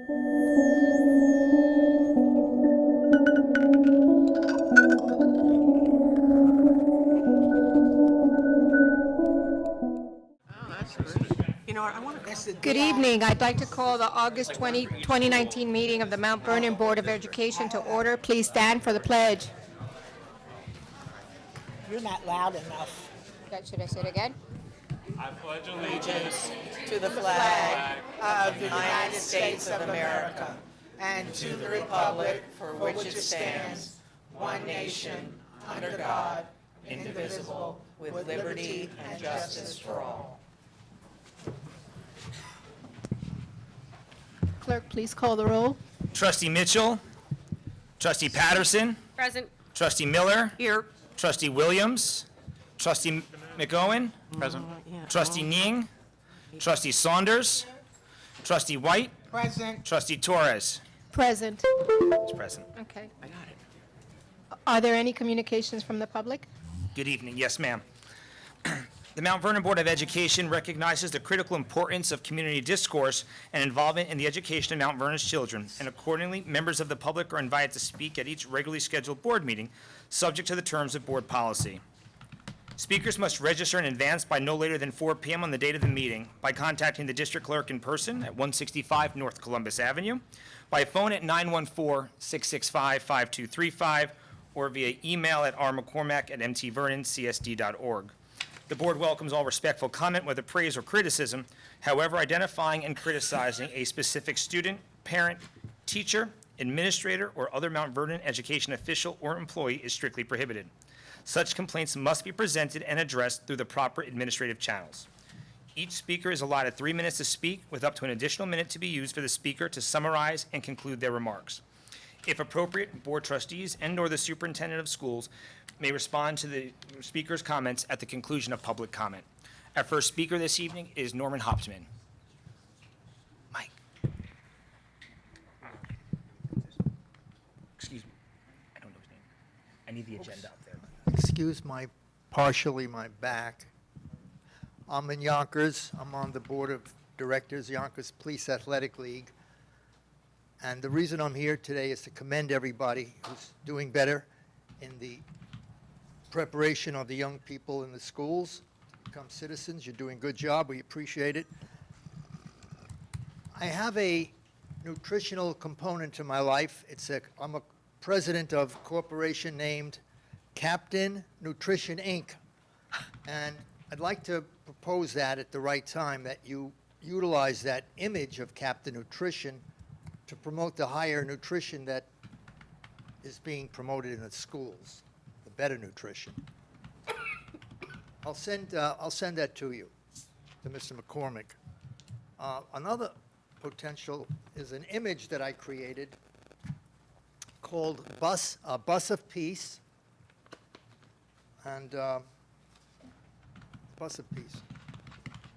Good evening. I'd like to call the August 20, 2019 meeting of the Mount Vernon Board of Education to order. Please stand for the pledge. You're not loud enough. Should I say it again? I pledge allegiance To the flag of the United States of America and to the republic for which it stands, one nation, under God, indivisible, with liberty and justice for all. Clerk, please call the roll. Trustee Mitchell, Trustee Patterson, Present. Trustee Miller, Here. Trustee Williams, Trustee McOwen, present. Trustee Ning, Trustee Saunders, Trustee White, Present. Trustee Torres. Present. Is present. Okay. I got it. Are there any communications from the public? Good evening. Yes, ma'am. The Mount Vernon Board of Education recognizes the critical importance of community discourse and involvement in the education of Mount Vernon's children, and accordingly, members of the public are invited to speak at each regularly scheduled board meeting, subject to the terms of board policy. Speakers must register in advance by no later than 4 p.m. on the date of the meeting by contacting the district clerk in person at 165 North Columbus Avenue, by phone at 914-665-5235, or via email at rmccormack@mtvernoncsd.org. The board welcomes all respectful comment, whether praise or criticism. However, identifying and criticizing a specific student, parent, teacher, administrator, or other Mount Vernon education official or employee is strictly prohibited. Such complaints must be presented and addressed through the proper administrative channels. Each speaker is allotted 3 minutes to speak, with up to an additional minute to be used for the speaker to summarize and conclude their remarks. If appropriate, board trustees and/or the superintendent of schools may respond to the speaker's comments at the conclusion of public comment. Our first speaker this evening is Norman Hopsman. Mike. Excuse me. I don't know his name. I need the agenda up there. Excuse partially my back. I'm in Yonkers. I'm on the board of directors, Yonkers Police Athletic League. And the reason I'm here today is to commend everybody who's doing better in the preparation of the young people in the schools to become citizens. You're doing a good job. We appreciate it. I have a nutritional component to my life. I'm a president of a corporation named Captain Nutrition, Inc. And I'd like to propose that at the right time, that you utilize that image of Captain Nutrition to promote the higher nutrition that is being promoted in the schools, the better nutrition. I'll send that to you, to Mr. McCormick. Another potential is an image that I created called Bus of Peace, and Bus of Peace.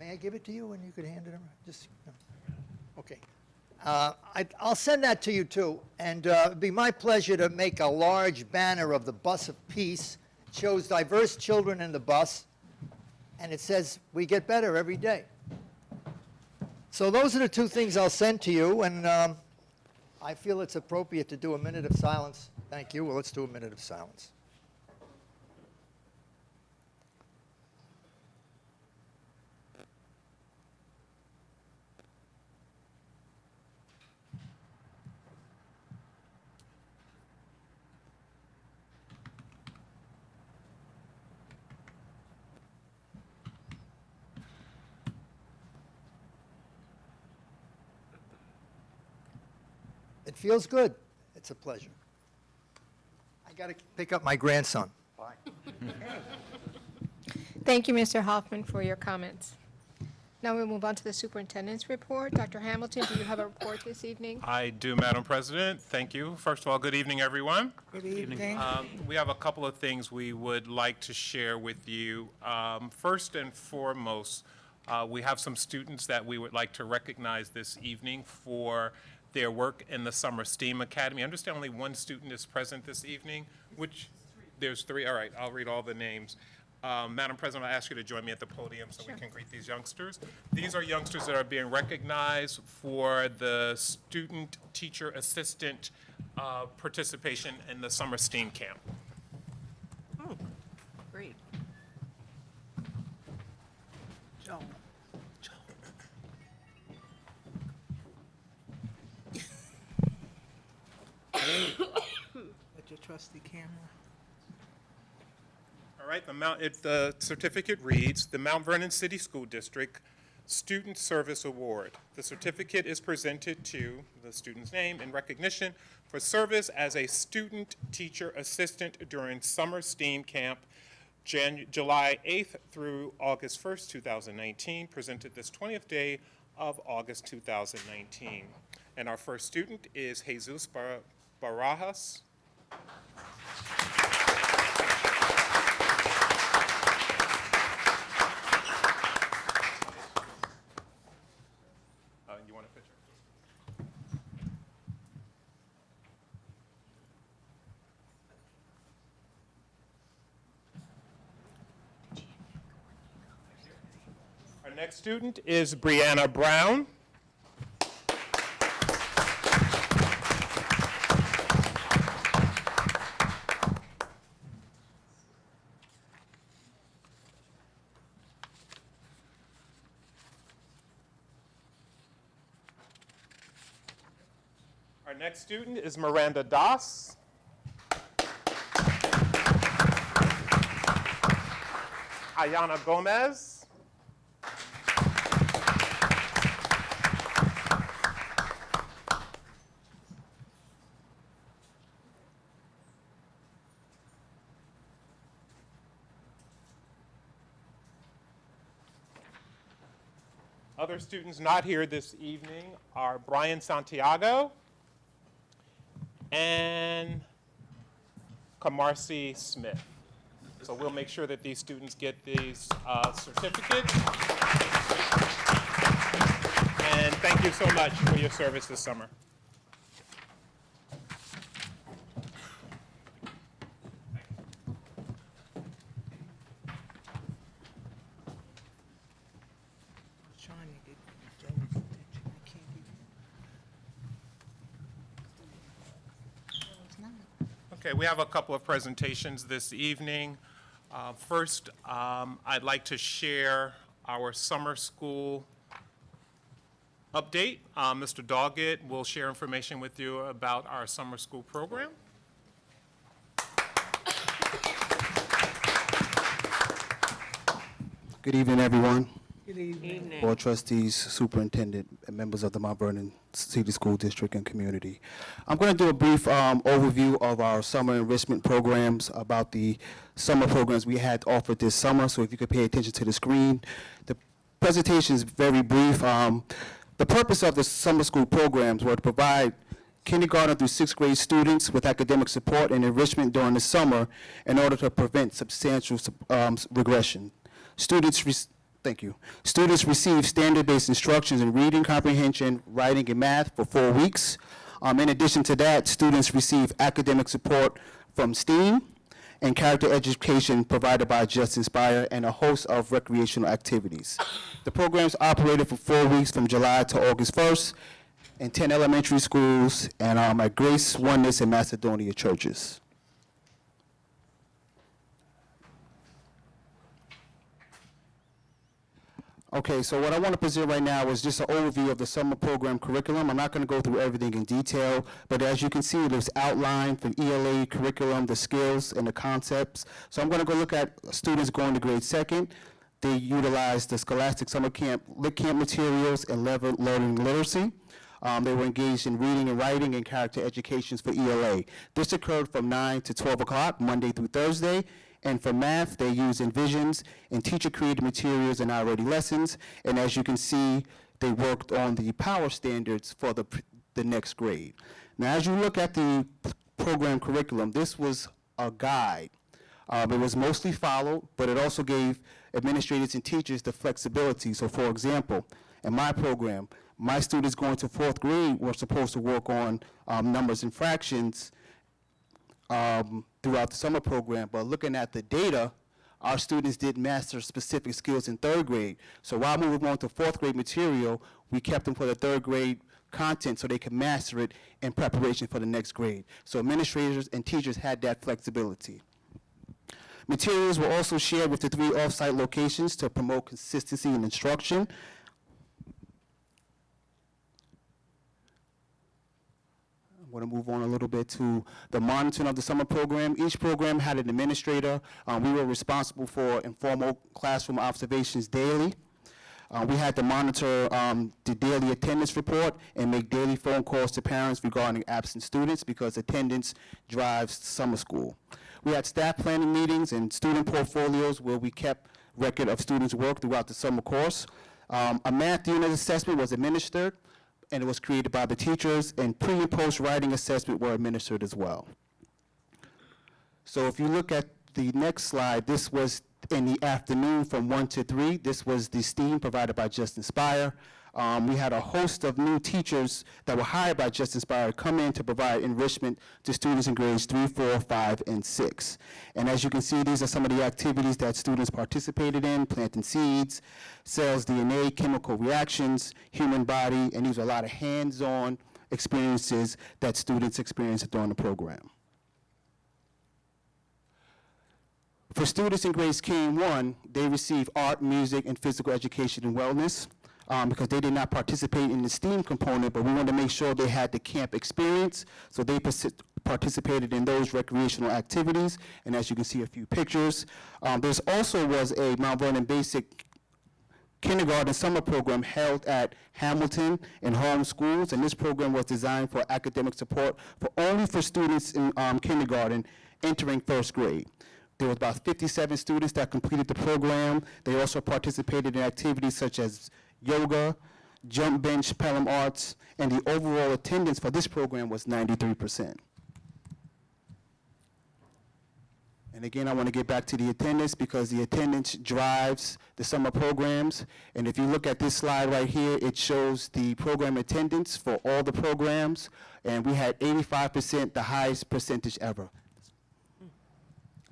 May I give it to you and you could hand it over? Just, no. Okay. I'll send that to you too, and it'd be my pleasure to make a large banner of the Bus of Peace. It shows diverse children in the bus, and it says, "We get better every day." So those are the two things I'll send to you, and I feel it's appropriate to do a minute of silence. Thank you. Well, let's do a minute of silence. It feels good. It's a pleasure. I got to pick up my grandson. Bye. Thank you, Mr. Hoffman, for your comments. Now we'll move on to the superintendent's report. Dr. Hamilton, do you have a report this evening? I do, Madam President. Thank you. First of all, good evening, everyone. Good evening. We have a couple of things we would like to share with you. First and foremost, we have some students that we would like to recognize this evening for their work in the Summer STEAM Academy. I understand only one student is present this evening, which there's three. All right, I'll read all the names. Madam President, I ask you to join me at the podium so we can greet these youngsters. These are youngsters that are being recognized for the student teacher assistant participation in the summer STEAM camp. Great. Joe. With your trusty camera. All right, the certificate reads, the Mount Vernon City School District Student Service Award. The certificate is presented to the student's name in recognition for service as a student teacher assistant during summer STEAM camp, July 8th through August 1st, 2019, presented this 20th day of August 2019. And our first student is Jesus Barajas. You want a picture? Our next student is Brianna Brown. Our next student is Miranda Das. Ayana Gomez. Other students not here this evening are Brian Santiago and Kamarcy Smith. So we'll make sure that these students get these certificates. And thank you so much for your service this summer. Trying to get Joe's attention. I can't even. No, it's not. Okay, we have a couple of presentations this evening. First, I'd like to share our summer school update. Mr. Doggett will share information with you about our summer school program. Good evening, everyone. Good evening. Board trustees, superintendent, and members of the Mount Vernon City School District and community. I'm going to do a brief overview of our summer enrichment programs, about the summer programs we had offered this summer. So if you could pay attention to the screen. The presentation is very brief. The purpose of the summer school programs were to provide kindergarten through sixth grade students with academic support and enrichment during the summer in order to prevent substantial regression. Thank you. Students receive standard-based instructions in reading comprehension, writing, and math for 4 weeks. In addition to that, students receive academic support from STEAM and character education provided by Just Inspire and a host of recreational activities. The programs operated for 4 weeks from July to August 1st in 10 elementary schools and at Grace, Oneness, and Macedonia churches. Okay, so what I want to present right now is just an overview of the summer program curriculum. I'm not going to go through everything in detail, but as you can see, there's outlined for ELA curriculum, the skills and the concepts. So I'm going to go look at students going to grade second. They utilize the Scholastic Summer Camp Lit Camp materials and learning literacy. They were engaged in reading and writing and character educations for ELA. This occurred from 9 to 12 o'clock, Monday through Thursday. And for math, they use Envisions and teacher-created materials and already lessons. And as you can see, they worked on the power standards for the next grade. Now, as you look at the program curriculum, this was a guide. It was mostly followed, but it also gave administrators and teachers the flexibility. So, for example, in my program, my students going to fourth grade were supposed to work on numbers and fractions throughout the summer program, but looking at the data, our students did master specific skills in third grade. So while moving on to fourth grade material, we kept them for the third grade content so they could master it in preparation for the next grade. So administrators and teachers had that flexibility. Materials were also shared with the 3 off-site locations to promote consistency in instruction. I'm going to move on a little bit to the monitoring of the summer program. Each program had an administrator. We were responsible for informal classroom observations daily. We had to monitor the daily attendance report and make daily phone calls to parents regarding absent students because attendance drives summer school. We had staff planning meetings and student portfolios where we kept record of students' work throughout the summer course. A math unit assessment was administered, and it was created by the teachers, and pre and post writing assessment were administered as well. So if you look at the next slide, this was in the afternoon from 1 to 3. This was the STEAM provided by Just Inspire. We had a host of new teachers that were hired by Just Inspire come in to provide enrichment to students in grades 3, 4, 5, and 6. And as you can see, these are some of the activities that students participated in: planting seeds, cells DNA, chemical reactions, human body, and these are a lot of hands-on experiences that students experienced during the program. For students in grades K and 1, they receive art, music, and physical education and wellness. Because they did not participate in the STEAM component, but we wanted to make sure they had the camp experience, so they participated in those recreational activities, and as you can see a few pictures. There's also was a Mount Vernon Basic Kindergarten summer program held at Hamilton and home schools, and this program was designed for academic support only for students in kindergarten entering first grade. There was about 57 students that completed the program. They also participated in activities such as yoga, jump bench, Pelham Arts, and the overall attendance for this program was 93%. And again, I want to get back to the attendance because the attendance drives the summer programs. And if you look at this slide right here, it shows the program attendance for all the programs, and we had 85%, the highest percentage ever.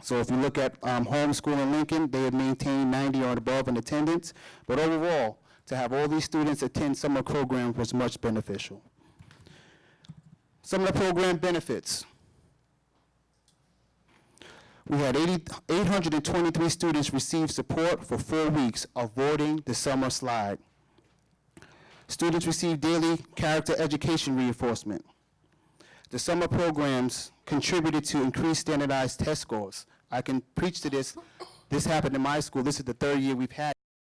So if you look at homeschool in Lincoln, they had maintained 90 or above in attendance, but overall, to have all these students attend summer programs was much beneficial. Some of the program benefits. We had 823 students receive support for 4 weeks, avoiding the summer slide. Students received daily character education reinforcement. The summer programs contributed to increased standardized test scores. I can preach to this. This happened in my school. This is the 3rd year we've had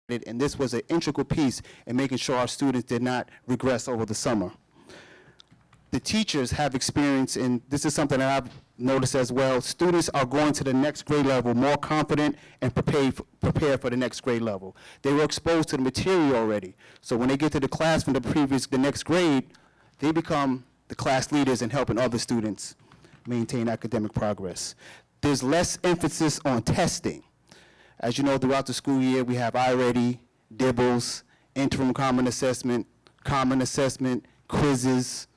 it, and this was an integral piece in making sure our students did not regress over the summer. The teachers have experience, and this is something that I've noticed as well. Students are going to the next grade level more confident and prepared for the next grade level. They were exposed to the material already. So when they get to the class from the next grade, they become the class leaders in helping other students maintain academic progress. There's less emphasis on testing. As you know, throughout the school year, we have iReady, DIBELS, interim common assessment, quizzes.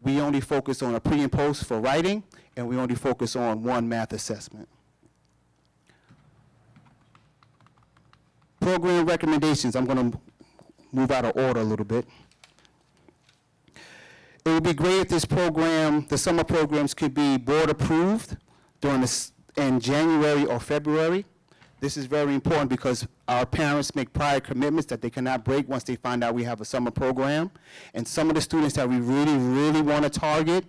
We only focus on a pre and post for writing, and we only focus on one math assessment. Program recommendations. I'm going to move out of order a little bit. It would be great if this program, the summer programs, could be board approved in January or February. This is very important because our parents make prior commitments that they cannot break once they find out we have a summer program. And some of the students that we really, really want to target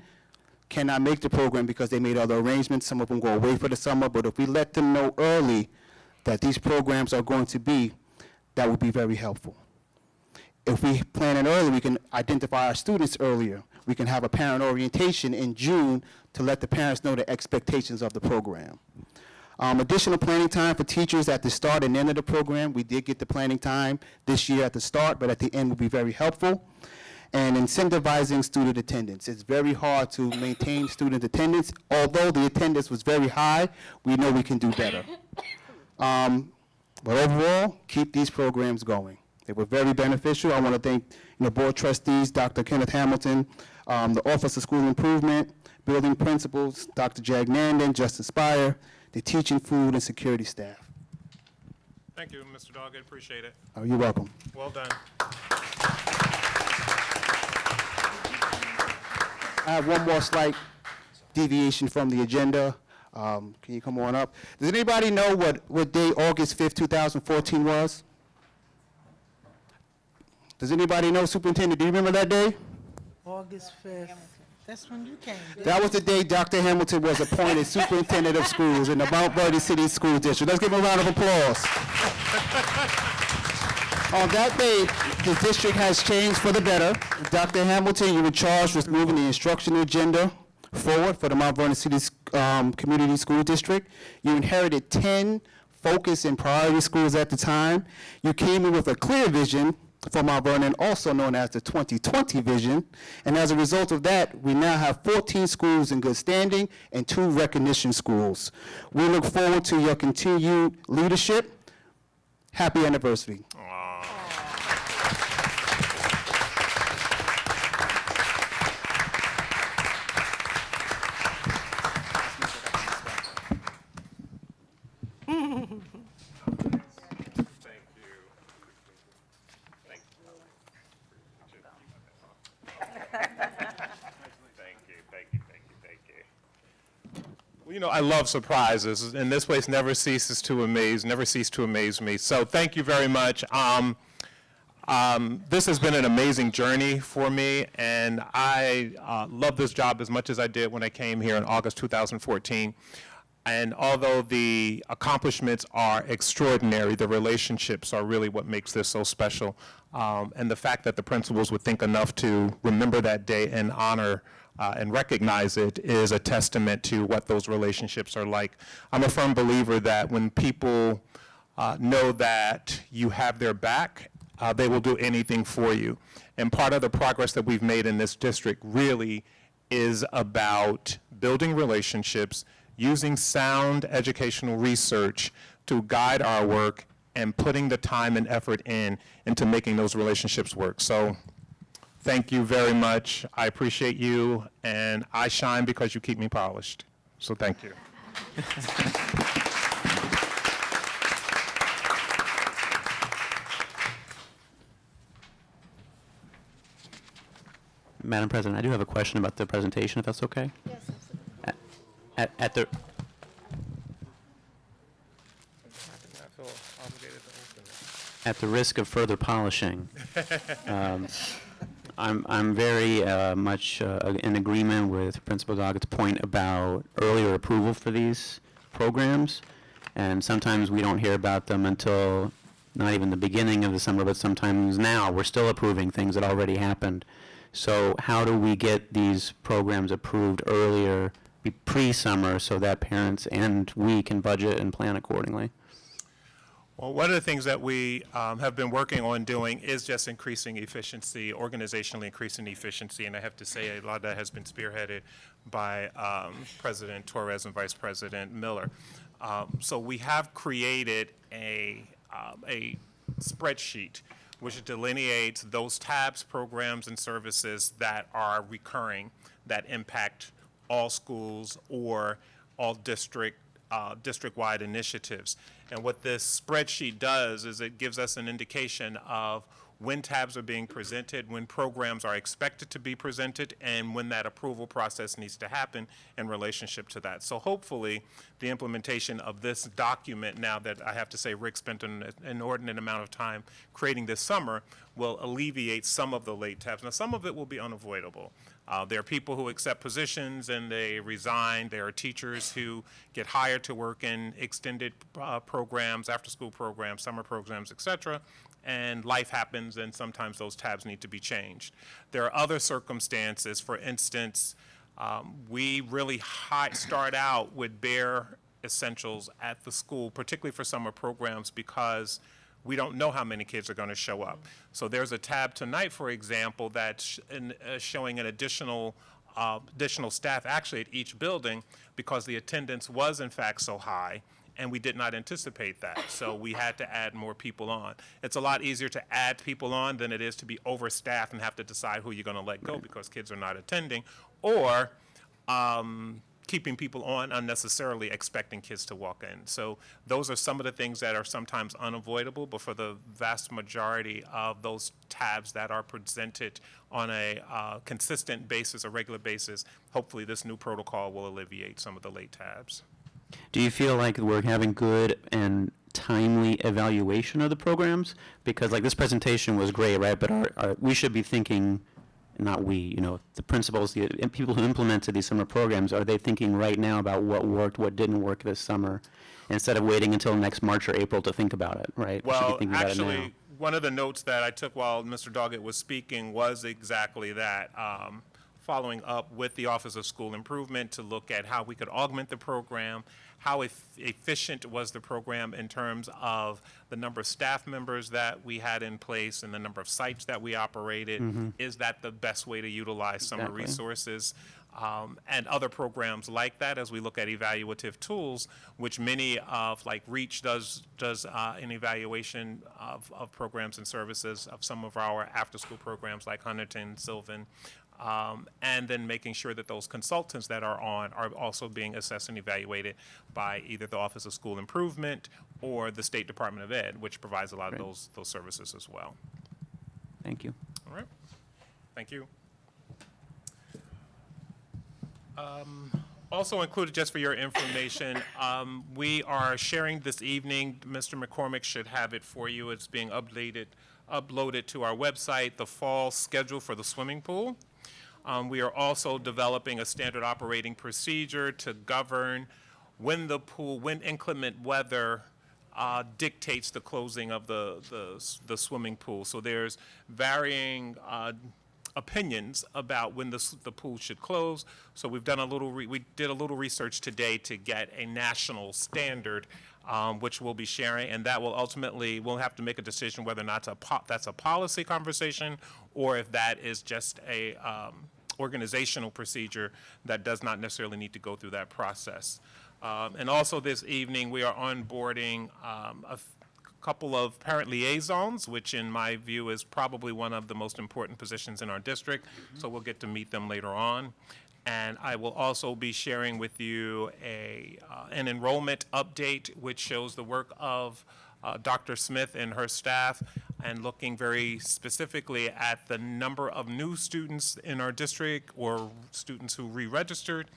cannot make the program because they made other arrangements. Some of them go away for the summer, but if we let them know early that these programs are going to be, that would be very helpful. If we plan it early, we can identify our students earlier. We can have a parent orientation in June to let the parents know the expectations of the program. Additional planning time for teachers at the start and end of the program. We did get the planning time this year at the start, but at the end will be very helpful. And incentivizing student attendance. It's very hard to maintain student attendance. Although the attendance was very high, we know we can do better. But overall, keep these programs going. They were very beneficial. I want to thank board trustees, Dr. Kenneth Hamilton, the Office of School Improvement, building principals, Dr. Jag Nandon, Just Inspire, the teaching, food, and security staff. Thank you, Mr. Doggett, appreciate it. You're welcome. Well done. I have one more slight deviation from the agenda. Can you come on up? Does anybody know what day August 5th, 2014 was? Does anybody know, Superintendent? Do you remember that day? August 5th. That's when you came. That was the day Dr. Hamilton was appointed superintendent of schools in the Mount Vernon City School District. Let's give him a round of applause. On that day, the district has changed for the better. Dr. Hamilton, you were charged with moving the instructional agenda forward for the Mount Vernon City Community School District. You inherited 10 focus and priority schools at the time. You came in with a clear vision for Mount Vernon, also known as the 2020 vision. And as a result of that, we now have 14 schools in good standing and 2 recognition schools. We look forward to your continued leadership. Happy anniversary. Well, you know, I love surprises, and this place never ceases to amaze me. So thank you very much. This has been an amazing journey for me, and I love this job as much as I did when I came here in August 2014. And although the accomplishments are extraordinary, the relationships are really what makes this so special. And the fact that the principals would think enough to remember that day and honor and recognize it is a testament to what those relationships are like. I'm a firm believer that when people know that you have their back, they will do anything for you. And part of the progress that we've made in this district really is about building relationships, using sound educational research to guide our work, and putting the time and effort into making those relationships work. So thank you very much. I appreciate you, and I shine because you keep me polished. So thank you. Madam President, I do have a question about the presentation, if that's okay. Yes, At the At the risk of further polishing, I'm very much in agreement with Principal Doggett's point about earlier approval for these programs, and sometimes we don't hear about them until not even the beginning of the summer, but sometimes now we're still approving things that already happened. So how do we get these programs approved earlier, pre-summer, so that parents and we can budget and plan accordingly? Well, one of the things that we have been working on doing is just increasing efficiency, organizationally increasing efficiency, and I have to say a lot of that has been spearheaded by President Torres and Vice President Miller. So we have created a spreadsheet which delineates those tabs, programs, and services that are recurring, that impact all schools or all district-wide initiatives. And what this spreadsheet does is it gives us an indication of when tabs are being presented, when programs are expected to be presented, and when that approval process needs to happen in relationship to that. So hopefully, the implementation of this document, now that I have to say Rick spent an inordinate amount of time creating this summer, will alleviate some of the late tabs. Now, some of it will be unavoidable. There are people who accept positions and they resign. There are teachers who get hired to work in extended programs, after-school programs, summer programs, et cetera, and life happens and sometimes those tabs need to be changed. There are other circumstances. For instance, we really start out with bare essentials at the school, particularly for summer programs, because we don't know how many kids are going to show up. So there's a tab tonight, for example, that's showing an additional staff actually at each building because the attendance was in fact so high, and we did not anticipate that. So we had to add more people on. It's a lot easier to add people on than it is to be overstaffed and have to decide who you're going to let go because kids are not attending, or keeping people on unnecessarily, expecting kids to walk in. So those are some of the things that are sometimes unavoidable, but for the vast majority of those tabs that are presented on a consistent basis, a regular basis, hopefully this new protocol will alleviate some of the late tabs. Do you feel like we're having good and timely evaluation of the programs? Because like this presentation was great, right? But we should be thinking, not we, you know, the principals, the people who implemented these summer programs, are they thinking right now about what worked, what didn't work this summer, instead of waiting until next March or April to think about it, right? We should be Well, thinking about it now. actually, one of the notes that I took while Mr. Doggett was speaking was exactly that, following up with the Office of School Improvement to look at how we could augment the program, how efficient was the program in terms of the number of staff members that we had in place and the number of sites that we operated. Is that the best way to utilize summer Exactly. resources? And other programs like that as we look at evaluative tools, which many of, like REACH does an evaluation of programs and services of some of our after-school programs like Huntington, Sylvan, and then making sure that those consultants that are on are also being assessed and evaluated by either the Office of School Improvement or the State Department of Ed, which provides a lot of those services as well. Thank you. All right, thank you. Also included, just for your information, we are sharing this evening, Mr. McCormick should have it for you, it's being uploaded to our website, the fall schedule for the swimming pool. We are also developing a standard operating procedure to govern when inclement weather dictates the closing of the swimming pool. So there's varying opinions about when the pool should close. So we did a little research today to get a national standard, which we'll be sharing, and that will ultimately, we'll have to make a decision whether or not that's a policy conversation or if that is just a organizational procedure that does not necessarily need to go through that process. And also this evening, we are onboarding a couple of parent liaisons, which in my view is probably one of the most important positions in our district, so we'll get to meet them later on. And I will also be sharing with you an enrollment update, which shows the work of Dr. Smith and her staff, and looking very specifically at the number of new students in our district or students who re-registered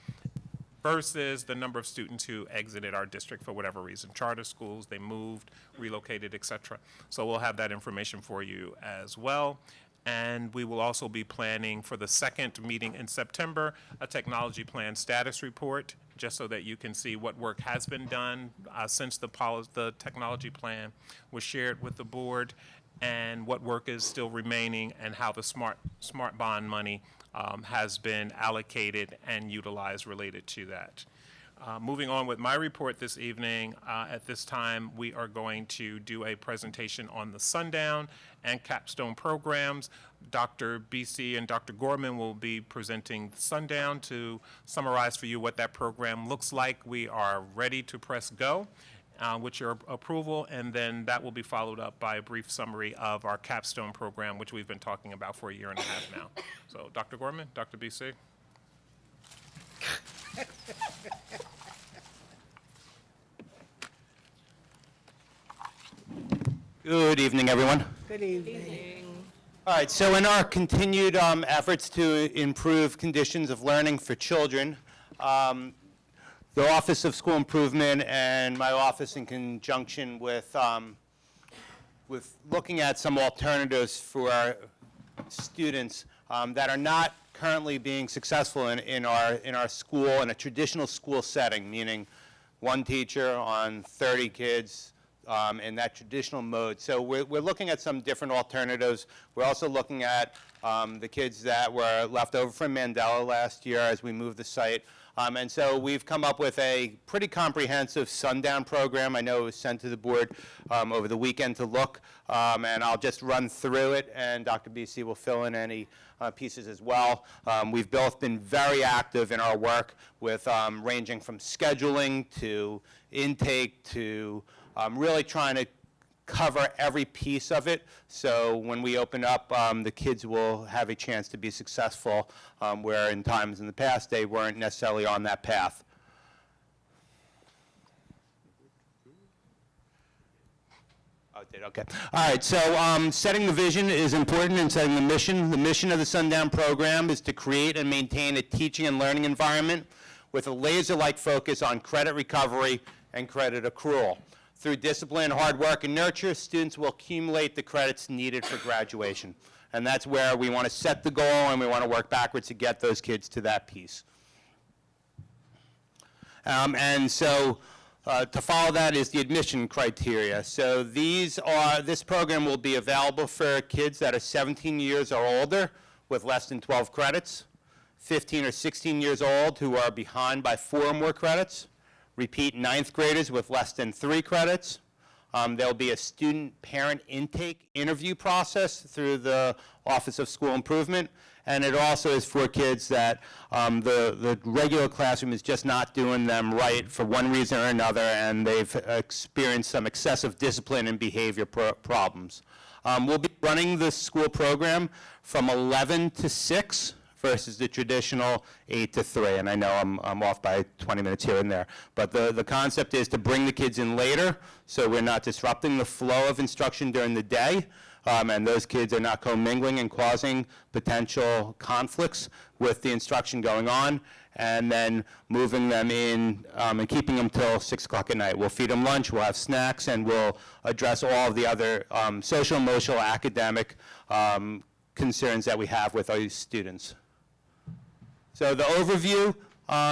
versus the number of students who exited our district for whatever reason, charter schools, they moved, relocated, et cetera. So we'll have that information for you as well. And we will also be planning for the second meeting in September, a technology plan status report, just so that you can see what work has been done since the technology plan was shared with the board, and what work is still remaining, and how the smart bond money has been allocated and utilized related to that. Moving on with my report this evening, at this time we are going to do a presentation on the Sundown and Capstone programs. Dr. BC and Dr. Gorman will be presenting Sundown to summarize for you what that program looks like. We are ready to press go with your approval, and then that will be followed up by a brief summary of our Capstone program, which we've been talking about for a year and a half now. So Dr. Gorman, Dr. BC. Good evening, everyone. Good evening. All right, so in our continued efforts to improve conditions of learning for children, the Office of School Improvement and my office, in conjunction with looking at some alternatives for our students that are not currently being successful in our school, in a traditional school setting, meaning one teacher on 30 kids, in that traditional mode. So we're looking at some different alternatives. We're also looking at the kids that were left over from Mandela last year as we move the site. And so we've come up with a pretty comprehensive Sundown program. I know it was sent to the board over the weekend to look, and I'll just run through it, and Dr. BC will fill in any pieces as well. We've both been very active in our work with ranging from scheduling to intake to really trying to cover every piece of it. So when we open up, the kids will have a chance to be successful, where in times in the past they weren't necessarily on that path. Oh, it did, okay. All right, so setting the vision is important, and setting the mission. The mission of the Sundown program is to create and maintain a teaching and learning environment with a laser-like focus on credit recovery and credit accrual. Through discipline, hard work, and nurture, students will accumulate the credits needed for graduation. And that's where we want to set the goal, and we want to work backwards to get those kids to that piece. To follow that is the admission criteria. So this program will be available for kids that are 17 years or older with less than 12 credits, 15 or 16 years old who are behind by 4 or more credits, repeat 9th graders with less than 3 credits. There'll be a student-parent intake interview process through the Office of School Improvement, and it also is for kids that the regular classroom is just not doing them right for one reason or another, and they've experienced some excessive discipline and behavior problems. We'll be running the school program from 11 to 6, versus the traditional 8 to 3. And I know I'm off by 20 minutes here and there. But the concept is to bring the kids in later, so we're not disrupting the flow of instruction during the day, and those kids are not commingling and causing potential conflicts with the instruction going on, and then moving them in and keeping them till 6 o'clock at night. We'll feed them lunch, we'll have snacks, and we'll address all of the other social, emotional, academic concerns that we have with our students. So the overview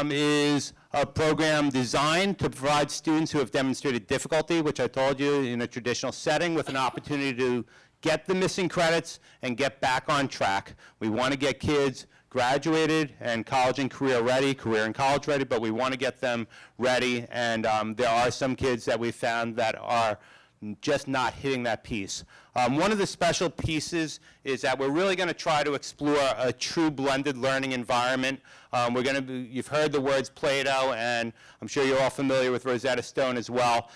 is a program designed to provide students who have demonstrated difficulty, which I told you, in a traditional setting, with an opportunity to get the missing credits and get back on track. We want to get kids graduated and college and career ready, career and college ready, but we want to get them ready, and there are some kids that we found that are just not hitting that piece. One of the special pieces is that we're really going to try to explore a true blended learning environment. You've heard the words Play-Doh, and I'm sure you're all familiar with Rosetta Stone as well.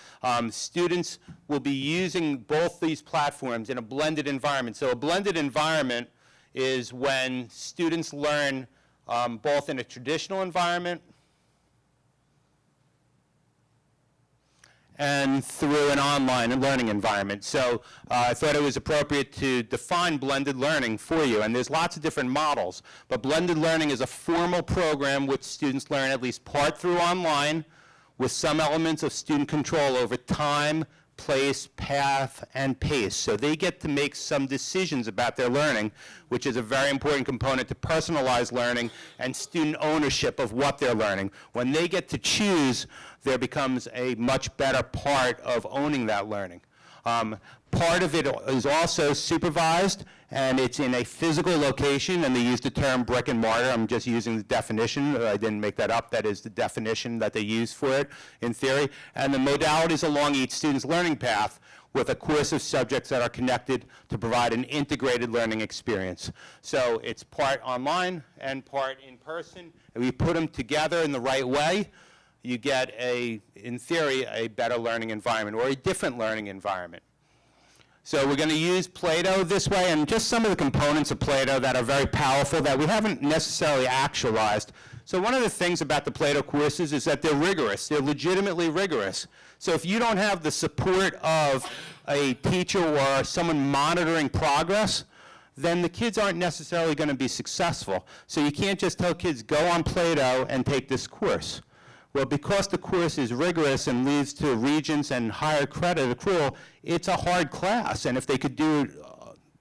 Students will be using both these platforms in a blended environment. So a blended environment is when students learn both in a traditional environment and through an online learning environment. So I thought it was appropriate to define blended learning for you, and there's lots of different models, but blended learning is a formal program which students learn at least part through online with some elements of student control over time, place, path, and pace. So they get to make some decisions about their learning, which is a very important component to personalized learning and student ownership of what they're learning. When they get to choose, there becomes a much better part of owning that learning. Part of it is also supervised, and it's in a physical location, and they use the term brick and mortar. I'm just using the definition. I didn't make that up. That is the definition that they use for it in theory. And the modalities along each student's learning path with a course of subjects that are connected to provide an integrated learning experience. So it's part online and part in person. And we put them together in the right way. You get, in theory, a better learning environment or a different learning environment. So we're going to use Play-Doh this way, and just some of the components of Play-Doh that are very powerful that we haven't necessarily actualized. So one of the things about the Play-Doh courses is that they're rigorous. They're legitimately rigorous. So if you don't have the support of a teacher or someone monitoring progress, then the kids aren't necessarily going to be successful. So you can't just tell kids, go on Play-Doh and take this course. Well, because the course is rigorous and leads to regents and higher credit accrual, it's a hard class. And if they could do it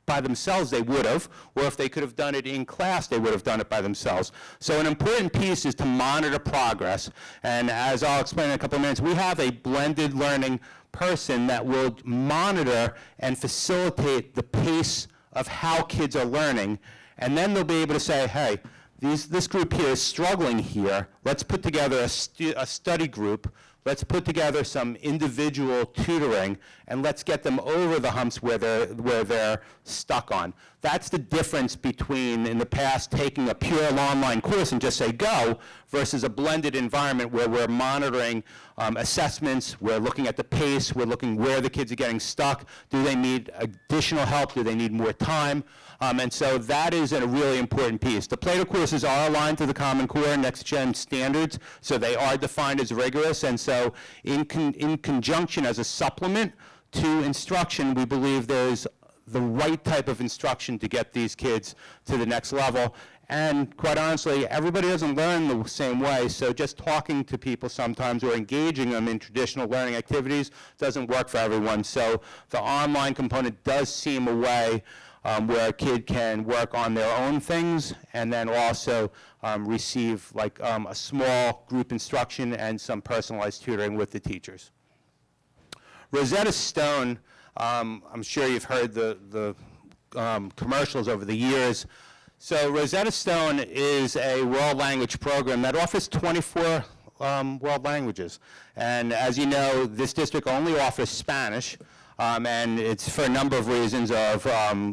by themselves, they would have. Or if they could have done it in class, they would have done it by themselves. So an important piece is to monitor progress. And as I'll explain in a couple of minutes, we have a blended learning person that will monitor and facilitate the pace of how kids are learning. And then they'll be able to say, hey, this group here is struggling here. Let's put together a study group Let's put together some individual tutoring, and let's get them over the humps where they're stuck on. That's the difference between, in the past, taking a pure online course and just say go, versus a blended environment where we're monitoring assessments, we're looking at the pace, we're looking where the kids are getting stuck. Do they need additional help? Do they need more time? And so that is a really important piece. The Plato courses are aligned to the Common Core Next Gen standards, so they are defined as rigorous. And so in conjunction as a supplement to instruction, we believe there's the right type of instruction to get these kids to the next level. And quite honestly, everybody doesn't learn the same way, so just talking to people sometimes or engaging them in traditional learning activities doesn't work for everyone. So the online component does seem a way where a kid can work on their own things and then also receive like a small group instruction and some personalized tutoring with the teachers. Rosetta Stone, I'm sure you've heard the commercials over the years. So Rosetta Stone is a world language program that offers 24 world languages. And as you know, this district only offers Spanish, and it's for a number of reasons of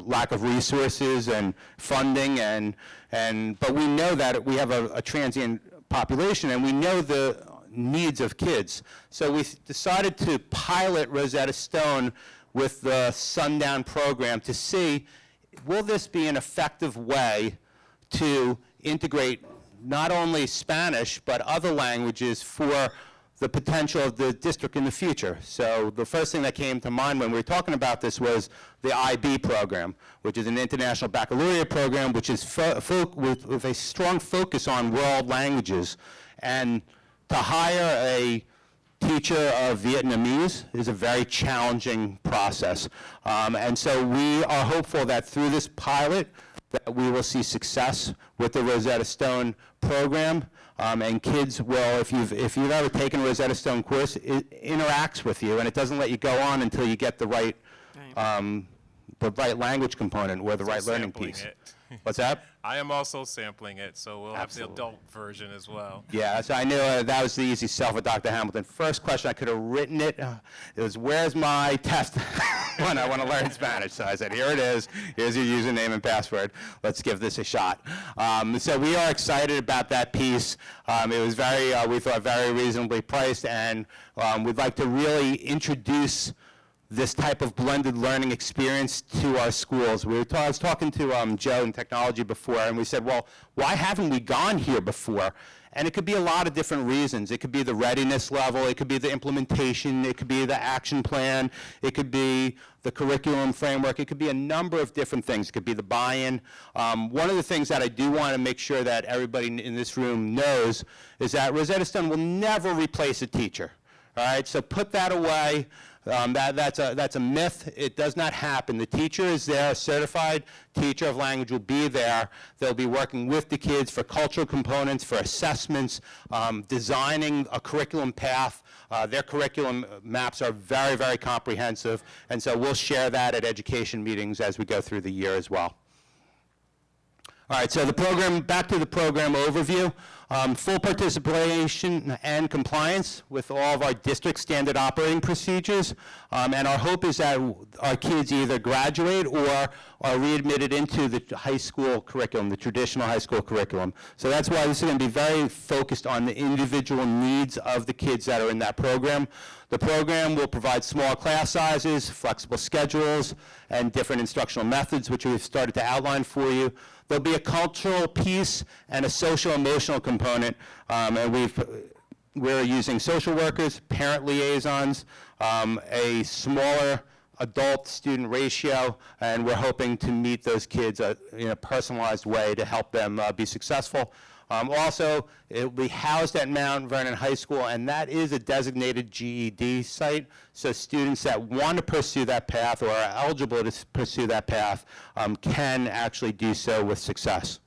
lack of resources and funding, but we know that we have a transient population, and we know the needs of kids. So we decided to pilot Rosetta Stone with the Sundown program to see, will this be an effective way to integrate not only Spanish, but other languages for the potential of the district in the future? So the first thing that came to mind when we were talking about this was the IB program, which is an international baccalaureate program, which is with a strong focus on world languages. And to hire a teacher of Vietnamese is a very challenging process. And so we are hopeful that through this pilot that we will see success with the Rosetta Stone program. And kids will, if you've ever taken a Rosetta Stone course, it interacts with you, and it doesn't let you go on until you get the right language component or the right learning piece. What's that? I am also sampling it, so we'll Absolutely. have the adult version as well. Yeah, so I knew that was the easy sell for Dr. Hamilton. First question, I could have written it. It was, where's my test when I want to learn Spanish? So I said, here it is. Here's your username and password. Let's give this a shot. So we are excited about that piece. It was very, we thought, very reasonably priced, and we'd like to really introduce this type of blended learning experience to our schools. I was talking to Joe in technology before, and we said, well, why haven't we gone here before? And it could be a lot of different reasons. It could be the readiness level, it could be the implementation, it could be the action plan, it could be the curriculum framework, it could be a number of different things. It could be the buy-in. One of the things that I do want to make sure that everybody in this room knows is that Rosetta Stone will never replace a teacher. All right, so put that away. That's a myth. It does not happen. The teacher is there, a certified teacher of language will be there. They'll be working with the kids for cultural components, for assessments, designing a curriculum path. Their curriculum maps are very, very comprehensive, and so we'll share that at education meetings as we go through the year as well. All right, so the program, back to the program overview. Full participation and compliance with all of our district standard operating procedures. And our hope is that our kids either graduate or are readmitted into the high school curriculum, the traditional high school curriculum. So that's why this is going to be very focused on the individual needs of the kids that are in that program. The program will provide small class sizes, flexible schedules, and different instructional methods, which we've started to outline for you. There'll be a cultural piece and a social-emotional component, and we're using social workers, parent liaisons, a smaller adult-student ratio, and we're hoping to meet those kids in a personalized way to help them be successful. Also, it will be housed at Mount Vernon High School, and that is a designated GED site, so students that want to pursue that path or are eligible to pursue that path can actually do so with success.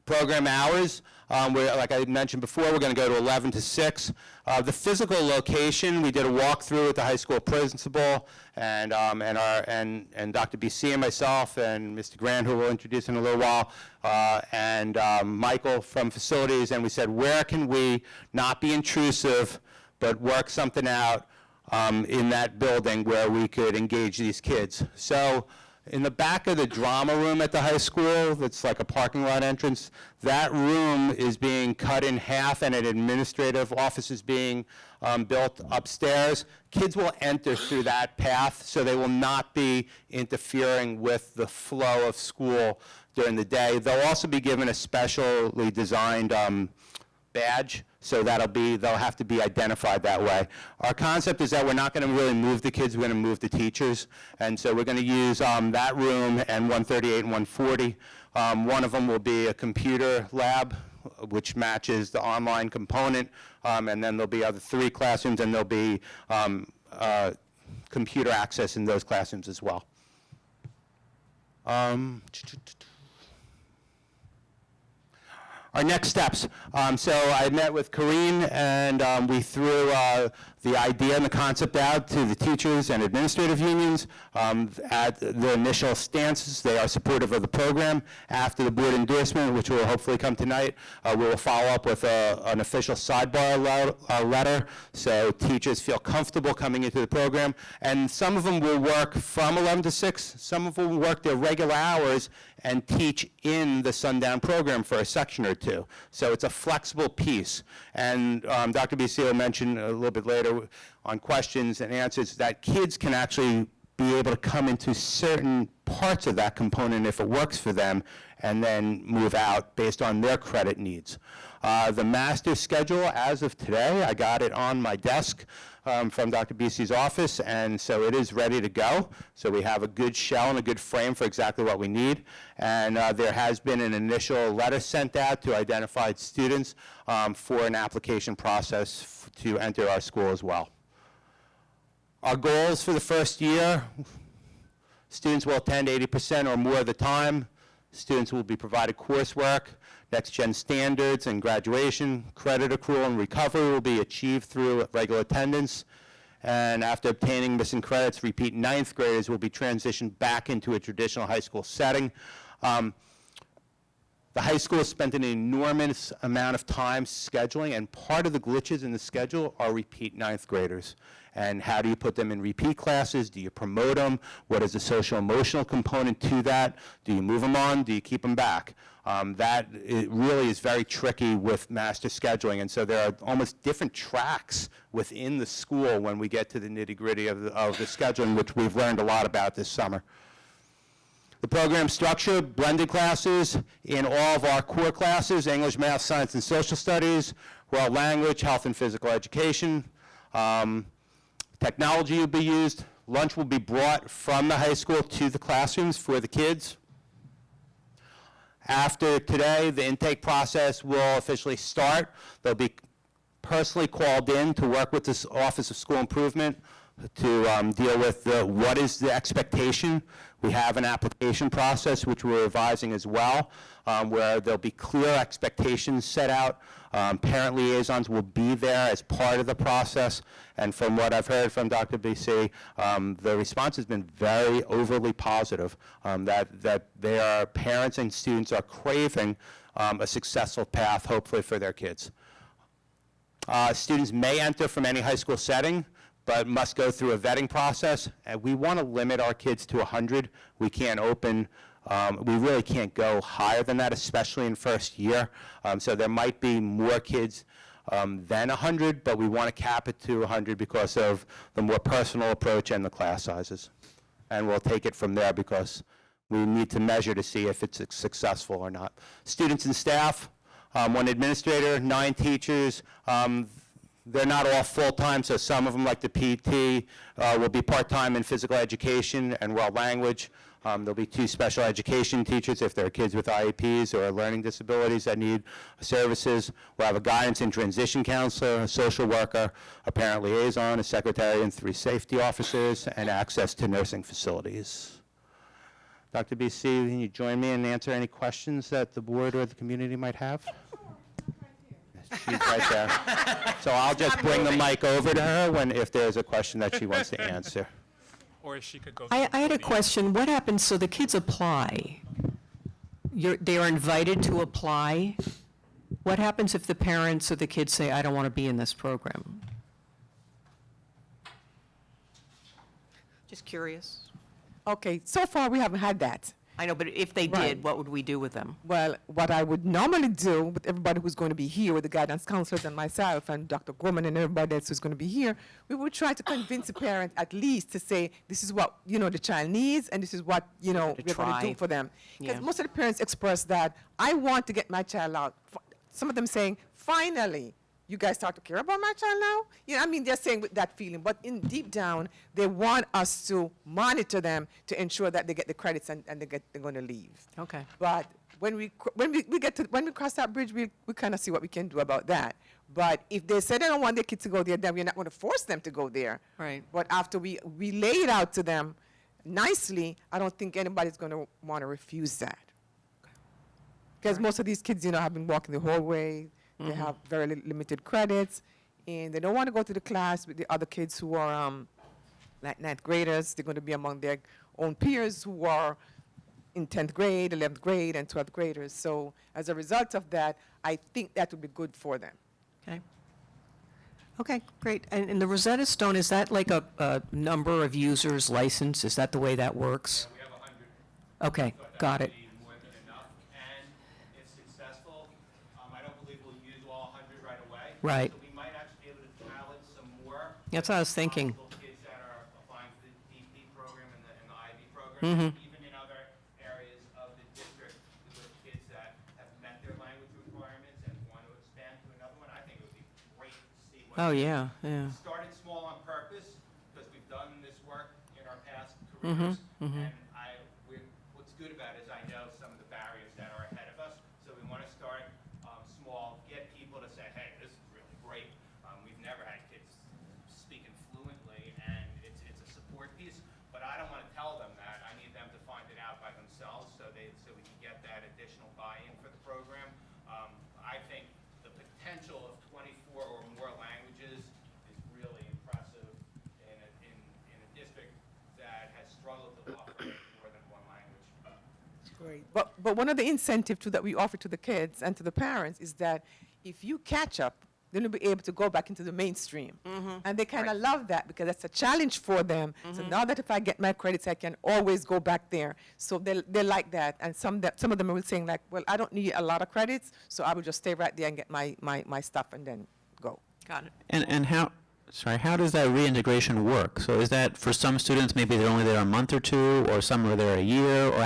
Program hours, Like I mentioned before, we're going to go to 11 to 6. The physical location, we did a walkthrough with the high school principal and Dr. BC and myself and Mr. Grant, who we'll introduce in a little while, and Michael from facilities, and we said, where can we not be intrusive but work something out in that building where we could engage these kids. So in the back of the drama room at the high school, that's like a parking lot entrance, that room is being cut in half and an administrative office is being built upstairs. Kids will enter through that path, so they will not be interfering with the flow of school during the day. They'll also be given a specially designed badge, so they'll have to be identified that way. Our concept is that we're not going to really move the kids, we're going to move the teachers, and so we're going to use that room and 138 and 140. One of them will be a computer lab, which matches the online component, and then there'll be other 3 classrooms, and there'll be computer access in those classrooms as well. Our next steps. So I met with Corrine, and we threw the idea and the concept out to the teachers and administrative unions. At the initial stances, they are supportive of the program. After the board endorsement, which will hopefully come tonight, we will follow up with an official sidebar letter, so teachers feel comfortable coming into the program. And some of them will work from 11 to 6. Some of them will work their regular hours and teach in the sundown program for a section or 2. So it's a flexible piece. And Dr. BC will mention a little bit later on questions and answers that kids can actually be able to come into certain parts of that component if it works for them, and then move out based on their credit needs. The master schedule, as of today, I got it on my desk from Dr. BC's office, and so it is ready to go. So we have a good shell and a good frame for exactly what we need. And there has been an initial letter sent out to identified students for an application process to enter our school as well. Our goals for the first year: students will attend 80% or more of the time. Students will be provided coursework. Next-gen standards and graduation, credit accrual and recovery will be achieved through regular attendance. And after obtaining missing credits, repeat 9th graders will be transitioned back into a traditional high school setting. The high school has spent an enormous amount of time scheduling, and part of the glitches in the schedule are repeat 9th graders. And how do you put them in repeat classes? Do you promote them? What is the social emotional component to that? Do you move them on? Do you keep them back? It really is very tricky with master scheduling, and so there are almost different tracks within the school when we get to the nitty-gritty of the scheduling, which we've learned a lot about this summer. The program structure: blended classes in all of our core classes: English, Math, Science, and Social Studies, world language, health and physical education. Technology will be used. Lunch will be brought from the high school to the classrooms for the kids. After today, the intake process will officially start. They'll be personally called in to work with this Office of School Improvement to deal with what is the expectation. We have an application process which we're revising as well, where there'll be clear expectations set out. Parent liaisons will be there as part of the process, and from what I've heard from Dr. BC, the response has been very overly positive, that their parents and students are craving a successful path, hopefully, for their kids. Students may enter from any high school setting, but must go through a vetting process. And we want to limit our kids to 100. We can't open, we really can't go higher than that, especially in first year. So there might be more kids than 100, but we want to cap it to 100 because of the more personal approach and the class sizes. And we'll take it from there because we need to measure to see if it's successful or not. Students and staff: 1 administrator, 9 teachers. They're not all full-time, so some of them, like the PT, will be part-time in physical education and world language. There'll be 2 special education teachers if there are kids with IEPs or learning disabilities that need services. We'll have a guidance and transition counselor, a social worker, a parent liaison, a secretary, and 3 safety officers, and access to nursing facilities. Dr. BC, can you join me and answer any questions that the board or the community might have? She's right there. So I'll just bring the mic over to her if there's a question that she wants to answer. Or she could go. I had a question. What happens, so the kids apply? They are invited to apply. What happens if the parents or the kids say, I don't want to be in this program? Just curious. Okay, so far we haven't had that. I know, but if they Right. did, what would we do with them? Well, what I would normally do with everybody who's going to be here, with the guidance counselors and myself and Dr. Gorman and everybody else who's going to be here, we would try to convince the parent at least to say, this is what, the child needs and this is what, we're going to try. do for them. Because Yeah. most of the parents express that, I want to get my child out. Some of them saying, finally, you guys start to care about my child now? They're saying with that feeling, but in deep down, they want us to monitor them to ensure that they get the credits and they're going to leave. Okay. But when we cross that bridge, we kind of see what we can do about that. But if they say they don't want their kids to go there, then we're not going to force them to go there. Right. But after we lay it out to them nicely, I don't think anybody's going to want to refuse that. Because most of these kids, have been walking the whole way. They have very limited credits, and they don't want to go to the class with the other kids who are like 9th graders. They're going to be among their own peers who are in 10th grade, 11th grade, and 12th graders. So as a result of that, I think that would be good for them. Okay. Okay, great. And the Rosetta Stone, is that like a number of users licensed? Is that the way that works? We have 100. Okay, got it. More than enough, and if successful, I don't believe we'll use all 100 right away. Right. So we might actually be able to challenge some more. That's what I was thinking. Possible kids that are applying for the DP program and the IB program, even in other areas of the district with kids that have met their language requirements and want to expand to another one. I think it would be great to see what. Oh, yeah, yeah. Started small on purpose, because we've done this work in our past careers, and what's good about it is I know some of the barriers that are ahead of us, so we want to start small, get people to say, hey, this is really great. We've never had kids speaking fluently, and it's a support piece, but I don't want to tell them that. I need them to find it out by themselves, so we can get that additional buy-in for the program. I think the potential of 24 or more languages is really impressive in a district that has struggled to offer more than one language. Great. But one of the incentives too that we offer to the kids and to the parents is that if you catch up, then you'll be able to go back into the mainstream. And they kind of love that because that's a challenge for them. So now that if I get my credits, I can always go back there. So they like that. And some of them are saying like, well, I don't need a lot of credits, so I will just stay right there and get my stuff and then go. Got it. And how does that reintegration work? So is that for some students, maybe they're only there a month or two, or some are there a year, or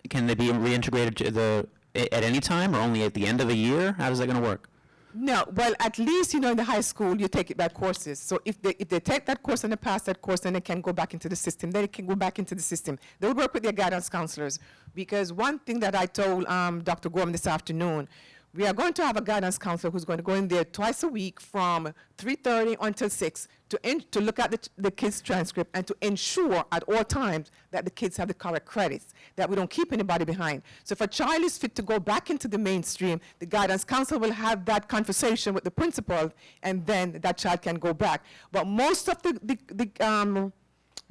can they be reintegrated to at any time, or only at the end of a year? How is that going to work? No, well, at least, in the high school, you take it by courses. So if they take that course and they pass that course, then they can go back into the system. Then they can go back into the system. They'll work with their guidance counselors. Because one thing that I told Dr. Gorman this afternoon, we are going to have a guidance counselor who's going to go in there twice a week from 3:30 until 6 to look at the kids' transcript and to ensure at all times that the kids have the correct credits, that we don't keep anybody behind. So if a child is fit to go back into the mainstream, the guidance counselor will have that conversation with the principal, and then that child can go back. But most of the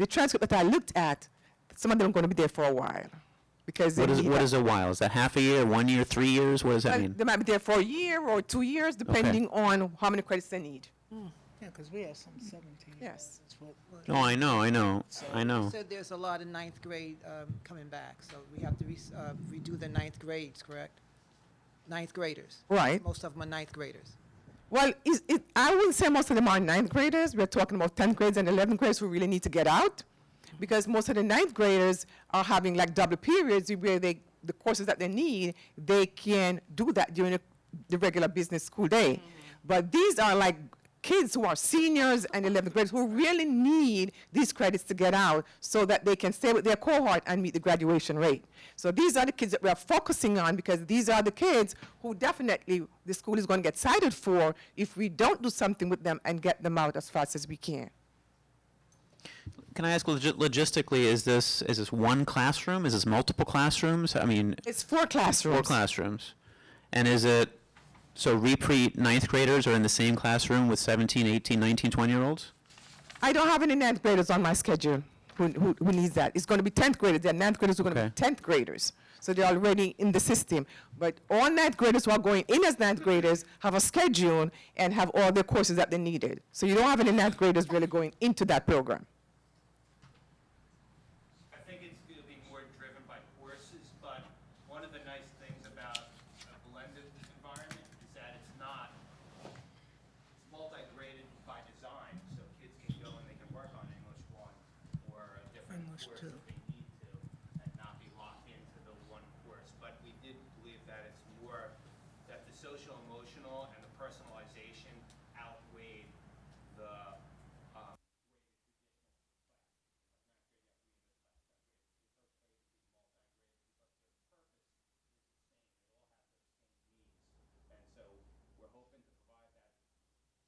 transcript that I looked at, some of them are going to be there for a while. Because What is a while? Is that half a year, 1 year, 3 years? What does that mean? They might be there for a year or 2 years, depending on how many credits they need. Yeah, because we have some 17. Yes. That's what- Oh, I know. So there's a lot of 9th grade coming back, so we have to redo the 9th grades, correct? 9th graders. Right. Most of them are 9th graders. Well, I wouldn't say most of them are 9th graders. We're talking about 10th graders and 11th graders who really need to get out, because most of the 9th graders are having like double periods where the courses that they need, they can do that during the regular business school day. But these are like kids who are seniors and 11th graders who really need these credits to get out so that they can stay with their cohort and meet the graduation rate. So these are the kids that we are focusing on, because these are the kids who definitely the school is going to get cited for if we don't do something with them and get them out as fast as we can. Can I ask logistically, is this one classroom? Is this multiple classrooms? I mean, It's 4 classrooms. 4 classrooms. And is it So repeat ninth graders are in the same classroom with 17, 18, 19, 20-year-olds? I don't have any ninth graders on my schedule who needs that. It's going to be 10th graders. The ninth graders are going to Okay. be 10th graders. So they're already in the system. But all ninth graders who are going in as ninth graders have a schedule and have all the courses that they needed. So you don't have any ninth graders really going into that program. I think it's going to be more driven by courses, but one of the nice things about a blended environment is that it's not, it's multi-graded by design, so kids can go and they can work on English 1 or a different English course 2. if they need to, and not be locked into the one course. But we did believe that it's more, that the social emotional and the personalization outweighed the And so we're hoping to provide that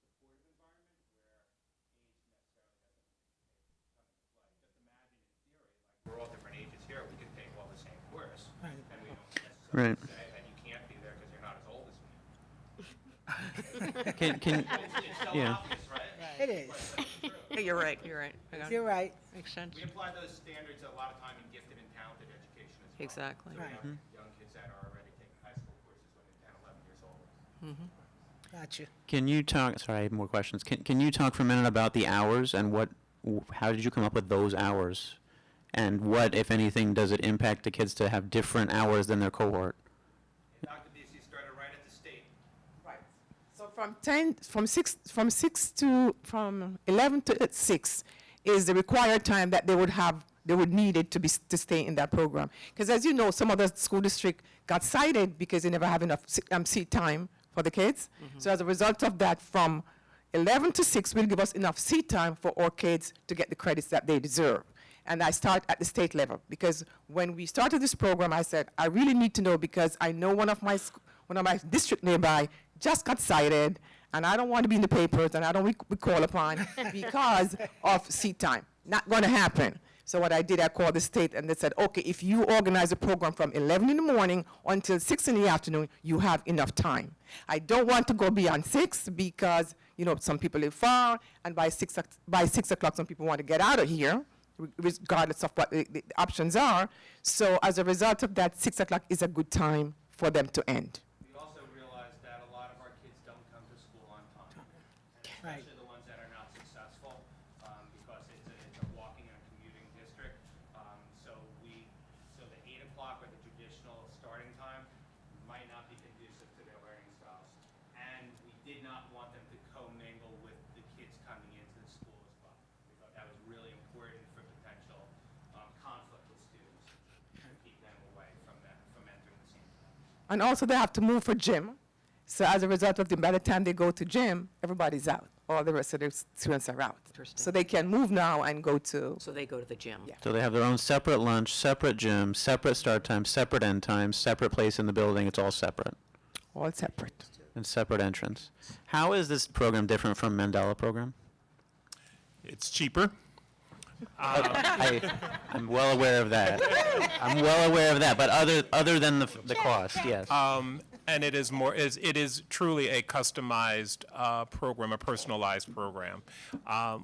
supportive environment where age necessarily doesn't come into play. Just imagine in theory, like we're all different ages here, we could take all the same course. Right. And we don't necessarily Right. say that you can't be there because you're not as old as me. Can, It's so yeah. obvious, right? It is. You're right, you're right. I got it. You're right. Makes sense. We apply those standards a lot of time in gifted and talented education as well. Exactly. So we Right. have young kids that are already taking high school courses when they're 10, 11 years old. Gotcha. Can you talk, sorry, I have more questions. Can you talk for a minute about the hours and how did you come up with those hours? And what, if anything, does it impact the kids to have different hours than their cohort? And Dr. Busey started right at the state. Right. So from 11 to 6 is the required time that they would need it to stay in that program. Because as you know, some other school district got cited because they never have enough seat time for the kids. So as a result of that, from 11 to 6 will give us enough seat time for our kids to get the credits that they deserve. And I start at the state level because when we started this program, I said, I really need to know because I know one of my district nearby just got cited, and I don't want to be in the papers, and I don't be called upon because of seat time. Not going to happen. So what I did, I called the state, and they said, okay, if you organize a program from 11 in the morning until 6 in the afternoon, you have enough time. I don't want to go beyond 6 because, you know, some people live far, and by 6 o'clock, some people want to get out of here, regardless of what the options are. So as a result of that, 6 o'clock is a good time for them to end. We also realized that a lot of our kids don't come to school on time. And Right. especially the ones that are not successful, because it's a walking and a commuting district. So the 8 o'clock or the traditional starting time might not be conducive to their learning styles. And we did not want them to commingle with the kids coming into the school as well. We thought that was really important for potential conflict with students, to keep them away from entering the same class. And also they have to move for gym. So as a result of by the time they go to gym, everybody's out. All the rest of the students are out. Interesting. So they can move now and go to, So they go to the gym. Yeah. So they have their own separate lunch, separate gym, separate start time, separate end time, separate place in the building, it's all separate, all separate. and separate entrance. How is this program different from Mandela program? It's cheaper. I'm well aware of that. I'm well aware of that, but other than the cost, yes. And it is truly a customized program, a personalized program,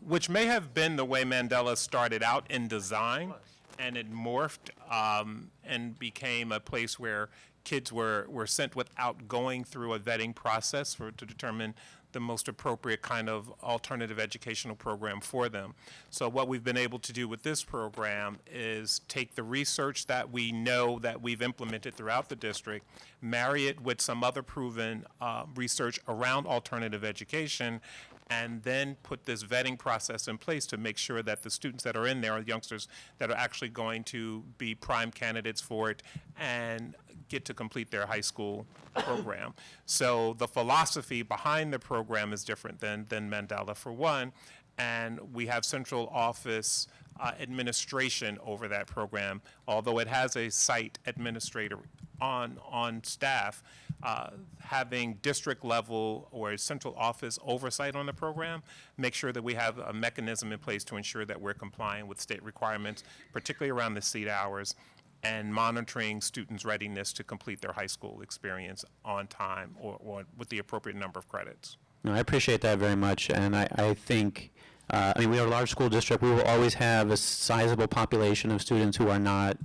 which may have been the way Mandela started out in design, and it morphed and became a place where kids were sent without going through a vetting process to determine the most appropriate kind of alternative educational program for them. So what we've been able to do with this program is take the research that we know that we've implemented throughout the district, marry it with some other proven research around alternative education, and then put this vetting process in place to make sure that the students that are in there are youngsters that are actually going to be prime candidates for it and get to complete their high school program. So the philosophy behind the program is different than Mandela, for one, and we have central office administration over that program. Although it has a site administrator on staff, having district level or central office oversight on the program, make sure that we have a mechanism in place to ensure that we're complying with state requirements, particularly around the seat hours, and monitoring students' readiness to complete their high school experience on time or with the appropriate number of credits. No, I appreciate that very much, and I think, I mean, we are a large school district. We will always have a sizable population of students who are not,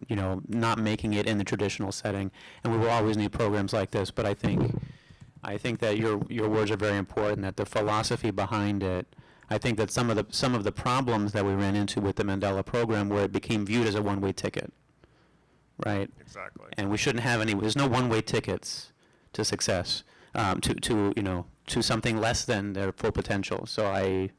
you know, not making it in the traditional setting, and we will always need programs like this. But I think that your words are very important. That the philosophy behind it, I think that some of the problems that we ran into with the Mandela program, where it became viewed as a one-way ticket, right? Exactly. And we shouldn't have any. There's no one-way tickets to success, to you know, to something less than their full potential. So I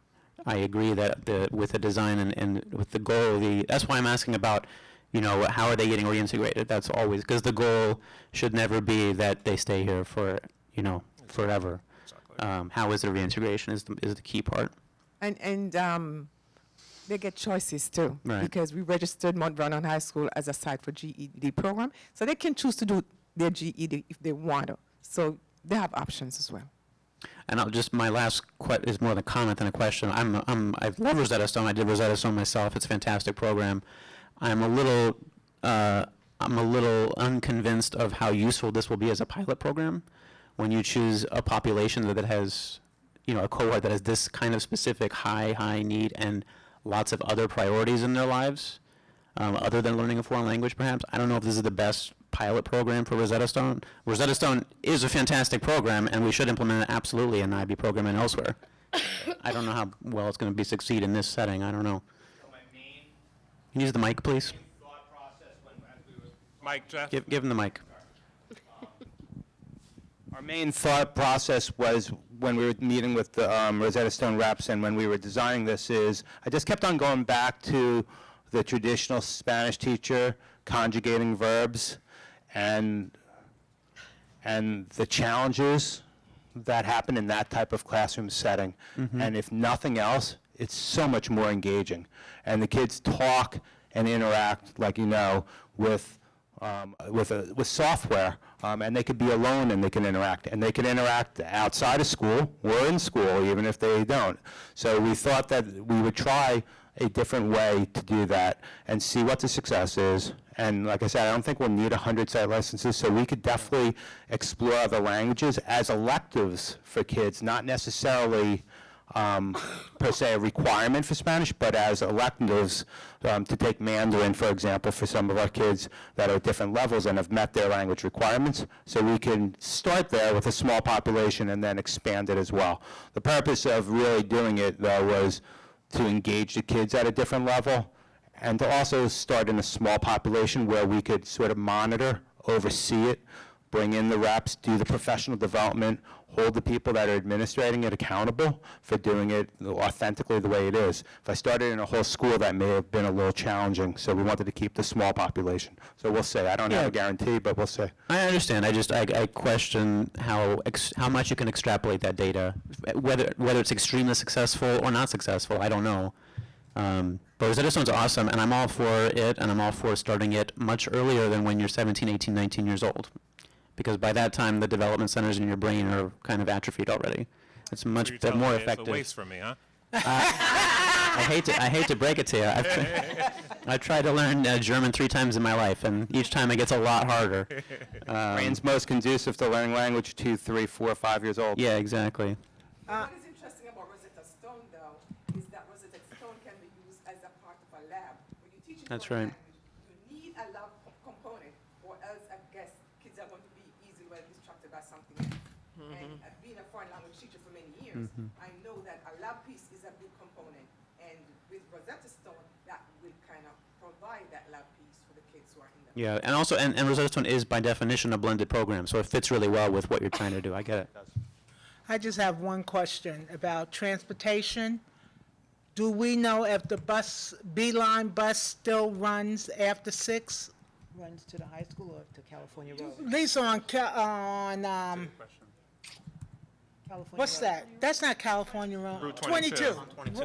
agree that with the design and with the goal, that's why I'm asking about, you know, how are they getting reintegrated? That's always, because the goal should never be that they stay here for, you know, forever. Exactly. How is the reintegration is the key part. And they get choices too. Right. Because we registered Mount Vernon High School as a site for GED program. So they can choose to do their GED if they want to. So they have options as well. And my last is more of a comment than a question. I love Rosetta Stone. I did Rosetta Stone myself. It's a fantastic program. I'm a little unconvinced of how useful this will be as a pilot program when you choose a population that has, you know, a cohort that has this kind of specific high need and lots of other priorities in their lives, other than learning a foreign language, perhaps. I don't know if this is the best pilot program for Rosetta Stone. Rosetta Stone is a fantastic program, and we should implement it absolutely in IB program and elsewhere. I don't know how well it's going to succeed in this setting. I don't know. So my main Can you use the mic, please? thought process as we were Mike, Jeff? Give him the mic. Our main thought process was when we were meeting with the Rosetta Stone reps and when we were designing this is I just kept on going back to the traditional Spanish teacher conjugating verbs and the challenges that happen in that type of classroom setting. And if nothing else, it's so much more engaging. And the kids talk and interact, like you know, with software, and they could be alone and they can interact. And they can interact outside of school or in school, even if they don't. So we thought that we would try a different way to do that and see what the success is. And like I said, I don't think we'll need 100 site licenses, so we could definitely explore other languages as electives for kids, not necessarily per se a requirement for Spanish, but as electives to take Mandarin, for example, for some of our kids that are at different levels and have met their language requirements. So we can start there with a small population and then expand it as well. The purpose of really doing it, though, was to engage the kids at a different level and to also start in a small population where we could sort of monitor, oversee it, bring in the reps, do the professional development, hold the people that are administrating it accountable for doing it authentically the way it is. If I started in a whole school, that may have been a little challenging, so we wanted to keep the small population. So we'll see. I don't have a guarantee, but we'll see. I understand. I question how much you can extrapolate that data, whether it's extremely successful or not successful. I don't know. But Rosetta Stone's awesome, and I'm all for it, and I'm all for starting it much earlier than when you're 17, 18, 19 years old. Because by that time, the development centers in your brain are kind of atrophied already. It's much You're telling more me effective. It's a waste for me, huh? I hate to break it to you. I've tried to learn German 3 times in my life, and each time it gets a lot harder. Brain's most conducive to learning language 2, 3, 4, 5 years old. Yeah, exactly. What is interesting about Rosetta Stone, though, is that Rosetta Stone can be used as a part of a lab. When you teach That's foreign right. language, you need a lab component, or else I guess kids are going to be easily well distracted by something else. And being a foreign language teacher for many years, I know that a lab piece is a big component. And with Rosetta Stone, that will kind of provide that lab piece for the kids who are in the Yeah, and also, and Rosetta Stone is by definition a blended program, so it fits really well with what you're trying to do. I get it. I just have one question about transportation. Do we know if the Beeline bus still runs after 6? Runs to the high school or to California Road? At least on California what's Road. that? That's not California Road. Route 22.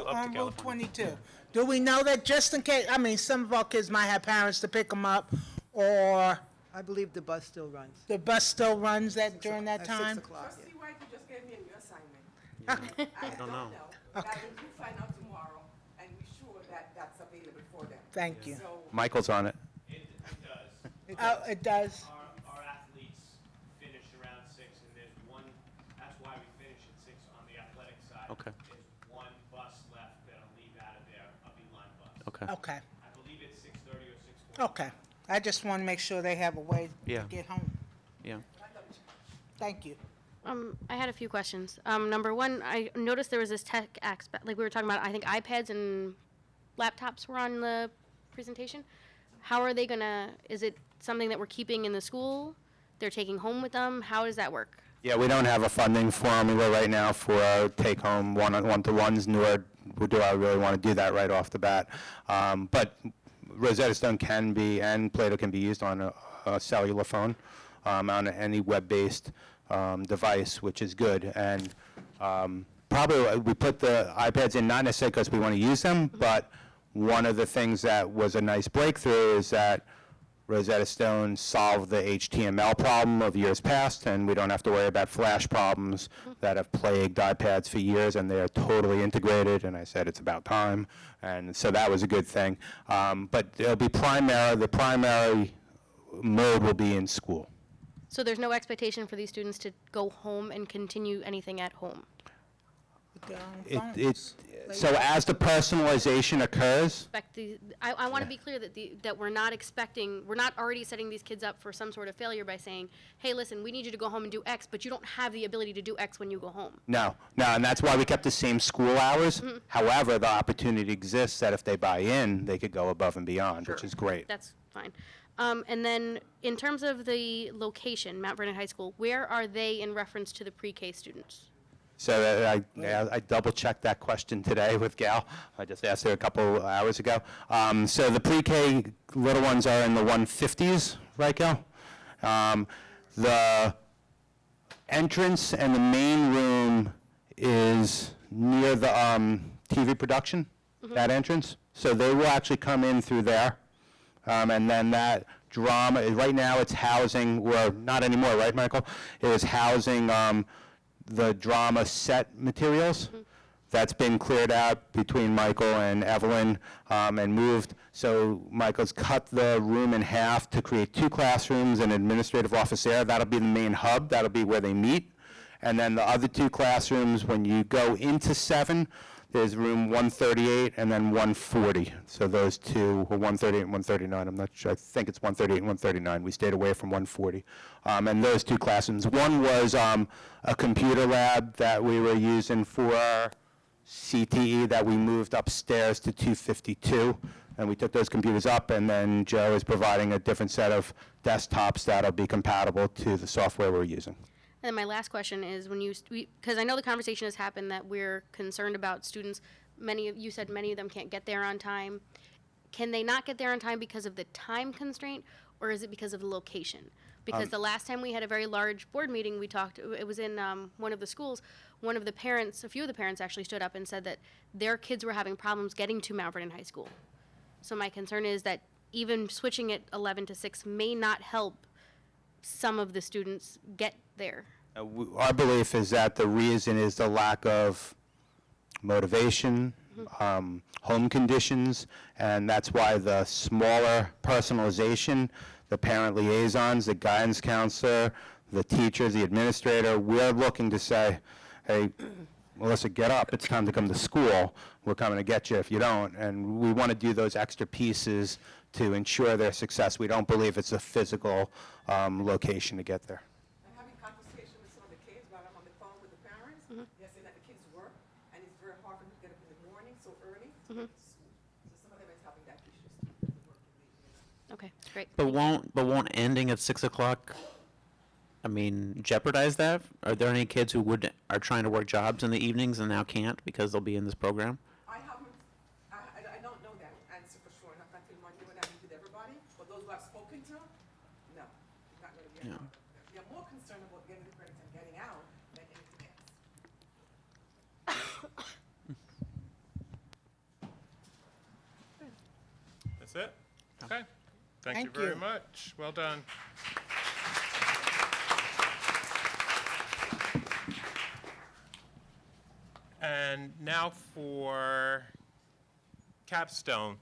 On Route 22. Do we know that just in case, I mean, some of our kids might have parents to pick them up, or I believe the bus still runs. the bus still runs that during that At time? 6 o'clock, Trustee White, you just gave me a new assignment. I don't know. But I will find out tomorrow and be sure that that's available for them. Thank you. So Michael's on it. Oh, it does? Our athletes finish around 6, and there's one, that's why we finish at 6 on the athletic side. Okay. There's one bus left that'll leave out of there, a Beeline bus. Okay. Okay, I believe it's 6:30 or 6:40. okay. I just want to make sure they have a way to Yeah. get home. Yeah. Thank you. I had a few questions. Number one, I noticed there was this tech aspect, like we were talking about, I think iPads and laptops were on the presentation. How are they gonna, is it something that we're keeping in the school? They're taking home with them? How does that work? Yeah, we don't have a funding formula right now for take-home one-to-ones, nor do I really want to do that right off the bat. But Rosetta Stone can be, and Plato can be used on a cellular phone, on any web-based device, which is good. And probably we put the iPads in not necessarily because we want to use them, but one of the things that was a nice breakthrough is that Rosetta Stone solved the HTML problem of years past, and we don't have to worry about Flash problems that have plagued iPads for years, and they're totally integrated, and I said it's about time, and so that was a good thing. But it'll be the primary mode will be in school. So there's no expectation for these students to go home and continue anything at home? With their own phones. So as the personalization occurs, I want to be clear that we're not expecting, we're not already setting these kids up for some sort of failure by saying, hey, listen, we need you to go home and do X, but you don't have the ability to do X when you go home. no, and that's why we kept the same school hours. However, the opportunity exists that if they buy in, they could go above and beyond, which is great. That's fine. And then in terms of the location, Mount Vernon High School, where are they in reference to the pre-K students? So I double-checked that question today with Gal. I just asked her a couple hours ago. So the pre-K little ones are in the 150s, right, Gal? The entrance and the main room is near the TV production, that entrance. So they will actually come in through there. And then that drama, right now it's housing, or not anymore, right, Michael? It is housing the drama set materials. That's been cleared out between Michael and Evelyn and moved. So Michael's cut the room in half to create 2 classrooms and administrative office there. That'll be the main hub. That'll be where they meet. And then the other 2 classrooms, when you go into 7, there's room 138 and then 140. So those 2 were 138 and 139. I'm not sure. I think it's 138 and 139. We stayed away from 140. And those 2 classrooms. One was a computer lab that we were using for CTE that we moved upstairs to 252. And we took those computers up, and then Joe is providing a different set of desktops that'll be compatible to the software we're using. And then my last question is, when because I know the conversation has happened that we're concerned about students, you said many of them can't get there on time. Can they not get there on time because of the time constraint, or is it because of the location? Because the last time we had a very large board meeting, we talked, it was in one of the schools, one of the parents, a few of the parents actually stood up and said that their kids were having problems getting to Mount Vernon High School. So my concern is that even switching it 11 to 6 may not help some of the students get there. Our belief is that the reason is the lack of motivation, home conditions, and that's why the smaller personalization, the parent liaisons, the guidance counselor, the teachers, the administrator, we're looking to say, hey, Melissa, get up, it's time to come to school. We're coming to get you if you don't. And we want to do those extra pieces to ensure their success. We don't believe it's a physical location to get there. I'm having conversation with some of the kids while I'm on the phone with the parents. They're saying that the kids work, and it's very hard for them to get up in the morning so early to get to school. So some of them is having that issue, the working week. Okay, great. But won't ending at 6 o'clock, I mean, jeopardize that? Are there any kids who are trying to work jobs in the evenings and now can't because they'll be in this program? I don't know that answer for sure. I'm not going to tell you when I meet with everybody, but those who I've spoken to, no, it's not going to be a problem. They're more concerned about getting the credits and getting out than anything else. That's it? Okay. Thank you very much. Well done. And now for capstone.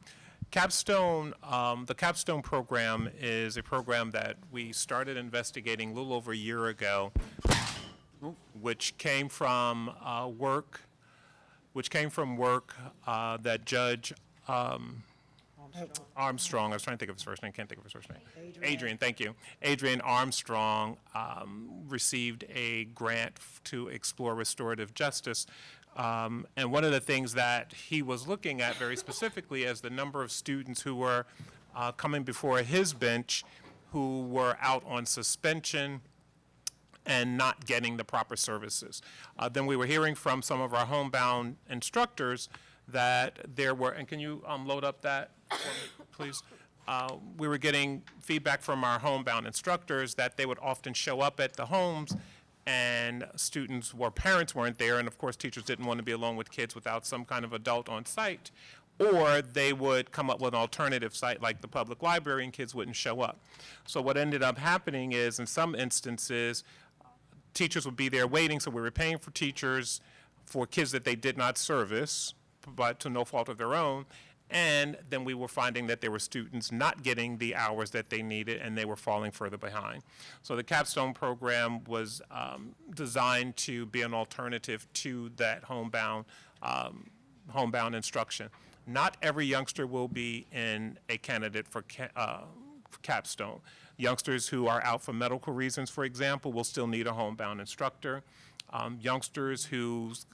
The Capstone program is a program that we started investigating a little over a year ago, which came from work that Judge Armstrong, I was trying to think of his first name, can't think of his first name. Adrian, thank you. Adrian Armstrong received a grant to explore restorative justice. And one of the things that he was looking at very specifically is the number of students who were coming before his bench who were out on suspension and not getting the proper services. Then we were hearing from some of our homebound instructors that there were, and can you load up that for me, please? We were getting feedback from our homebound instructors that they would often show up at the homes and students or parents weren't there, and of course teachers didn't want to be alone with kids without some kind of adult on site, or they would come up with an alternative site like the public library and kids wouldn't show up. So what ended up happening is in some instances, teachers would be there waiting, so we were paying for teachers for kids that they did not service, but to no fault of their own, and then we were finding that there were students not getting the hours that they needed and they were falling further behind. So the Capstone program was designed to be an alternative to that homebound instruction. Not every youngster will be a candidate for Capstone. Youngsters who are out for medical reasons, for example, will still need a homebound instructor. Youngsters whose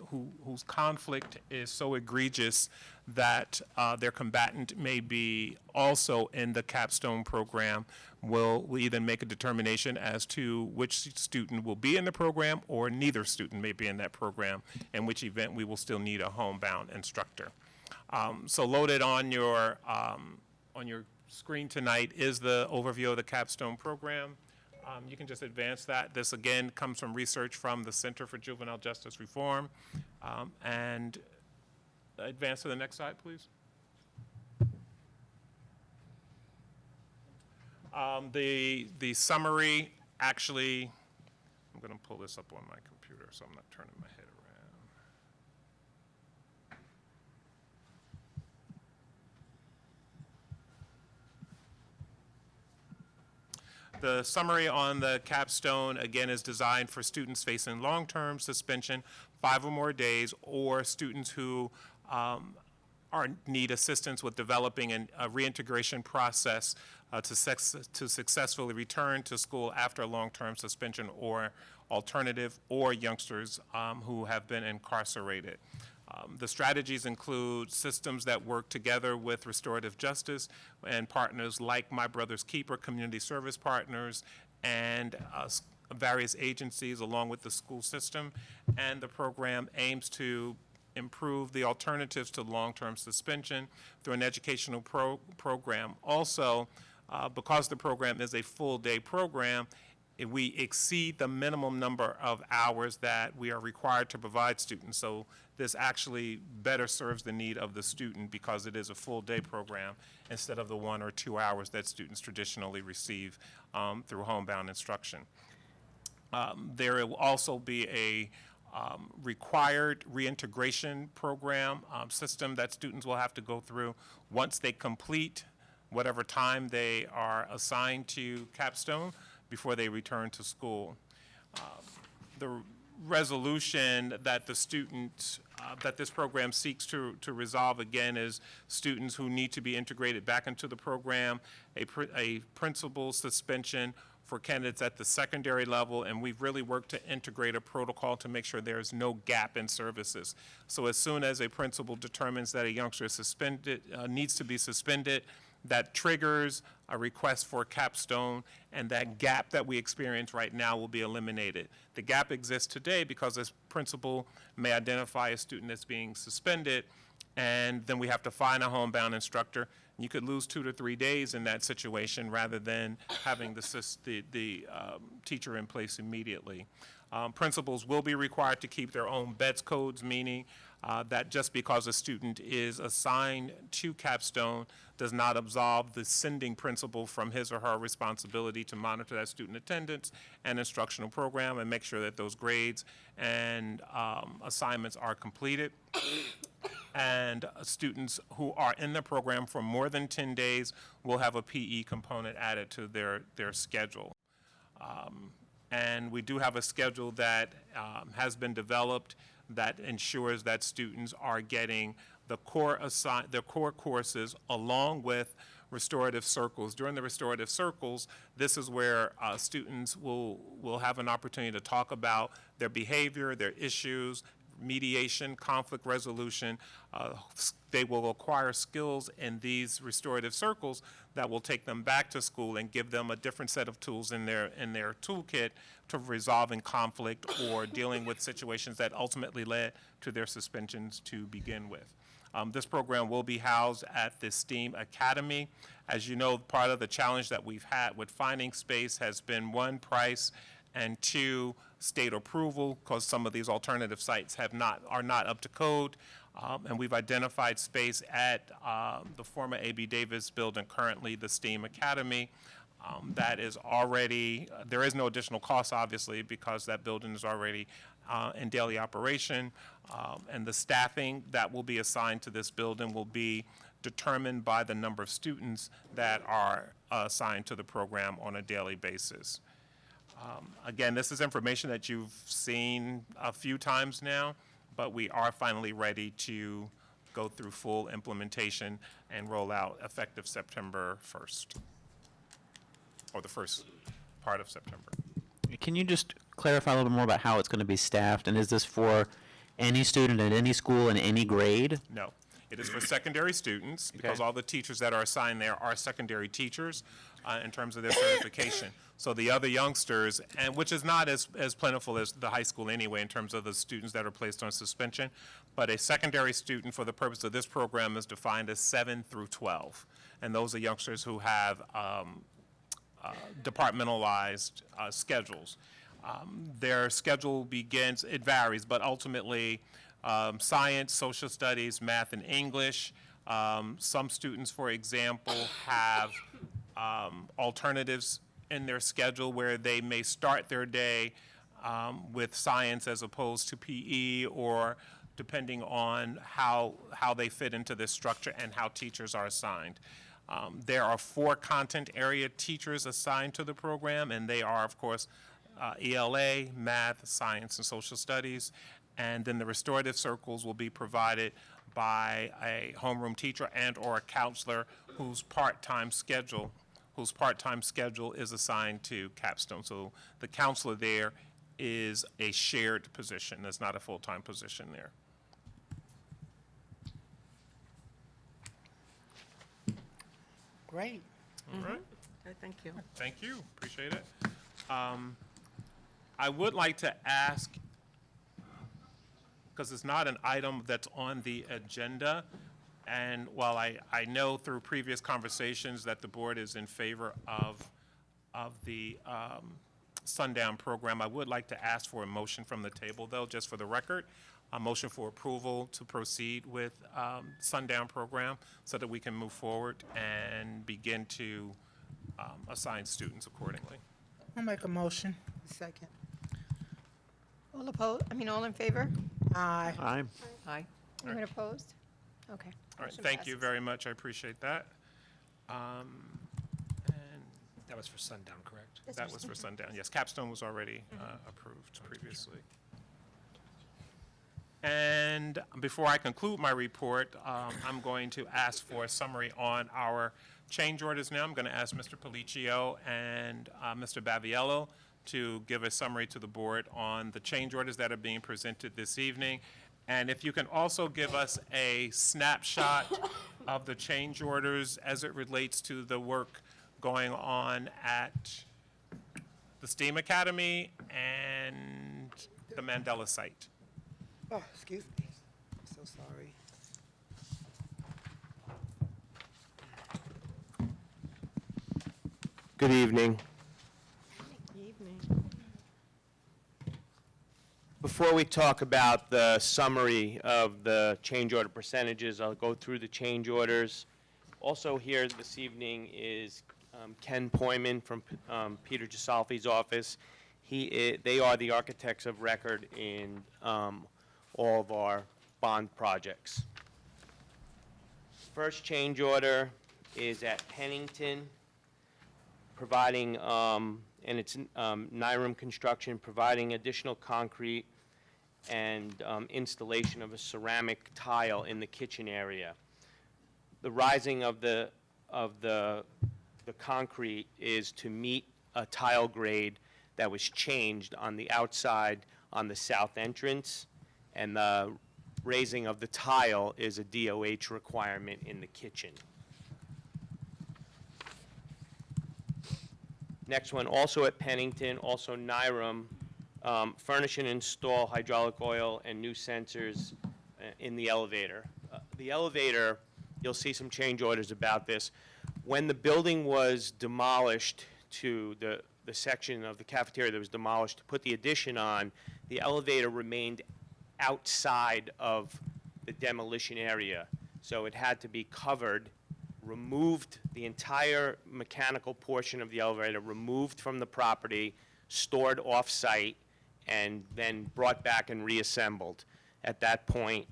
conflict is so egregious that their combatant may be also in the Capstone program will either make a determination as to which student will be in the program or neither student may be in that program, in which event we will still need a homebound instructor. So loaded on your screen tonight is the overview of the Capstone program. You can just advance that. This, again, comes from research from the Center for Juvenile Justice Reform. And advance to the next slide, please. The summary, actually, I'm going to pull this up on my computer so I'm not turning my head around. The summary on the Capstone, again, is designed for students facing long-term suspension, 5 or more days, or students who need assistance with developing a reintegration process to successfully return to school after a long-term suspension, or alternative, or youngsters who have been incarcerated. The strategies include systems that work together with restorative justice and partners like My Brother's Keeper, community service partners, and various agencies along with the school system. And the program aims to improve the alternatives to long-term suspension through an educational program. Also, because the program is a full-day program, we exceed the minimum number of hours that we are required to provide students. So this actually better serves the need of the student because it is a full-day program instead of the 1 or 2 hours that students traditionally receive through homebound instruction. There will also be a required reintegration program system that students will have to go through once they complete whatever time they are assigned to Capstone before they return to school. The resolution that the student, that this program seeks to resolve, again, is students who need to be integrated back into the program, a principal suspension for candidates at the secondary level, and we've really worked to integrate a protocol to make sure there's no gap in services. So as soon as a principal determines that a youngster is suspended, needs to be suspended, that triggers a request for Capstone, and that gap that we experience right now will be eliminated. The gap exists today because this principal may identify a student as being suspended, and then we have to find a homebound instructor. You could lose 2 to 3 days in that situation rather than having the teacher in place immediately. Principals will be required to keep their own BEDS codes, meaning that just because a student is assigned to Capstone does not absolve the sending principal from his or her responsibility to monitor that student attendance and instructional program and make sure that those grades and assignments are completed. And students who are in the program for more than 10 days will have a PE component added to their schedule. And we do have a schedule that has been developed that ensures that students are getting the core courses along with restorative circles. During the restorative circles, this is where students will have an opportunity to talk about their behavior, their issues, mediation, conflict resolution. They will acquire skills in these restorative circles that will take them back to school and give them a different set of tools in their toolkit to resolving conflict or dealing with situations that ultimately led to their suspensions to begin with. This program will be housed at the STEAM Academy. As you know, part of the challenge that we've had with finding space has been, one, price, and two, state approval, because some of these alternative sites are not up to code. And we've identified space at the former A.B. Davis building, currently the STEAM Academy. That is already, there is no additional cost, obviously, because that building is already in daily operation. And the staffing that will be assigned to this building will be determined by the number of students that are assigned to the program on a daily basis. Again, this is information that you've seen a few times now, but we are finally ready to go through full implementation and roll out effective September 1st, or the first part of September. Can you just clarify a little bit more about how it's going to be staffed? And is this for any student at any school in any grade? No, it is for secondary students, because Okay. all the teachers that are assigned there are secondary teachers in terms of their certification. So the other youngsters, and which is not as plentiful as the high school anyway in terms of the students that are placed on suspension, but a secondary student for the purpose of this program is defined as 7 through 12. And those are youngsters who have departmentalized schedules. Their schedule begins, it varies, but ultimately science, social studies, math, and English. Some students, for example, have alternatives in their schedule where they may start their day with science as opposed to PE, or depending on how they fit into this structure and how teachers are assigned. There are 4 content area teachers assigned to the program, and they are, of course, ELA, math, science, and social studies. And then the restorative circles will be provided by a homeroom teacher and or a counselor whose part-time schedule is assigned to Capstone. So the counselor there is a shared position. There's not a full-time position there. Great. All right. Okay, thank you. Thank you, appreciate it. I would like to ask, because it's not an item that's on the agenda, and while I know through previous conversations that the board is in favor of the Sundown program, I would like to ask for a motion from the table, though, just for the record, a motion for approval to proceed with Sundown program so that we can move forward and begin to assign students accordingly. I'll make a motion. Second. All opposed, all in favor? Aye. Aye. Aye. Anyone opposed? Okay. All right, Motion thank you passes. very much, I appreciate that. And That was for Sundown, correct? that was for Sundown, yes, Capstone was already approved previously. And before I conclude my report, I'm going to ask for a summary on our change orders now. I'm going to ask Mr. Policio and Mr. Baviello to give a summary to the board on the change orders that are being presented this evening. And if you can also give us a snapshot of the change orders as it relates to the work going on at the STEAM Academy and the Mandela site. Oh, excuse me. I'm so sorry. Good evening. Before we talk about the summary of the change order percentages, I'll go through the change orders. Also here this evening is Ken Poyman from Peter Gisolfi's office. They are the architects of record in all of our bond projects. first change order is at Pennington, providing, and it's Nyram Construction, providing additional concrete and installation of a ceramic tile in the kitchen area. The rising of the concrete is to meet a tile grade that was changed on the outside on the south entrance, and the raising of the tile is a DOH requirement in the kitchen. Next one, also at Pennington, also Nyram, furnish and install hydraulic oil and new sensors in the elevator. The elevator, you'll see some change orders about this. When the building was demolished to the section of the cafeteria that was demolished to put the addition on, the elevator remained outside of the demolition area. So it had to be covered, removed, the entire mechanical portion of the elevator removed from the property, stored off-site, and then brought back and reassembled. At that point,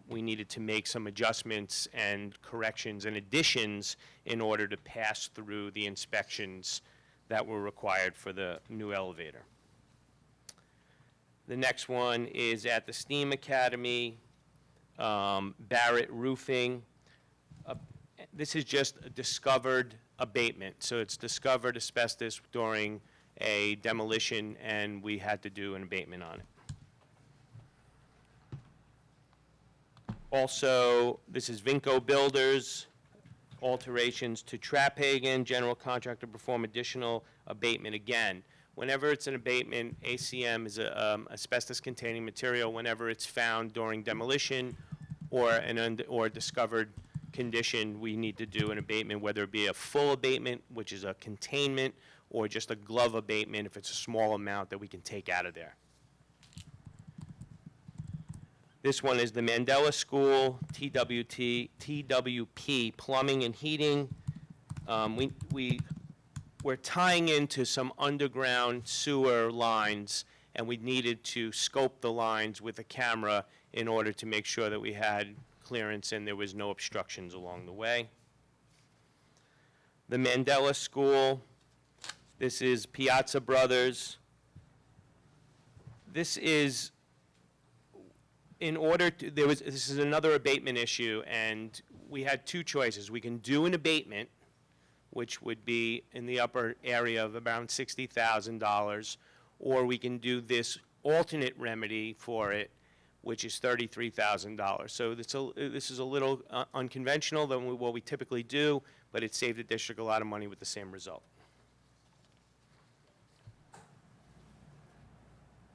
we needed to make some adjustments and corrections and additions in order to pass through the inspections that were required for the new elevator. The next one is at the Steam Academy, Barrett Roofing. This is just a discovered abatement. So it's discovered asbestos during a demolition, and we had to do an abatement on it. Also, this is Vinco Builders, alterations to Trapphagen, general contractor perform additional abatement again. Whenever it's an abatement, ACM is a asbestos-containing material. Whenever it's found during demolition or or discovered condition, we need to do an abatement, whether it be a full abatement, which is a containment, or just a glove abatement if it's a small amount that we can take out of there. This one is the Mandela School, TWP, Plumbing and Heating. We're tying into some underground sewer lines, and we needed to scope the lines with a camera in order to make sure that we had clearance and there was no obstructions along the way. The Mandela School, this is Piazza Brothers. This is in order to, this is another abatement issue, and we had two choices. We can do an abatement, which would be in the upper area of around $60,000, or we can do this alternate remedy for it, which is $33,000. So this is a little unconventional than what we typically do, but it saved the district a lot of money with the same result.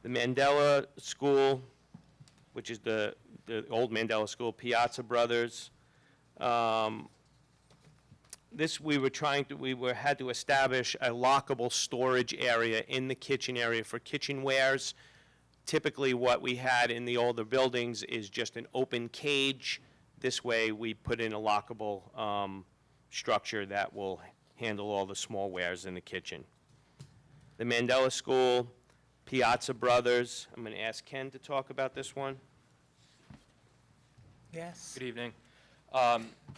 The Mandela School, which is the old Mandela School, Piazza Brothers. This we had to establish a lockable storage area in the kitchen area for kitchenwares. Typically what we had in the older buildings is just an open cage. This way we put in a lockable structure that will handle all the small wares in the kitchen. The Mandela School, Piazza Brothers. I'm going to ask Ken to talk about this one. Yes. Good evening.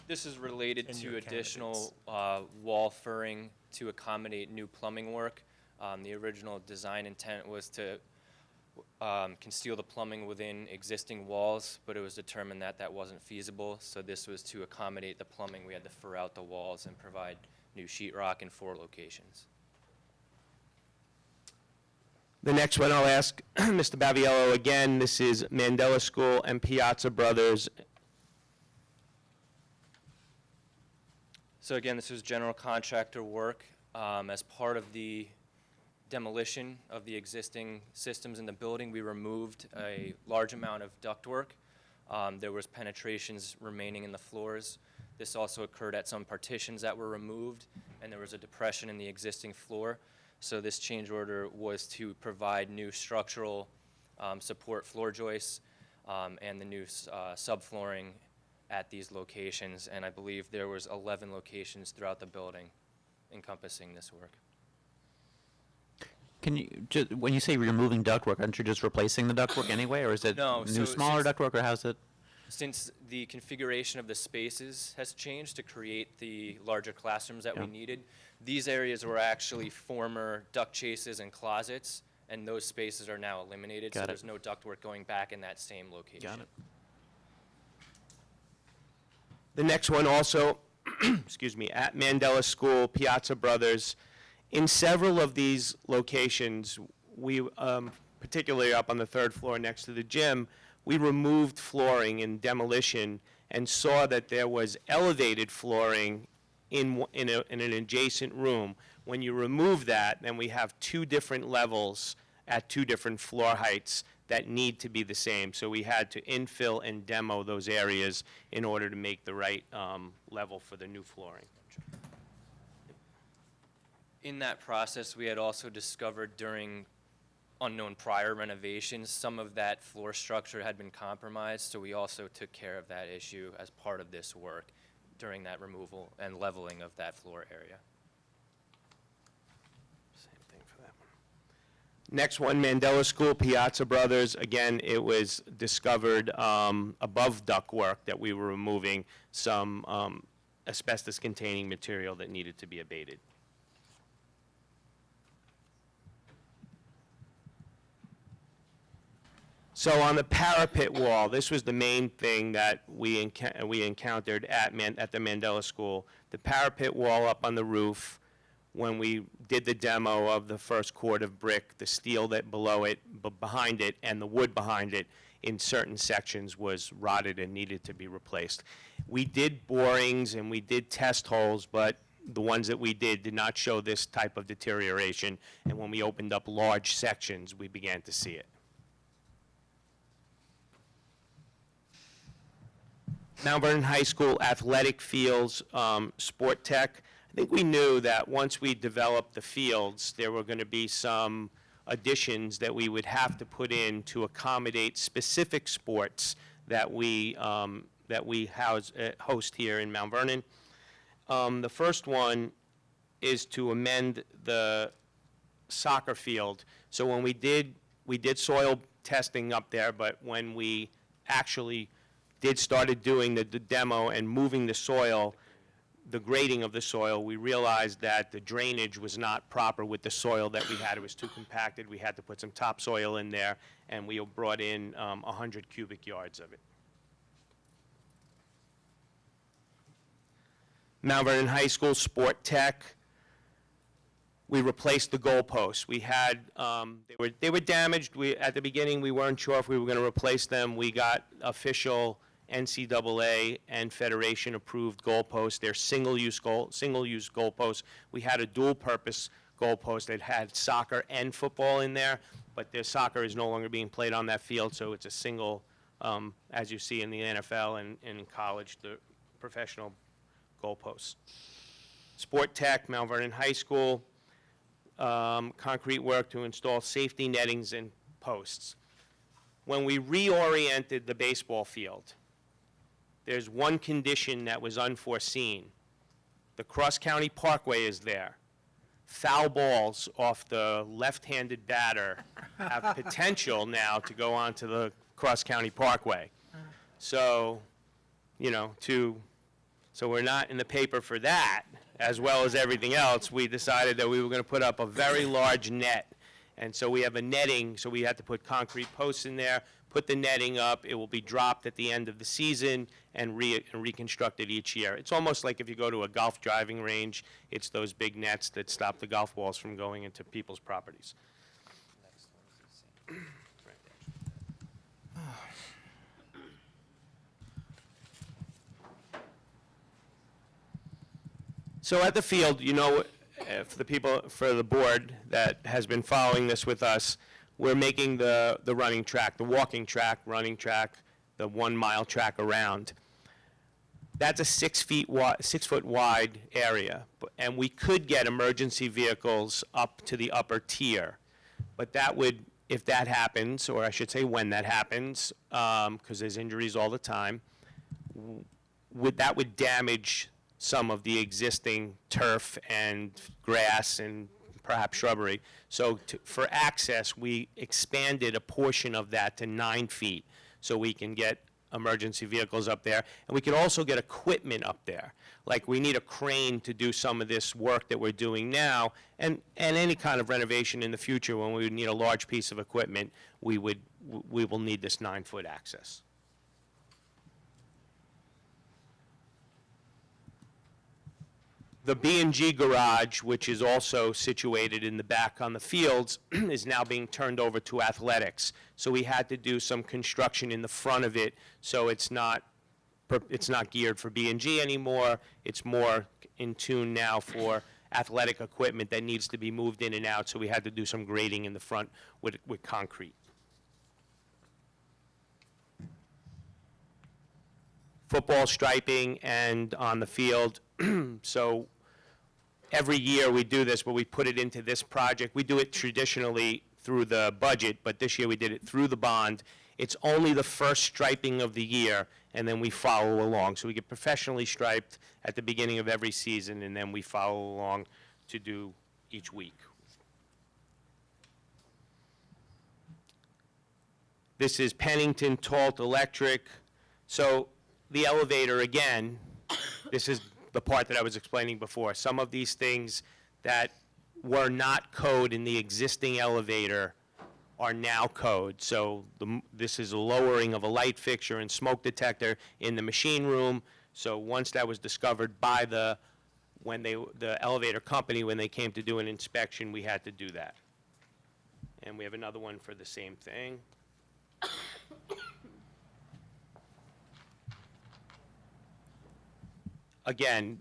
This is related to additional wall furring to accommodate new plumbing work. The original design intent was to conceal the plumbing within existing walls, but it was determined that that wasn't feasible, so this was to accommodate the plumbing. We had to fur out the walls and provide new sheetrock in 4 locations. The next one I'll ask Mr. Baviello again. This is Mandela School and Piazza Brothers. So again, this was general contractor work. As part of the demolition of the existing systems in the building, we removed a large amount of ductwork. There was penetrations remaining in the floors. This also occurred at some partitions that were removed, and there was a depression in the existing floor. So this change order was to provide new structural support floor joists and the new subflooring at these locations, and I believe there was 11 locations throughout the building encompassing this work. Can you, when you say removing ductwork, aren't you just replacing the ductwork anyway, or is it No, new so smaller since- ductwork, or how's it? Since the configuration of the spaces has changed to create the larger classrooms that we needed, these areas were actually former duct chases and closets, and those spaces are now eliminated, so Got it. there's no ductwork going back in that same location. Got it. The next one also, excuse me, at Mandela School, Piazza Brothers. In several of these locations, we, particularly up on the third floor next to the gym, we removed flooring in demolition and saw that there was elevated flooring in an adjacent room. When you remove that, then we have two different levels at two different floor heights that need to be the same. So we had to infill and demo those areas in order to make the right level for the new flooring. In that process, we had also discovered during unknown prior renovations, some of that floor structure had been compromised, so we also took care of that issue as part of this work during that removal and leveling of that floor area. Same thing for that one. Next one, Mandela School, Piazza Brothers. Again, it was discovered above ductwork that we were removing some asbestos-containing material that needed to be abated. So on the parapet wall, this was the main thing that we encountered at the Mandela School. The parapet wall up on the roof, when we did the demo of the first quart of brick, the steel that below it, behind it, and the wood behind it, in certain sections was rotted and needed to be replaced. We did borings and we did test holes, but the ones that we did not show this type of deterioration. And when we opened up large sections, we began to see it. Mount Vernon High School athletic fields, sport tech. I think we knew that once we developed the fields, there were going to be some additions that we would have to put in to accommodate specific sports that we host here in Mount Vernon. The first one is to amend the soccer field. So when we did soil testing up there, but when we actually started doing the demo and moving the soil, the grading of the soil, we realized that the drainage was not proper with the soil that we had. It was too compacted. We had to put some topsoil in there, and we brought in 100 cubic yards of it. Mount Vernon High School Sport Tech, we replaced the goalposts. We had, they were damaged. At the beginning, we weren't sure if we were going to replace them. We got official NCAA and Federation approved goalposts. They're single-use goalposts. We had a dual-purpose goalpost that had soccer and football in there, but their soccer is no longer being played on that field, so it's a single, as you see in the NFL and in college, the professional goalposts. Sport Tech, Mount Vernon High School, concrete work to install safety nettings and posts. When we reoriented the baseball field, there's one condition that was unforeseen. The cross-county parkway is there. Foul balls off the left-handed batter have potential now to go onto the cross-county parkway. So, so we're not in the paper for that, as well as everything else. We decided that we were going to put up a very large net. And so we have a netting, so we had to put concrete posts in there, put the netting up. It will be dropped at the end of the season and reconstructed each year. It's almost like if you go to a golf driving range, it's those big nets that stop the golf balls from going into people's properties. So at the field, for the board that has been following this with us, we're making the running track, the walking track, running track, the 1 mile track around. That's a 6 foot wide area, and we could get emergency vehicles up to the upper tier. But that would, if that happens, or I should say when that happens, because there's injuries all the time, that would damage some of the existing turf and grass and perhaps shrubbery. So for access, we expanded a portion of that to 9 feet so we can get emergency vehicles up there, and we could also get equipment up there. Like, we need a crane to do some of this work that we're doing now, and any kind of renovation in the future, when we would need a large piece of equipment, we will need this 9-foot access. The B&G garage, which is also situated in the back on the fields, is now being turned over to athletics. So we had to do some construction in the front of it, so it's not geared for B&G anymore. It's more in tune now for athletic equipment that needs to be moved in and out, so we had to do some grading in the front with concrete. Football striping and on the field. So every year we do this, but we put it into this project. We do it traditionally through the budget, but this year we did it through the bond. It's only the first striping of the year, and then we follow along. So we get professionally striped at the beginning of every season, and then we follow along to do each week. This is Pennington Talt Electric. So the elevator, again, this is the part that I was explaining before. Some of these things that were not code in the existing elevator are now code. So this is a lowering of a light fixture and smoke detector in the machine room. So once that was discovered by the elevator company, when they came to do an inspection, we had to do that. And we have another one for the same thing. Again,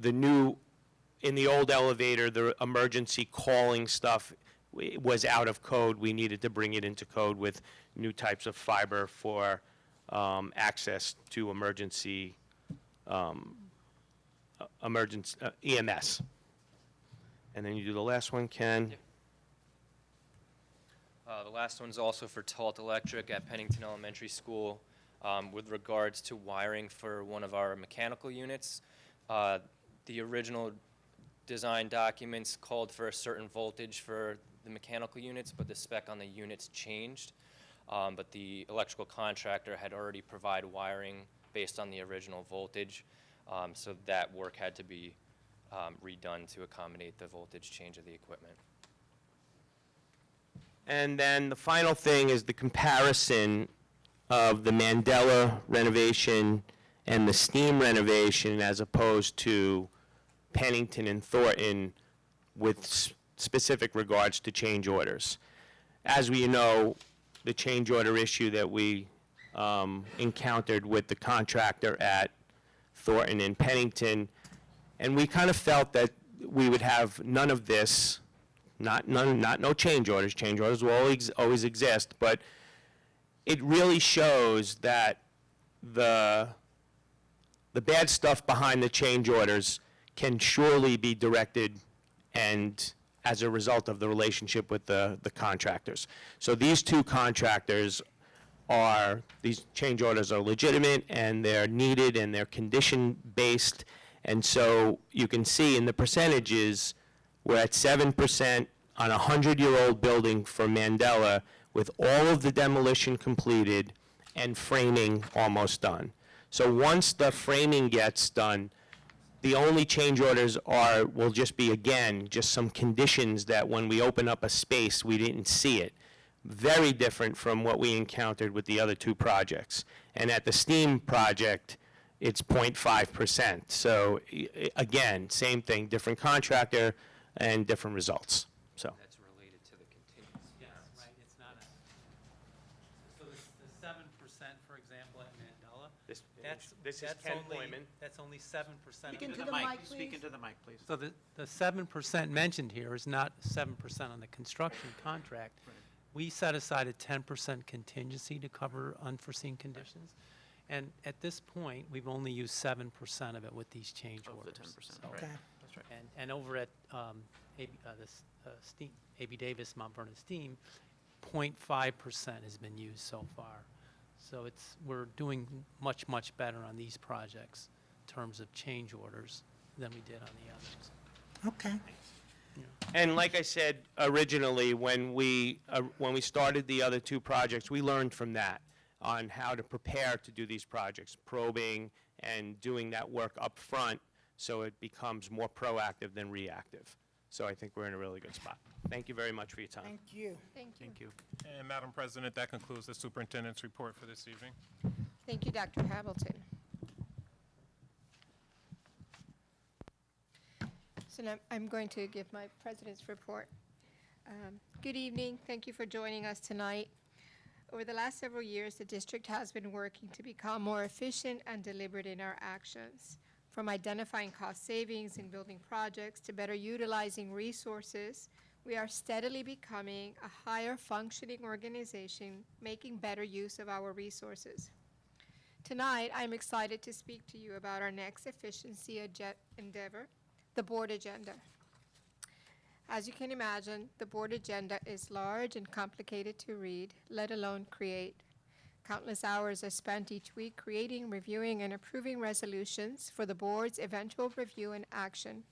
in the old elevator, the emergency calling stuff was out of code. We needed to bring it into code with new types of fiber for access to emergency EMS. And then you do the last one, Ken. The last one's also for Talt Electric at Pennington Elementary School. With regards to wiring for one of our mechanical units, the original design documents called for a certain voltage for the mechanical units, but the spec on the units changed. But the electrical contractor had already provided wiring based on the original voltage, so that work had to be redone to accommodate the voltage change of the equipment. And then the final thing is the comparison of the Mandela renovation and the Steam renovation as opposed to Pennington and Thornton with specific regards to change orders. As we know, the change order issue that we encountered with the contractor at Thornton and Pennington, and we kind of felt that we would have none of this, not no change orders. Change orders will always exist, but it really shows that the bad stuff behind the change orders can surely be directed and as a result of the relationship with the contractors. So these two contractors these change orders are legitimate and they're needed and they're condition-based. And so you can see in the percentages, we're at 7% on a 100-year-old building for Mandela, with all of the demolition completed and framing almost done. So once the framing gets done, the only change orders will just be, again, just some conditions that when we open up a space, we didn't see it. Very different from what we encountered with the other two projects. And at the Steam project, it's 0.5%. So again, same thing, different contractor and different results. So. That's related to the contingency. Yes, right, it's not a, so the 7%, for example, at Mandela, This is that's Ken only, Poyman. that's only 7%. Speak of into the the mic, please. Speak into the mic, please. So the 7% mentioned here is not 7% on the construction contract. We set aside a 10% contingency to cover unforeseen conditions. And at this point, we've only used 7% of it with these change orders. Okay. That's right. And over at A.B. Davis, Mount Vernon Steam, 0.5% has been used so far. So we're doing much, much better on these projects in terms of change orders than we did on the others. Okay. And like I said originally, when we started the other two projects, we learned from that. on how to prepare to do these projects, probing and doing that work up front so it becomes more proactive than reactive. So I think we're in a really good spot. Thank you very much for your time. Thank you. Thank you. And Madam President, that concludes the superintendent's report for this evening. Thank you, Dr. Hamilton. So now I'm going to give my president's report. Good evening. Thank you for joining us tonight. Over the last several years, the district has been working to become more efficient and deliberate in our actions. From identifying cost savings in building projects to better utilizing resources, we are steadily becoming a higher functioning organization, making better use of our resources. Tonight, I'm excited to speak to you about our next efficiency endeavor, the board agenda. As you can imagine, the board agenda is large and complicated to read, let alone create. Countless hours are spent each week creating, reviewing, and approving resolutions for the board's eventual review and action.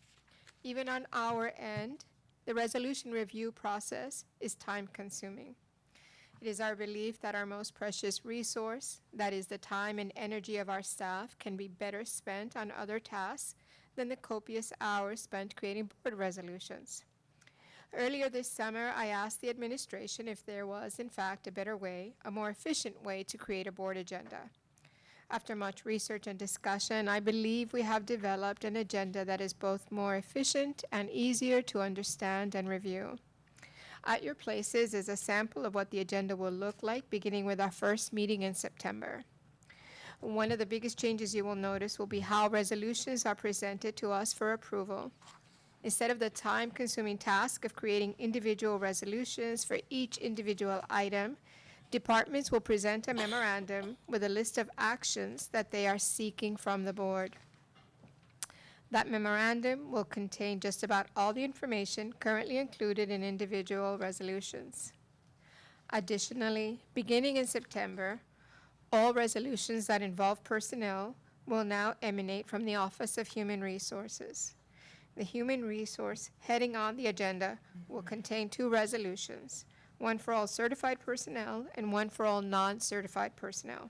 Even on our end, the resolution review process is time-consuming. It is our belief that our most precious resource, that is the time and energy of our staff, can be better spent on other tasks than the copious hours spent creating board resolutions. Earlier this summer, I asked the administration if there was, in fact, a better way, a more efficient way to create a board agenda. After much research and discussion, I believe we have developed an agenda that is both more efficient and easier to understand and review. At your places is a sample of what the agenda will look like, beginning with our first meeting in September. One of the biggest changes you will notice will be how resolutions are presented to us for approval. Instead of the time-consuming task of creating individual resolutions for each individual item, departments will present a memorandum with a list of actions that they are seeking from the board. That memorandum will contain just about all the information currently included in individual resolutions. Additionally, beginning in September, all resolutions that involve personnel will now emanate from the Office of Human Resources. The human resource heading on the agenda will contain 2 resolutions, one for all certified personnel and one for all non-certified personnel.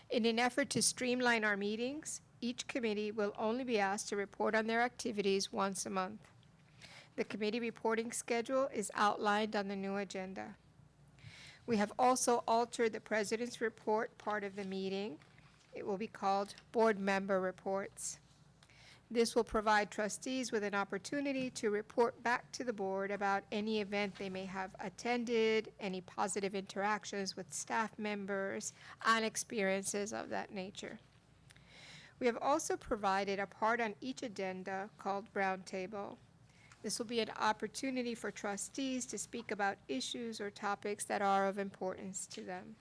In an effort to streamline our meetings, each committee will only be asked to report on their activities once a month. The committee reporting schedule is outlined on the new agenda. We have also altered the president's report part of the meeting. It will be called Board Member Reports. This will provide trustees with an opportunity to report back to the board about any event they may have attended, any positive interactions with staff members, and experiences of that nature. We have also provided a part on each agenda called Roundtable. This will be an opportunity for trustees to speak about issues or topics that are of importance to them.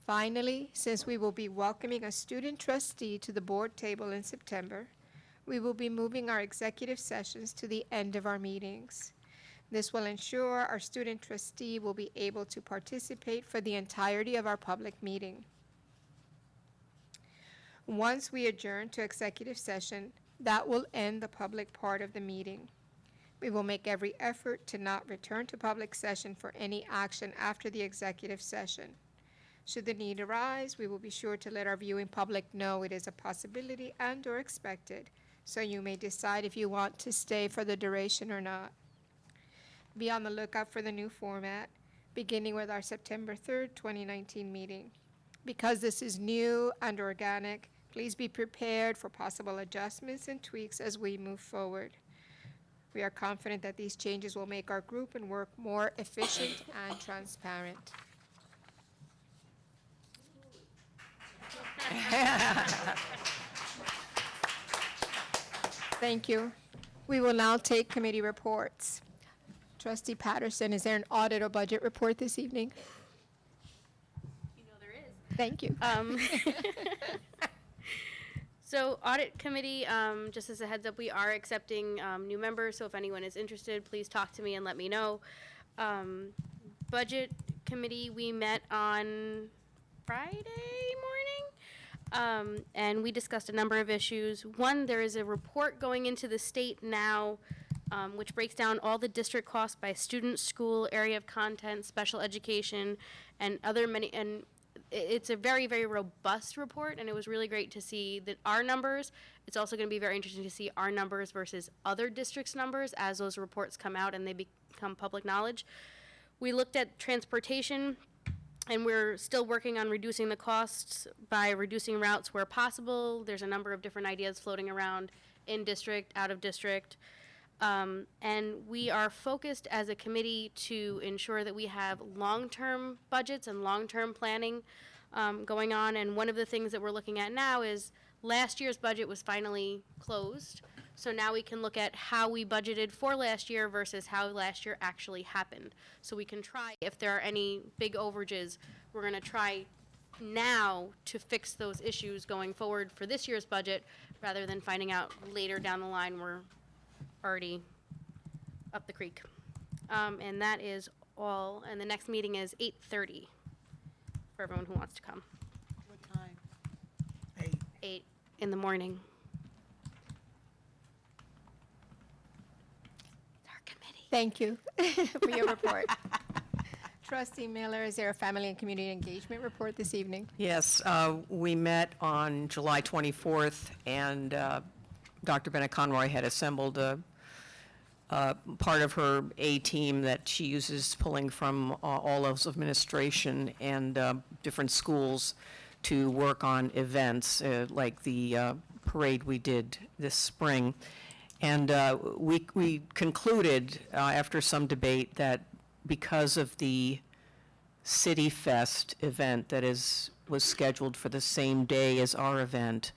Finally, since we will be welcoming a student trustee to the board table in September, we will be moving our executive sessions to the end of our meetings. This will ensure our student trustee will be able to participate for the entirety of our public meeting. Once we adjourn to executive session, that will end the public part of the meeting. We will make every effort to not return to public session for any action after the executive session. Should the need arise, we will be sure to let our viewing public know it is a possibility and/or expected, so you may decide if you want to stay for the duration or not. Be on the lookout for the new format, beginning with our September 3rd, 2019 meeting. Because this is new and organic, please be prepared for possible adjustments and tweaks as we move forward. We are confident that these changes will make our group and work more efficient and transparent. Thank you. We will now take committee reports. Trustee Patterson, is there an audit or budget report this evening? You know there is. Thank you. So audit committee, just as a heads up, we are accepting new members, so if anyone is interested, please talk to me and let me know. Budget committee, we met on Friday morning, and we discussed a number of issues. One, there is a report going into the state now, which breaks down all the district costs by student, school, area of content, special education, and other many, and it's a very, very robust report, and it was really great to see that our numbers. It's also going to be very interesting to see our numbers versus other districts' numbers as those reports come out and they become public knowledge. We looked at transportation, and we're still working on reducing the costs by reducing routes where possible. There's a number of different ideas floating around in district, out of district. And we are focused as a committee to ensure that we have long-term budgets and long-term planning going on. And one of the things that we're looking at now is last year's budget was finally closed. So now we can look at how we budgeted for last year versus how last year actually happened. So we can try, if there are any big overages, we're going to try now to fix those issues going forward for this year's budget, rather than finding out later down the line we're already up the creek. And that is all. And the next meeting is 8:30 for everyone who wants to come. What time? 8 in the morning. Thank you for your report. Trustee Miller, is there a family and community engagement report this evening? Yes, we met on July 24th, and Dr. Bennett Conroy had assembled a part of her A-team that she uses, pulling from all levels of administration and different schools to work on events like the parade we did this spring. And we concluded, after some debate, that because of the City Fest event that was scheduled for the same day as our event,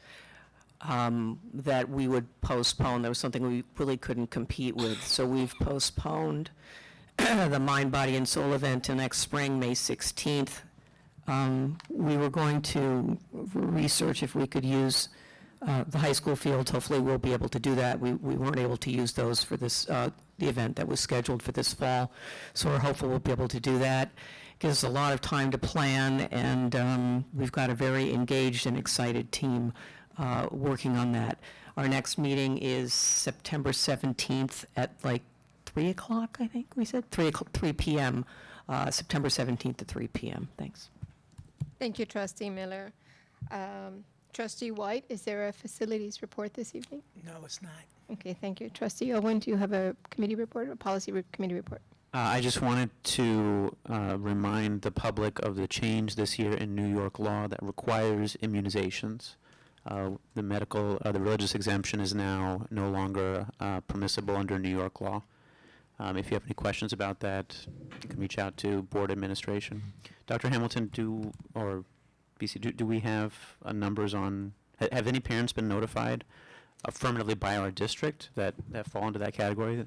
that we would postpone. There was something we really couldn't compete with. So we've postponed the Mind, Body, and Soul event to next spring, May 16th. We were going to research if we could use the high school fields. Hopefully we'll be able to do that. We weren't able to use those for this, the event that was scheduled for this fall. So we're hopeful we'll be able to do that. Gives us a lot of time to plan, and we've got a very engaged and excited team working on that. Our next meeting is September 17th at like 3 o'clock, I think we said, 3 p.m., September 17th at 3 p.m. Thanks. Thank you, Trustee Miller. Trustee White, is there a facilities report this evening? No, it's not. Okay, thank you. Trustee Owen, do you have a committee report, a policy committee report? I just wanted to remind the public of the change this year in New York law that requires immunizations. The religious exemption is now no longer permissible under New York law. If you have any questions about that, you can reach out to board administration. Dr. Hamilton, or BC, do we have numbers on, have any parents been notified affirmatively by our district that fall into that category?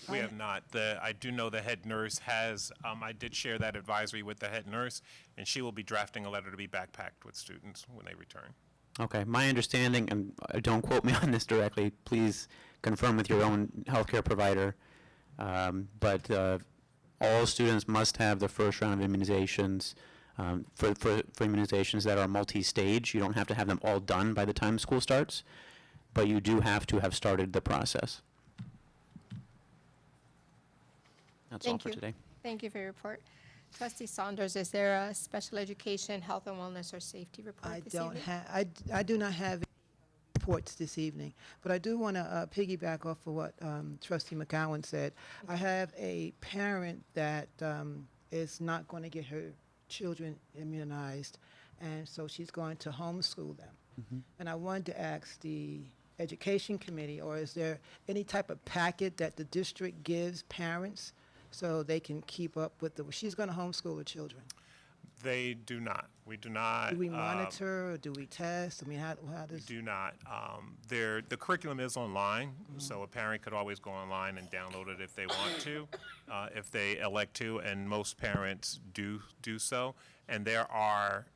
We have not. I do know the head nurse has, I did share that advisory with the head nurse, and she will be drafting a letter to be backpacked with students when they return. Okay, my understanding, and don't quote me on this directly, please confirm with your own healthcare provider, but all students must have the first round of immunizations. For immunizations that are multi-stage, you don't have to have them all done by the time school starts, but you do have to have started the process. That's all for today. Thank you for your report. Trustee Saunders, is there a special education, health and wellness, or safety report this evening? I do not have any reports this evening, but I do want to piggyback off of what Trustee McGowan said. I have a parent that is not going to get her children immunized, and so she's going to homeschool them. Mm-hmm. And I wanted to ask the Education Committee, or is there any type of packet that the district gives parents so they can keep up with she's going to homeschool her children? They do not. We do not. Do we monitor, or do we test? I mean, how does? We do not. The curriculum is online, so a parent could always go online and download it if they want to, if they elect to, and most parents do so. And there are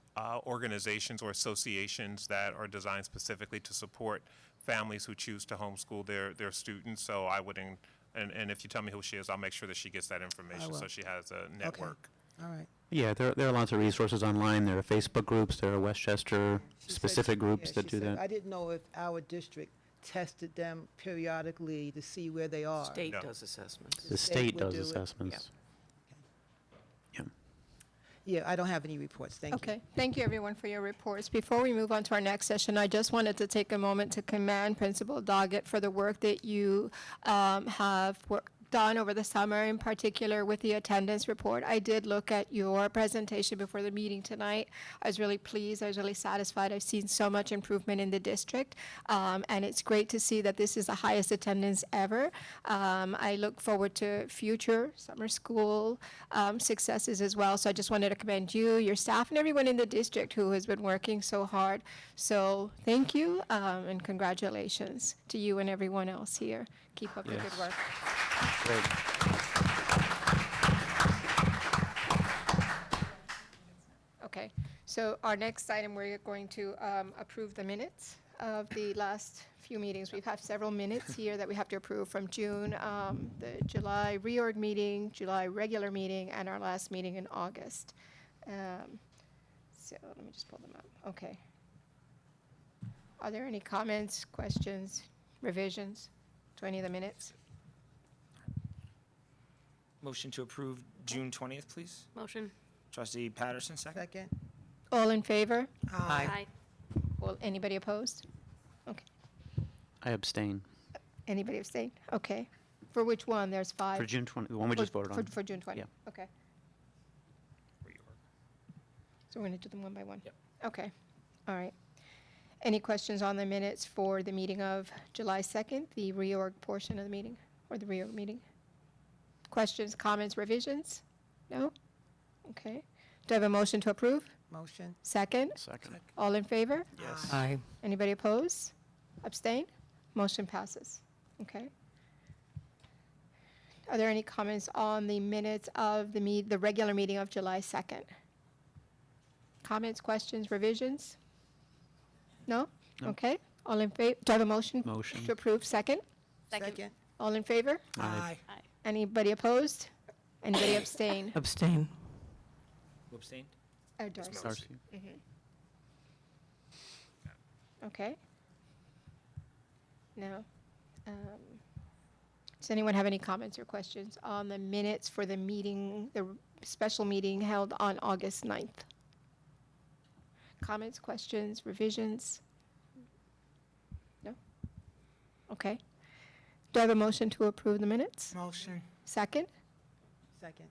organizations or associations that are designed specifically to support families who choose to homeschool their students. So I would, and if you tell me who she is, I'll make sure that she gets that information so she has a network. All right. Yeah, there are lots of resources online. There are Facebook groups, there are Westchester specific groups that do that. I didn't know if our district tested them periodically to see where they are. State does assessments. The state does assessments. Yeah, I don't have any reports. Thank you. Okay, thank you everyone for your reports. Before we move on to our next session, I just wanted to take a moment to commend Principal Doggett for the work that you have done over the summer, in particular with the attendance report. I did look at your presentation before the meeting tonight. I was really pleased. I was really satisfied. I've seen so much improvement in the district, and it's great to see that this is the highest attendance ever. I look forward to future summer school successes as well. So I just wanted to commend you, your staff, and everyone in the district who has been working so hard. So thank you, and congratulations to you and everyone else here. Keep up the good Yes. work. Great. Okay, so our next item, we're going to approve the minutes of the last few meetings. We've had several minutes here that we have to approve from June, the July reorg meeting, July regular meeting, and our last meeting in August. So let me just pull them up. Okay. Are there any comments, questions, revisions to any of the minutes? Motion to approve June 20th, please. Motion. Trustee Patterson, second. Second? All in favor? Aye. Well, anybody opposed? Okay. I abstain Anybody abstain? Okay. For which one? There's five. for June 20, the one we just voted on. For June 20? Yeah. Okay. So we're going to do them one by one? Yep. Okay. All right. Any questions on the minutes for the meeting of July 2nd, the reorg portion of the meeting, or the reorg meeting? Questions, comments, revisions? No? Okay. Do I have a motion to approve? Motion? Second? Second. All in favor? Yes. Aye. Anybody oppose? Abstain? Motion passes. Okay. Are there any comments on the minutes of the regular meeting of July 2nd? Comments, questions, revisions? No? No. Okay. All in favor? Do I have a motion? Motion. To approve? Second? Second? All in favor? Aye. Anybody opposed? Anybody abstain? Abstain. Who abstained? Darcy. Darcy. Okay. Now, does anyone have any comments or questions on the minutes for the meeting, the special meeting held on August 9th? Comments, questions, revisions? No? Okay. Do I have a motion to approve the minutes? Motion. Second? Second?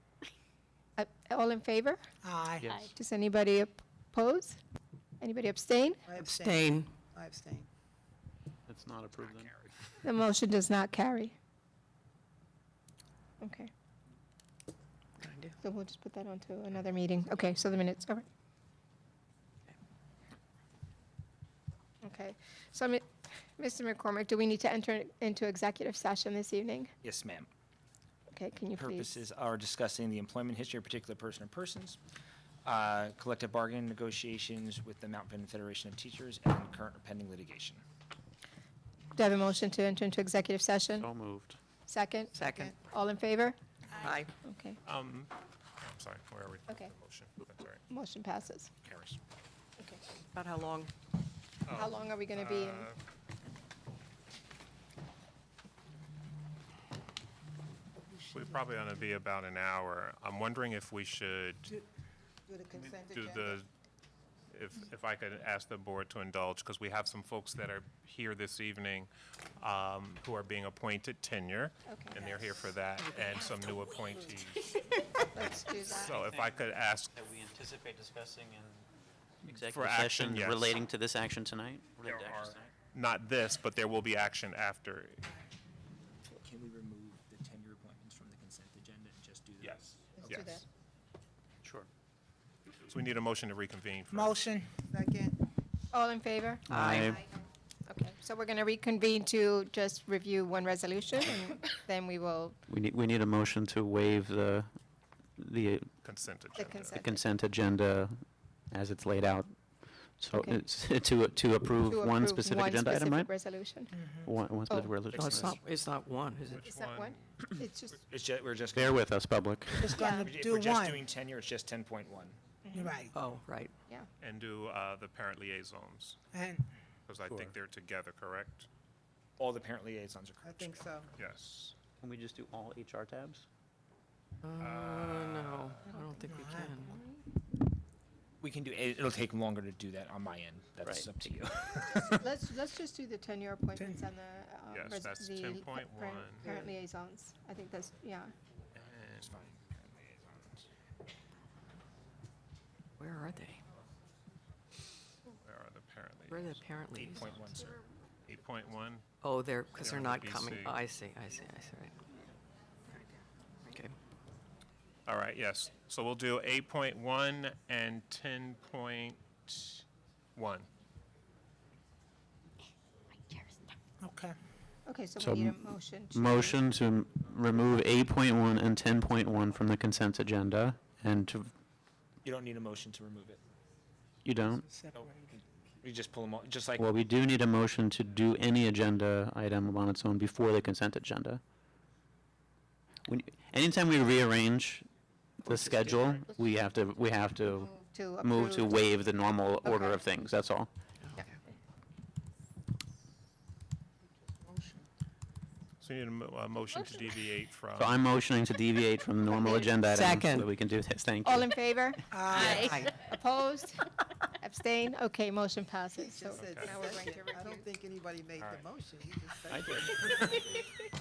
All in favor? Aye. Yes. Does anybody oppose? Anybody abstain? I Abstain. I abstain. It's not approved then. The motion does not carry. Okay. So we'll just put that onto another meeting. Okay, so the minutes, all right. Okay, so Mr. McCormick, do we need to enter into executive session this evening? Yes, ma'am. Okay, can you please? Purposes are discussing the employment history of a particular person or persons, collective bargaining negotiations with the Mount Vernon Federation of Teachers, and current or pending litigation. Do I have a motion to enter into executive session? So moved. Second? Second. All in favor? Aye. Okay, I'm sorry, where are we? Okay. Motion, that's all right. motion passes. Carries. Okay. About how long? How long are we going to be in? We're probably going to be about an hour. I'm wondering if we should Do the consent do agenda? if I could ask the board to indulge, because we have some folks that are here this evening who are being appointed tenure, Okay. and they're here for that, and some new appointees. Let's do that. So if I could ask, That we anticipate discussing in For executive action, session yes. relating to this action tonight? there Related to action are, tonight? not this, but there will be action after. Can we remove the tenure appointments from the consent agenda and just do the? Yes, Let's do yes. that. Sure. So we need a motion to reconvene first. Motion. Second? All in favor? Aye. Okay, so we're going to reconvene to just review one resolution, and then we will, We need a motion to waive the Consent the agenda. consent. consent agenda as it's laid out. So Okay. it's to approve to one approve specific one agenda item, specific right? resolution. One specific Oh. resolution. No, it's not one, is it? Is that one? It's just, It's just, we're just. Bear with us, public. Just gonna If do we're just one. doing tenure, it's just 10.1. You're right. Oh, right. yeah. And do the parent liaisons, And because I think they're together, correct? All the parent liaisons are I correct. think so. Yes. Can we just do all HR tabs? No, I don't think we can. We can do, it'll take longer to do that on my end. That's Right. up to you. Let's just do the tenure appointments and the. Yes, that's 10.1. Parent liaisons. I think that's, yeah. It's fine. Where are they? Where are the parent Where are the liaisons? parent 8.1, liaisons? sir. 8.1? Oh, they're, because they're Yeah, not the coming. BC. I see, right. Okay. All right, yes. So we'll do 8.1 and 10.1. Okay. Okay, so So we need a motion to. Motion to remove 8.1 and 10.1 from the consent agenda, and to, You don't need a motion to remove it. you don't? Nope. You just pull them all, just like, Well, we do need a motion to do any agenda item on its own before the consent agenda. Anytime we rearrange the schedule, we have to move to approve. waive the normal order Okay. of things, that's all. So you need a motion to deviate from. So I'm motioning to deviate from the normal agenda items so Second. that we can do this, thank you. All in favor? Aye. Opposed? Abstain? Okay, motion passes. So Just said now we're going to second. I don't review. think anybody made All right. the motion. You just said I it.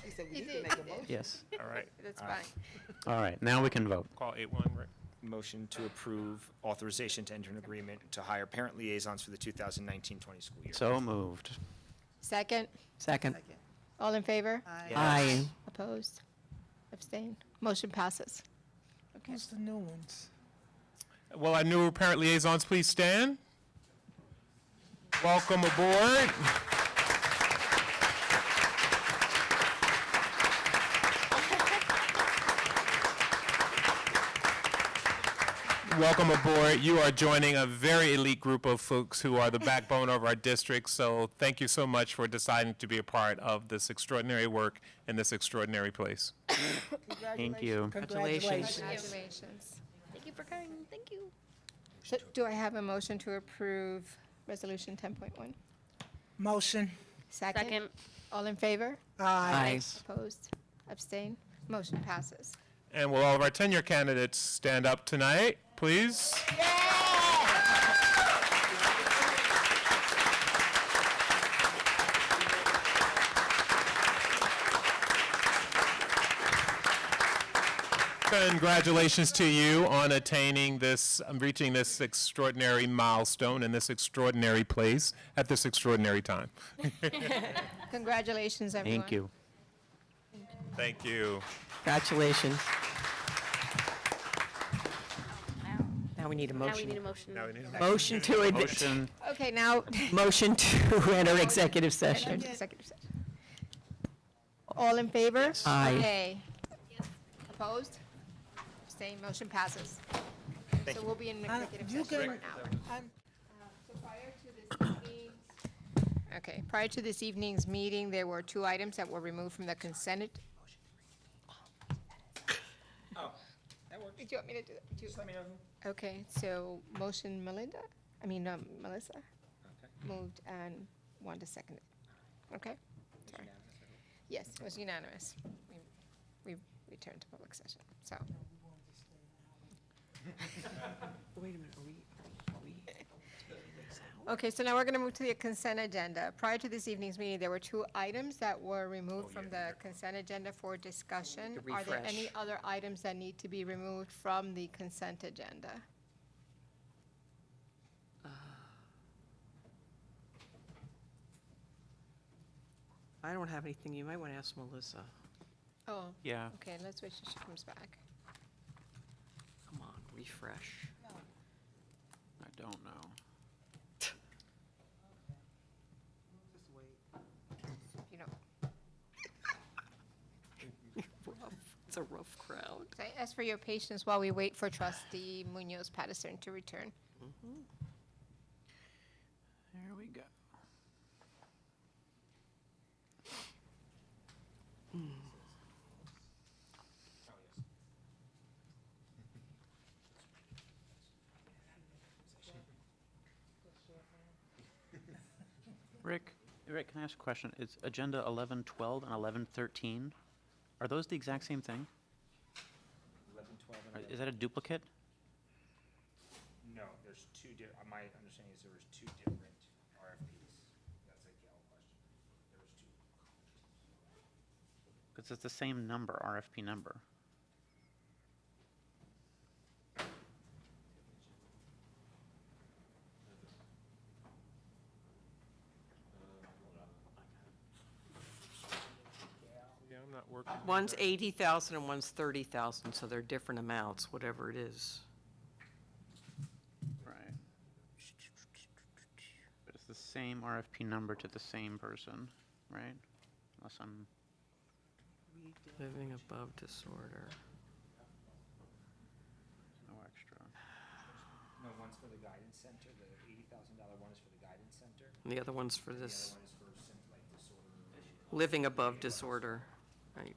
He said we You need to did, make a you did. motion. Yes. All right, That's All fine. right. All right, now we can vote. call 8.1, Rick. motion to approve authorization to enter an agreement to hire parent liaisons for the 2019-20 school year. So moved. Second? Second. Second. All in favor? Aye. Aye. Opposed? Abstain? Motion passes. Okay. Who's the new ones? Well, our new parent liaisons, please stand. Welcome aboard. Welcome aboard. You are joining a very elite group of folks who are the backbone of our district. So thank you so much for deciding to be a part of this extraordinary work in this extraordinary place. Thank you. Congratulations. Congratulations. Thank you for coming. Thank you. So do I have a motion to approve Resolution 10.1? Motion. Second? All in favor? Aye. Opposed? Abstain? Motion passes. And will all of our tenure candidates stand up tonight, please? Congratulations to you on attaining this, reaching this extraordinary milestone in this extraordinary place at this extraordinary time. Congratulations, everyone. Thank you. Thank you. Congratulations. Now we need a Now we motion. need a motion. Now we need a Motion to, Motion, Okay, now. motion to enter executive session. Executive session. All in favor? Aye. Okay. Opposed? Abstain? Motion passes. So we'll be in executive You session can- for an hour. So prior to this evening's meeting, there were two items that were removed from the consent. Oh, that works. Do you want me to do that? Okay, so motion Melissa? Moved and Wanda seconded. Okay? Sorry. Yes, it was unanimous. We returned to public session, so. Wait a minute, are we? Okay, so now we're going to move to the consent agenda. Prior to this evening's meeting, there were two items that were removed from the consent agenda for discussion. To Are there any refresh. other items that need to be removed from the consent agenda? I don't have anything. You might want to ask Melissa. Oh, yeah. okay, let's wait till she comes back. Come on, refresh. I don't know. You know, Rough. It's a rough crowd. so I ask for your patience while we wait for trustee Munoz Patterson to return. There we go. Rick, can I ask a question? Is agenda 1112 and 1113, are those the exact same thing? 11, 12, and Is that a duplicate? No, there's my understanding is there was two different RFPs. That's a Gail question. There was two. Because it's the same number, RFP number. Yeah, I'm not working. with One's that. 80,000 and one's 30,000, so they're different amounts, whatever it is. Right. But it's the same RFP number to the same person, right? Unless I'm, Living above disorder. no extra. No, one's for the guidance center, the $80,000 one is for the guidance center. And the other one's for The this, other one is for like disorder. living above disorder, right?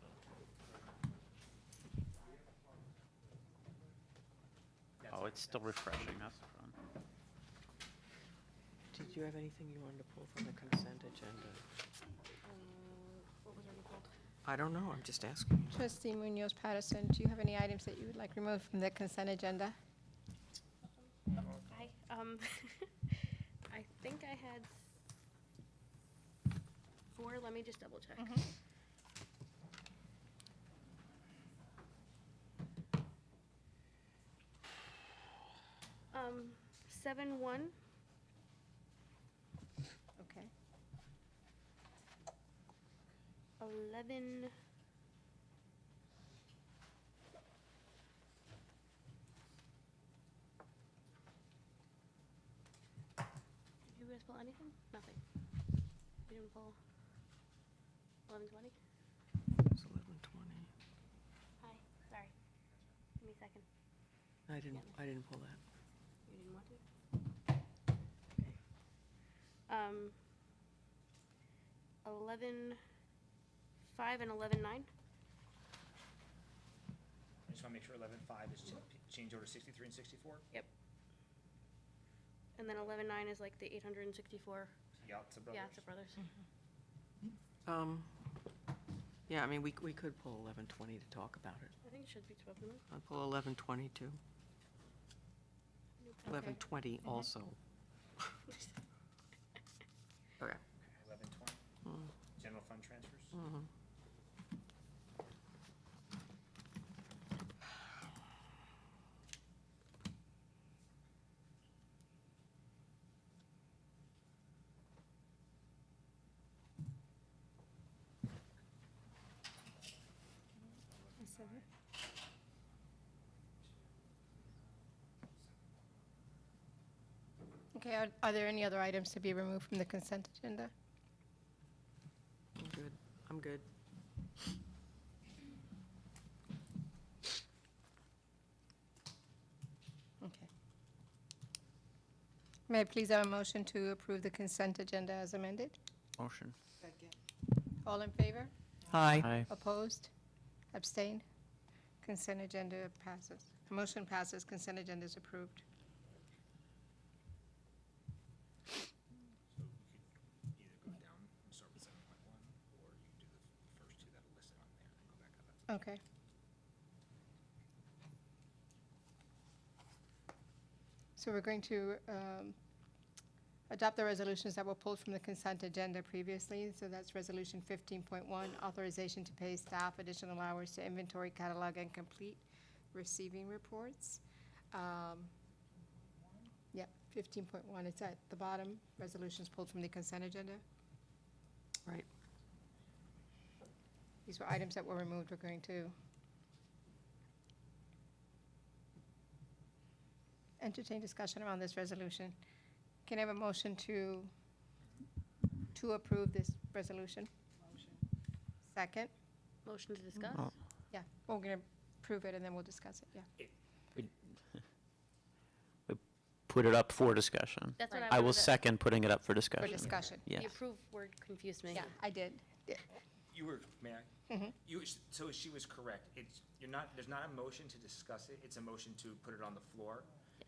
Oh, it's still refreshing, that's the problem. Did you have anything you wanted to pull from the consent agenda? What was already pulled? I don't know, I'm just asking. Trustee Munoz Patterson, do you have any items that you would like removed from the consent agenda? Hi, I think I had 4, let me just double check. 7-1, Okay. 11. Did you guys pull anything? Nothing. You didn't pull 11:20? It's 11:20. Hi, sorry. Give me a second. I didn't pull that. You didn't want to? Okay. 11:05 and 11:09? I just want to make sure 11.5 is change order 63 and 64. Yep. And then 11:09 is like the 864 Yalta Brothers. Yatza Brothers. Yeah, I mean, we could pull 11:20 to talk about it. I think it should be 12 of them. I'll pull 11:20 too. 11:20 also. Okay. 11.20. General fund transfers. Mhm. Okay, are there any other items to be removed from the consent agenda? I'm good. I'm good. Okay. May I please have a motion to approve the consent agenda as amended? Motion. All in favor? Aye. Aye. Opposed? Abstained? Consent agenda passes. The motion passes, consent agenda is approved. So you could either go down and start with 7.1, or you can do the first two that are listed on there and go back up. Okay. So we're going to adopt the resolutions that were pulled from the consent agenda previously. So that's Resolution 15.1, authorization to pay staff additional hours to inventory, catalog, and complete receiving reports. Yeah, 15.1, it's at the bottom, resolutions pulled from the consent agenda. Right. These were items that were removed. We're going to entertain discussion around this resolution. Can I have a motion to approve this resolution? Second? Motion to discuss? Oh. Yeah, we're going to approve it and then we'll discuss it, yeah. We put it up for discussion. That's what Right. I I will wanted to- second putting it up for For discussion. discussion. Yes. The approved word confused me. Yeah, I did. Yeah. You were, may I? Mhm. So she was correct. There's not a motion to discuss it, it's a motion to put it on the floor,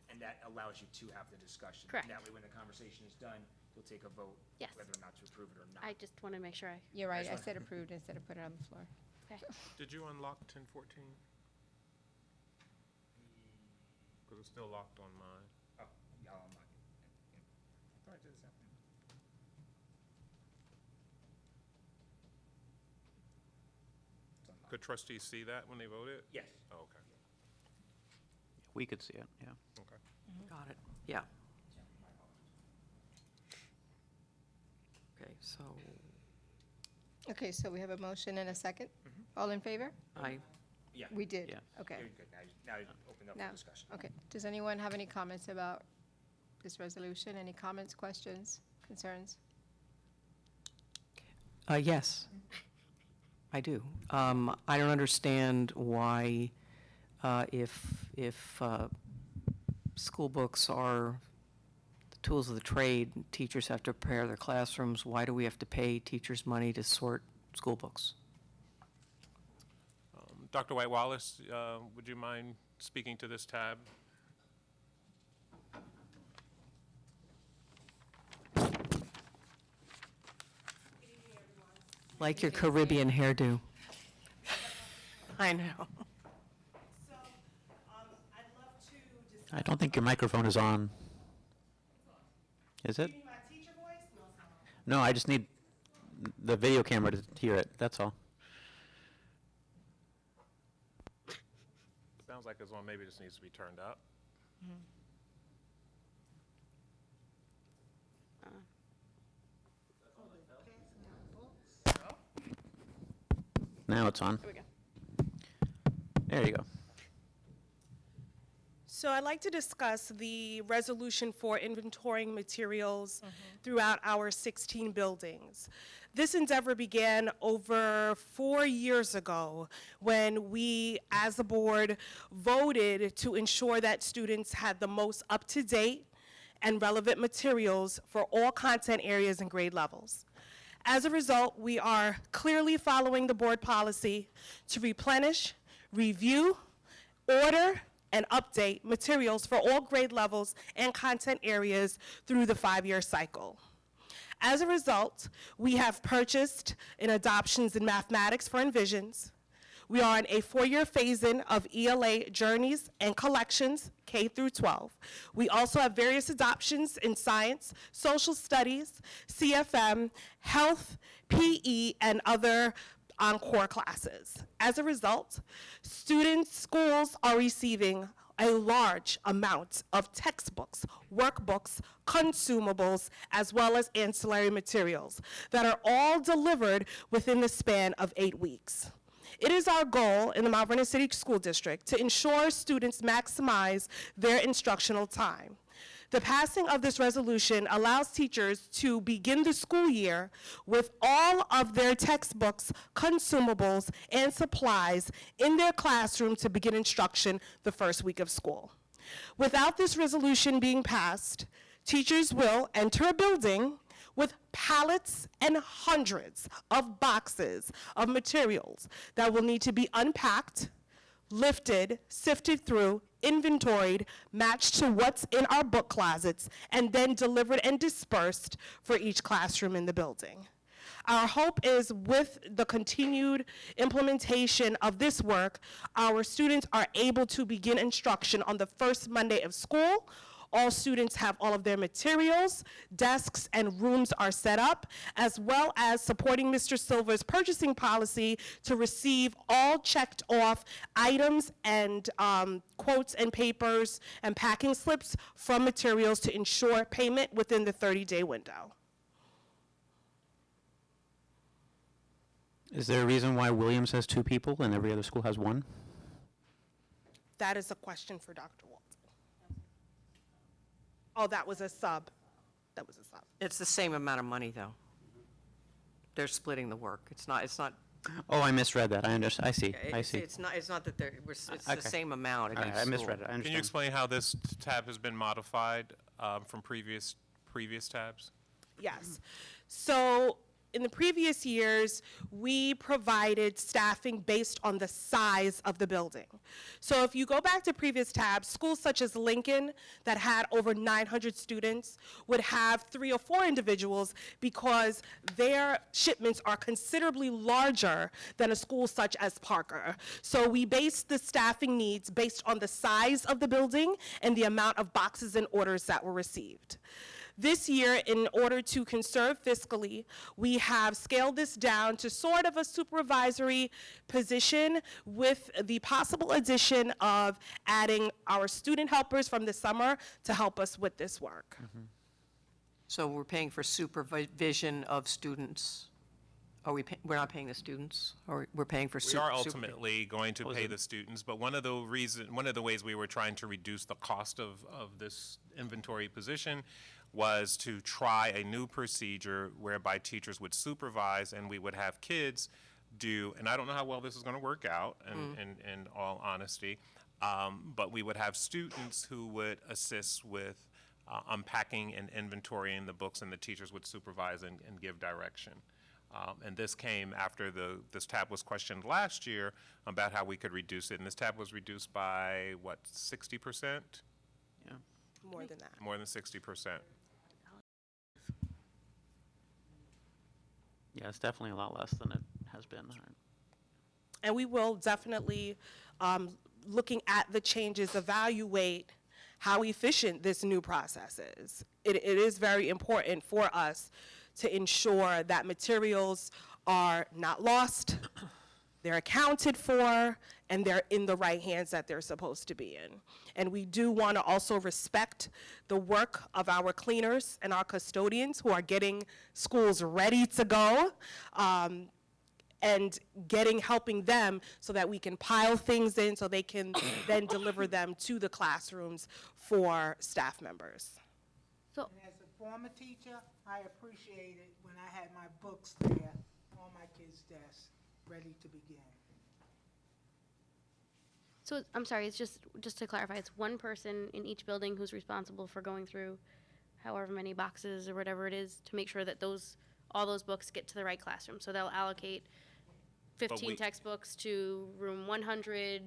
and that allows you to have the discussion. Correct. That way, when the conversation is done, you'll take a vote Yes. whether or not to approve it or not. I just want to make sure I, You're right, I That's said approved instead of put it on the floor. okay. Did you unlock 1014? Because it's still locked on mine. Oh, Could trustees see that when they voted? Yes. Oh, okay. We could see it, yeah. Okay. Got it, yeah. Okay, so Okay, so we have a motion and a second. All in favor? Yeah. We did? Yeah. Okay. You're good. Now open up Now, for discussion. okay. Does anyone have any comments about this resolution? Any comments, questions, concerns? Yes, I do. I don't understand why, if school books are the tools of the trade, teachers have to prepare their classrooms, why do we have to pay teachers money to sort school books? Dr. White Wallace, would you mind speaking to this tab? Like your Caribbean hairdo. I know. I don't think your microphone is on. Is it? No, I just need the video camera to hear it, that's all. Sounds like this one maybe just needs to be turned up. Now it's on. There we go. There you go. So I'd like to discuss the resolution for inventorying materials throughout our 16 buildings. This endeavor began over 4 years ago when we, as a board, voted to ensure that students had the most up-to-date and relevant materials for all content areas and grade levels. As a result, we are clearly following the board policy to replenish, review, order, and update materials for all grade levels and content areas through the 5-year cycle. As a result, we have purchased in adoptions in mathematics for Envisions. We are on a 4-year phase-in of ELA journeys and collections, K through 12. We also have various adoptions in science, social studies, CFM, health, PE, and other core classes. As a result, schools are receiving a large amount of textbooks, workbooks, consumables, as well as ancillary materials that are all delivered within the span of 8 weeks. It is our goal in the Mount Vernon City School District to ensure students maximize their instructional time. The passing of this resolution allows teachers to begin the school year with all of their textbooks, consumables, and supplies in their classroom to begin instruction the first week of school. Without this resolution being passed, teachers will enter a building with pallets and hundreds of boxes of materials that will need to be unpacked, lifted, sifted through, inventoried, matched to what's in our book closets, and then delivered and dispersed for each classroom in the building. Our hope is with the continued implementation of this work, our students are able to begin instruction on the first Monday of school. All students have all of their materials, desks, and rooms are set up, as well as supporting Mr. Silver's purchasing policy to receive all checked off items and quotes and papers and packing slips from materials to ensure payment within the 30-day window. Is there a reason why Williams has 2 people and every other school has 1? That is a question for Dr. Walton. Oh, that was a sub. That was a sub. It's the same amount of money, though. They're splitting the work. It's not, Oh, I misread that. I see. I see. it's not that it's Okay. the same amount in All each right, I school. misread it. I Can you understand. explain how this tab has been modified from previous tabs? Yes. So in the previous years, we provided staffing based on the size of the building. So if you go back to previous tabs, schools such as Lincoln that had over 900 students would have 3 or 4 individuals because their shipments are considerably larger than a school such as Parker. So we based the staffing needs based on the size of the building and the amount of boxes and orders that were received. This year, in order to conserve fiscally, we have scaled this down to sort of a supervisory position with the possible addition of adding our student helpers from the summer to help us with this work. So we're paying for supervision of students. We're not paying the students, or we're paying for We are supervision? ultimately going to pay the students, but one of the ways we were trying to reduce the cost of this inventory position was to try a new procedure whereby teachers would supervise and we would have kids do, and I don't know how well this is going to work out in all honesty, but we would have students who would assist with unpacking and inventorying the books, and the teachers would supervise and give direction. And this came after this tab was questioned last year about how we could reduce it. And this tab was reduced by, what, 60%? Yeah. More than that. More than 60%. Yeah, it's definitely a lot less than it has been. And we will definitely, looking at the changes, evaluate how efficient this new process is. It is very important for us to ensure that materials are not lost, they're accounted for, and they're in the right hands that they're supposed to be in. And we do want to also respect the work of our cleaners and our custodians who are getting schools ready to go, and helping them so that we can pile things in so they can then deliver them to the classrooms for staff members. So, And as a former teacher, I appreciated when I had my books there on my kids' desks, ready to begin. so I'm sorry, it's just to clarify, it's one person in each building who's responsible for going through however many boxes or whatever it is to make sure that all those books get to the right classroom. So they'll allocate 15 textbooks to room 100,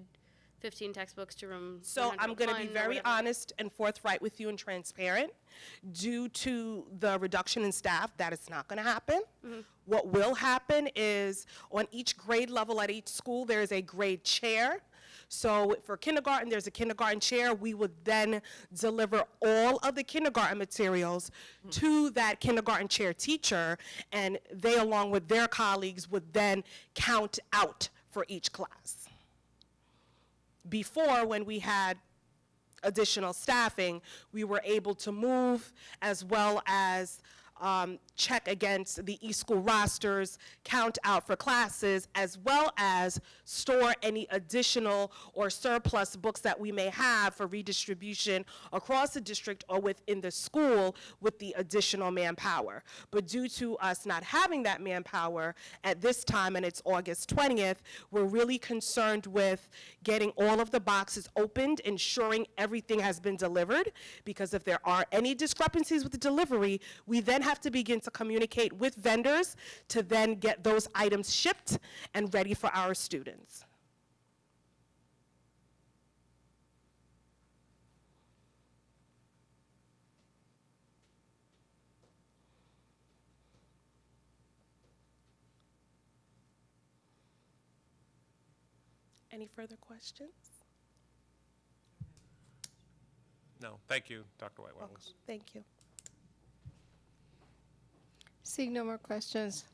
15 textbooks to room So I'm going to be 101 or very whatever. honest and forthright with you and transparent. Due to the reduction in staff, that is not going to happen. What will happen is on each grade level at each school, there is a grade chair. So for kindergarten, there's a kindergarten chair. We would then deliver all of the kindergarten materials to that kindergarten chair teacher, and they, along with their colleagues, would then count out for each class. Before, when we had additional staffing, we were able to move as well as check against the e-school rosters, count out for classes, as well as store any additional or surplus books that we may have for redistribution across the district or within the school with the additional manpower. But due to us not having that manpower at this time, and it's August 20th, we're really concerned with getting all of the boxes opened, ensuring everything has been delivered, because if there are any discrepancies with the delivery, we then have to begin to communicate with vendors to then get those items shipped and ready for our students. Any further questions? No, thank you, Dr. White-Wallace. Thank you. Seeing no more questions,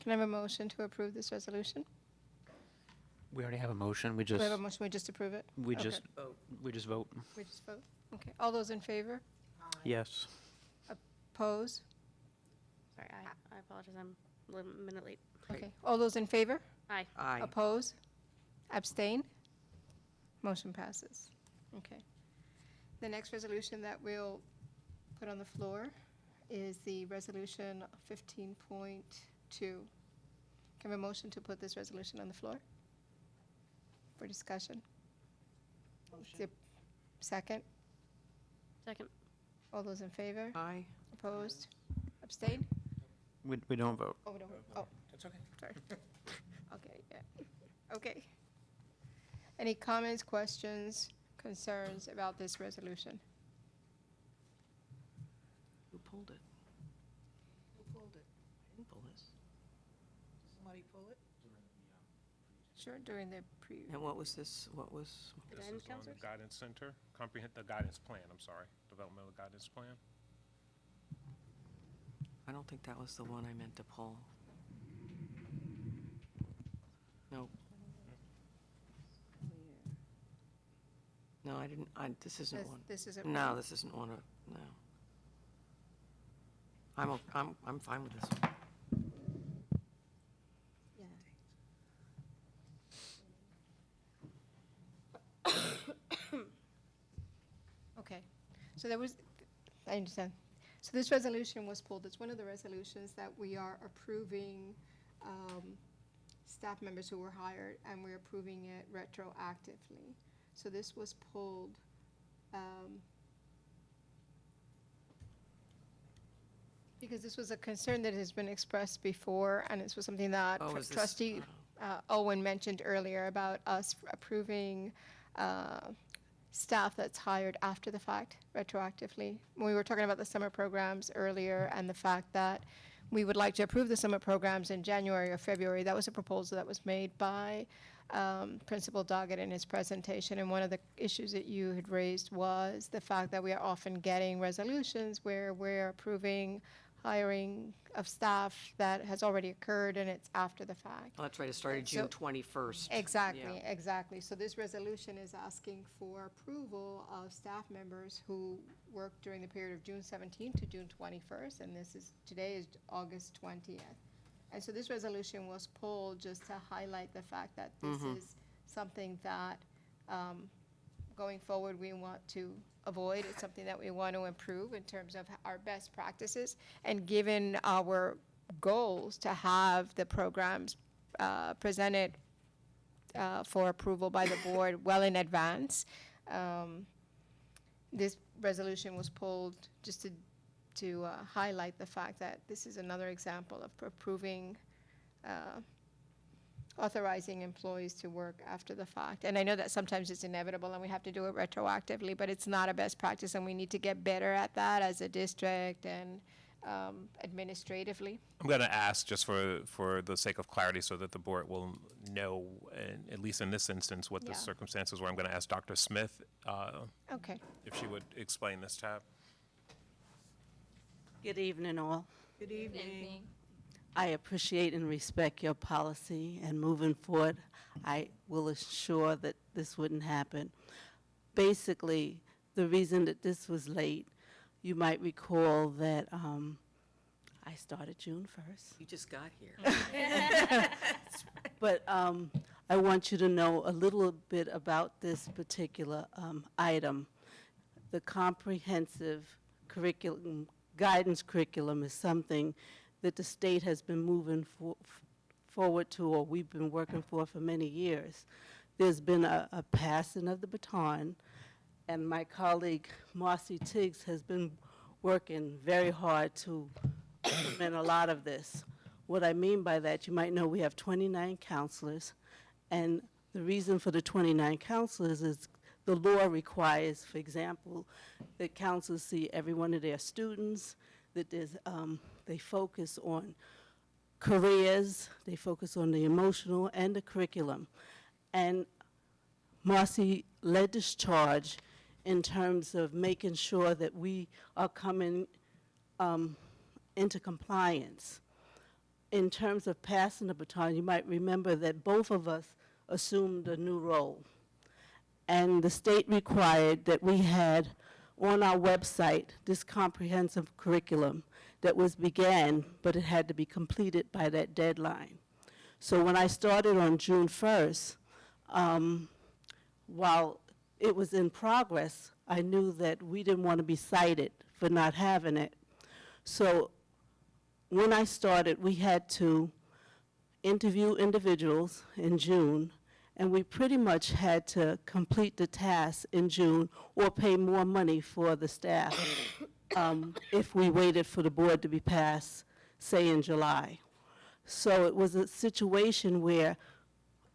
can I have a motion to approve this resolution? We already have a motion. We Do we just, have a motion, we just approve it? we Okay. just, we just vote. We just vote? Okay, all those in favor? Yes. Oppose? Sorry, I apologize, I'm a minute late. Okay, all those in favor? Aye. Aye. Oppose? Abstain? Motion passes. Okay. The next resolution that we'll put on the floor is the resolution 15.2. Can I have a motion to put this resolution on the floor for discussion? Motion. Second? Second. All those in favor? Aye. Opposed? Abstain? We don't vote. Oh, we don't, oh, That's okay. sorry. Okay, yeah. Okay. Any comments, questions, concerns about this resolution? Who pulled it? Who pulled it? I didn't pull this. Somebody pull it? Sure, during the pre. And what was this? What was? The This guidance is on the counselors? guidance center, the guidance plan, I'm sorry, developmental guidance plan. I don't think that was the one I meant to pull. No. No, I didn't, this isn't one. This isn't No, one. this isn't one of, no. I'm fine with this one. Okay, so there was, I understand. So this resolution was pulled. It's one of the resolutions that we are approving staff members who were hired, and we're approving it retroactively. So this was pulled. Because this was a concern that has been expressed before, and this was something that Oh, is this- trustee Owen mentioned earlier about us approving staff that's hired after the fact retroactively. When we were talking about the summer programs earlier and the fact that we would like to approve the summer programs in January or February, that was a proposal that was made by Principal Doggett in his presentation. And one of the issues that you had raised was the fact that we are often getting resolutions where we're approving hiring of staff that has already occurred and it's after the fact. Oh, that's right, it started So- June 21st. Exactly, Yeah. exactly. So this resolution is asking for approval of staff members who worked during the period of June 17th to June 21st, and today is August 20th. And so this resolution was pulled just to highlight the fact that this is something that, going forward, we want to avoid. It's something that we want to improve in terms of our best practices. And given our goals to have the programs presented for approval by the board well in advance, this resolution was pulled just to highlight the fact that this is another example of approving, authorizing employees to work after the fact. And I know that sometimes it's inevitable and we have to do it retroactively, but it's not a best practice, and we need to get better at that as a district and administratively. I'm going to ask, just for the sake of clarity, so that the board will know, at least in this instance, what the Yeah. circumstances were. I'm going to ask Dr. Smith Okay. if she would explain this tab. Good evening, all. Good evening. I appreciate and respect your policy, and moving forward, I will assure that this wouldn't happen. Basically, the reason that this was late, you might recall that I started June 1st. You just got here. But I want you to know a little bit about this particular item. The comprehensive guidance curriculum is something that the state has been moving forward to, or we've been working for many years. There's been a passing of the baton, and my colleague Marcy Tiggs has been working very hard to implement a lot of this. What I mean by that, you might know we have 29 counselors, and the reason for the 29 counselors is the law requires, for example, that counselors see every one of their students, that they focus on careers, they focus on the emotional and the curriculum. And Marcy led this charge in terms of making sure that we are coming into compliance. In terms of passing the baton, you might remember that both of us assumed a new role. And the state required that we had on our website this comprehensive curriculum that was began, but it had to be completed by that deadline. So when I started on June 1st, while it was in progress, I knew that we didn't want to be cited for not having it. So when I started, we had to interview individuals in June, and we pretty much had to complete the task in June or pay more money for the staff if we waited for the board to be passed, say, in July. So it was a situation where,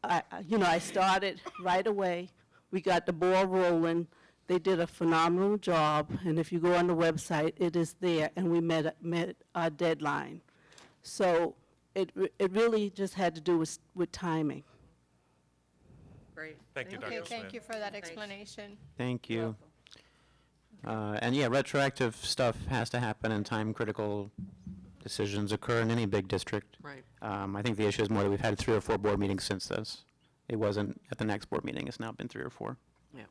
I started right away. We got the ball rolling. They did a phenomenal job, and if you go on the website, it is there, and we met our deadline. So it really just had to do with timing. Great. Thank you, Dr. Okay, Smith. thank you for that explanation. Thank you. And yeah, retroactive stuff has to happen in time-critical decisions occur in any big district. Right. I think the issue is more that we've had 3 or 4 board meetings since this. It wasn't at the next board meeting, it's now been 3 or 4. Yeah.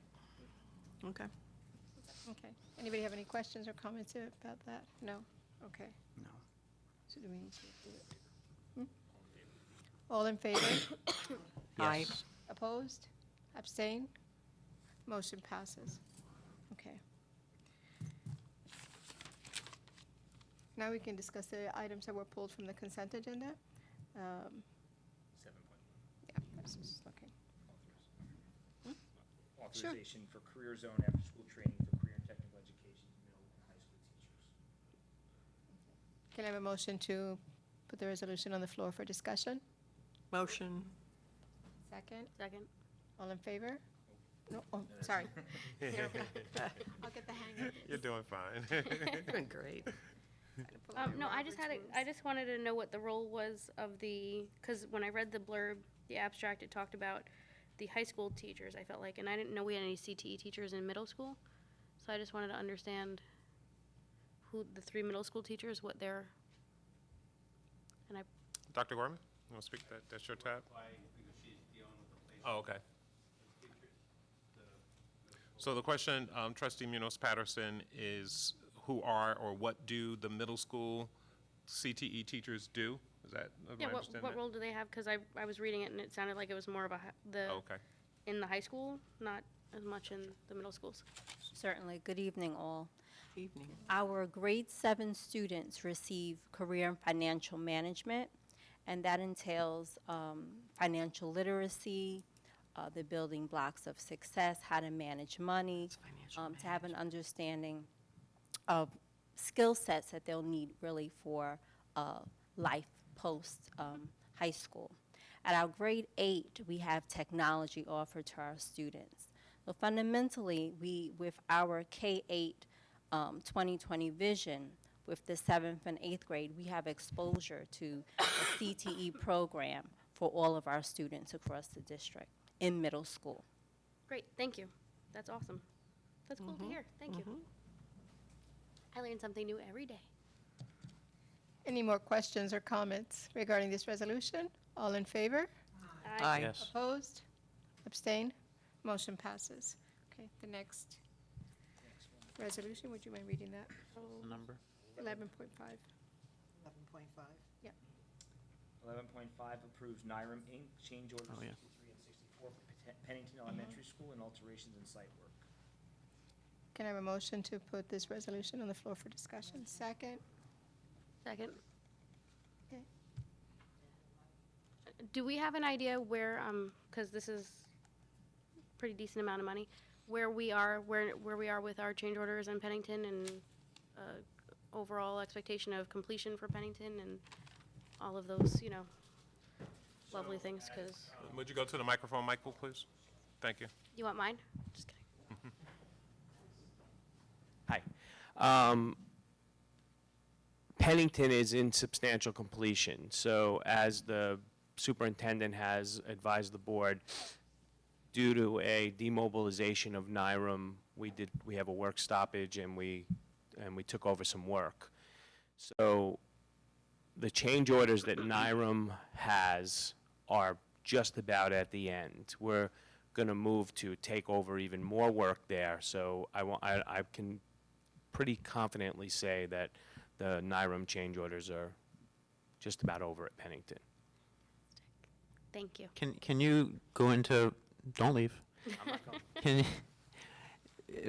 Okay. Okay. Anybody have any questions or comments about that? No? Okay. No. So do we need to do it? All in favor? Aye. Opposed? Abstain? Motion passes. Okay. Now we can discuss the items that were pulled from the consent agenda. Yeah, I was just looking. Sure. Authorization for career zone after-school training for career and technical education, middle and high school teachers. Can I have a motion to put the resolution on the floor for discussion? Motion. Second? Second. All in favor? No, oh, sorry. I'll get the hang of it. You're doing fine. Doing great. No, I just wanted to know what the role was of the, because when I read the blurb, the abstract, it talked about the high school teachers, I felt like, and I didn't know we had any CTE teachers in middle school. So I just wanted to understand who the 3 middle school teachers, what their, and I, Dr. Gorman, you want to speak? That's your tab? Oh, okay. So the question, Trustee Munoz Patterson, is who are or what do the middle school CTE teachers do? Is that, do yeah, I understand what that? role do they have? Because I was reading it and it sounded like it was more of a, Okay. in the high school, not as much in the middle schools. Certainly. Good evening, all. Evening. Our grade 7 students receive career and financial management, and that entails financial literacy, the building blocks of success, how to manage money, to have an understanding of skill sets that they'll need really for life post high school. At our grade 8, we have technology offered to our students. So fundamentally, with our K-8 2020 vision, with the 7th and 8th grade, we have exposure to a CTE program for all of our students across the district in middle school. Great, thank you. That's awesome. That's cool to hear. Thank you. I learn something new every day. Any more questions or comments regarding this resolution? All in favor? Aye. Yes. Opposed? Abstain? Motion passes. Okay, the next resolution, would you mind reading that? The number? 11.5. 11.5. Yep. 11.5 approves NYREM Inc. change orders Oh, yeah. 63 and 64 for Pennington Elementary School and alterations in site work. Can I have a motion to put this resolution on the floor for discussion? Second? Second. Okay. Do we have an idea where, because this is pretty decent amount of money, where we are with our change orders in Pennington and overall expectation of completion for Pennington and all of those, lovely things, because, Would you go to the microphone, Michael, please? Thank you. you want mine? Just kidding. Hi. Pennington is in substantial completion, so as the superintendent has advised the board, due to a demobilization of NYREM, we have a work stoppage and we took over some work. So the change orders that NYREM has are just about at the end. We're going to move to take over even more work there, so I can pretty confidently say that the NYREM change orders are just about over at Pennington. Thank you. Can you go into, don't leave. Can you,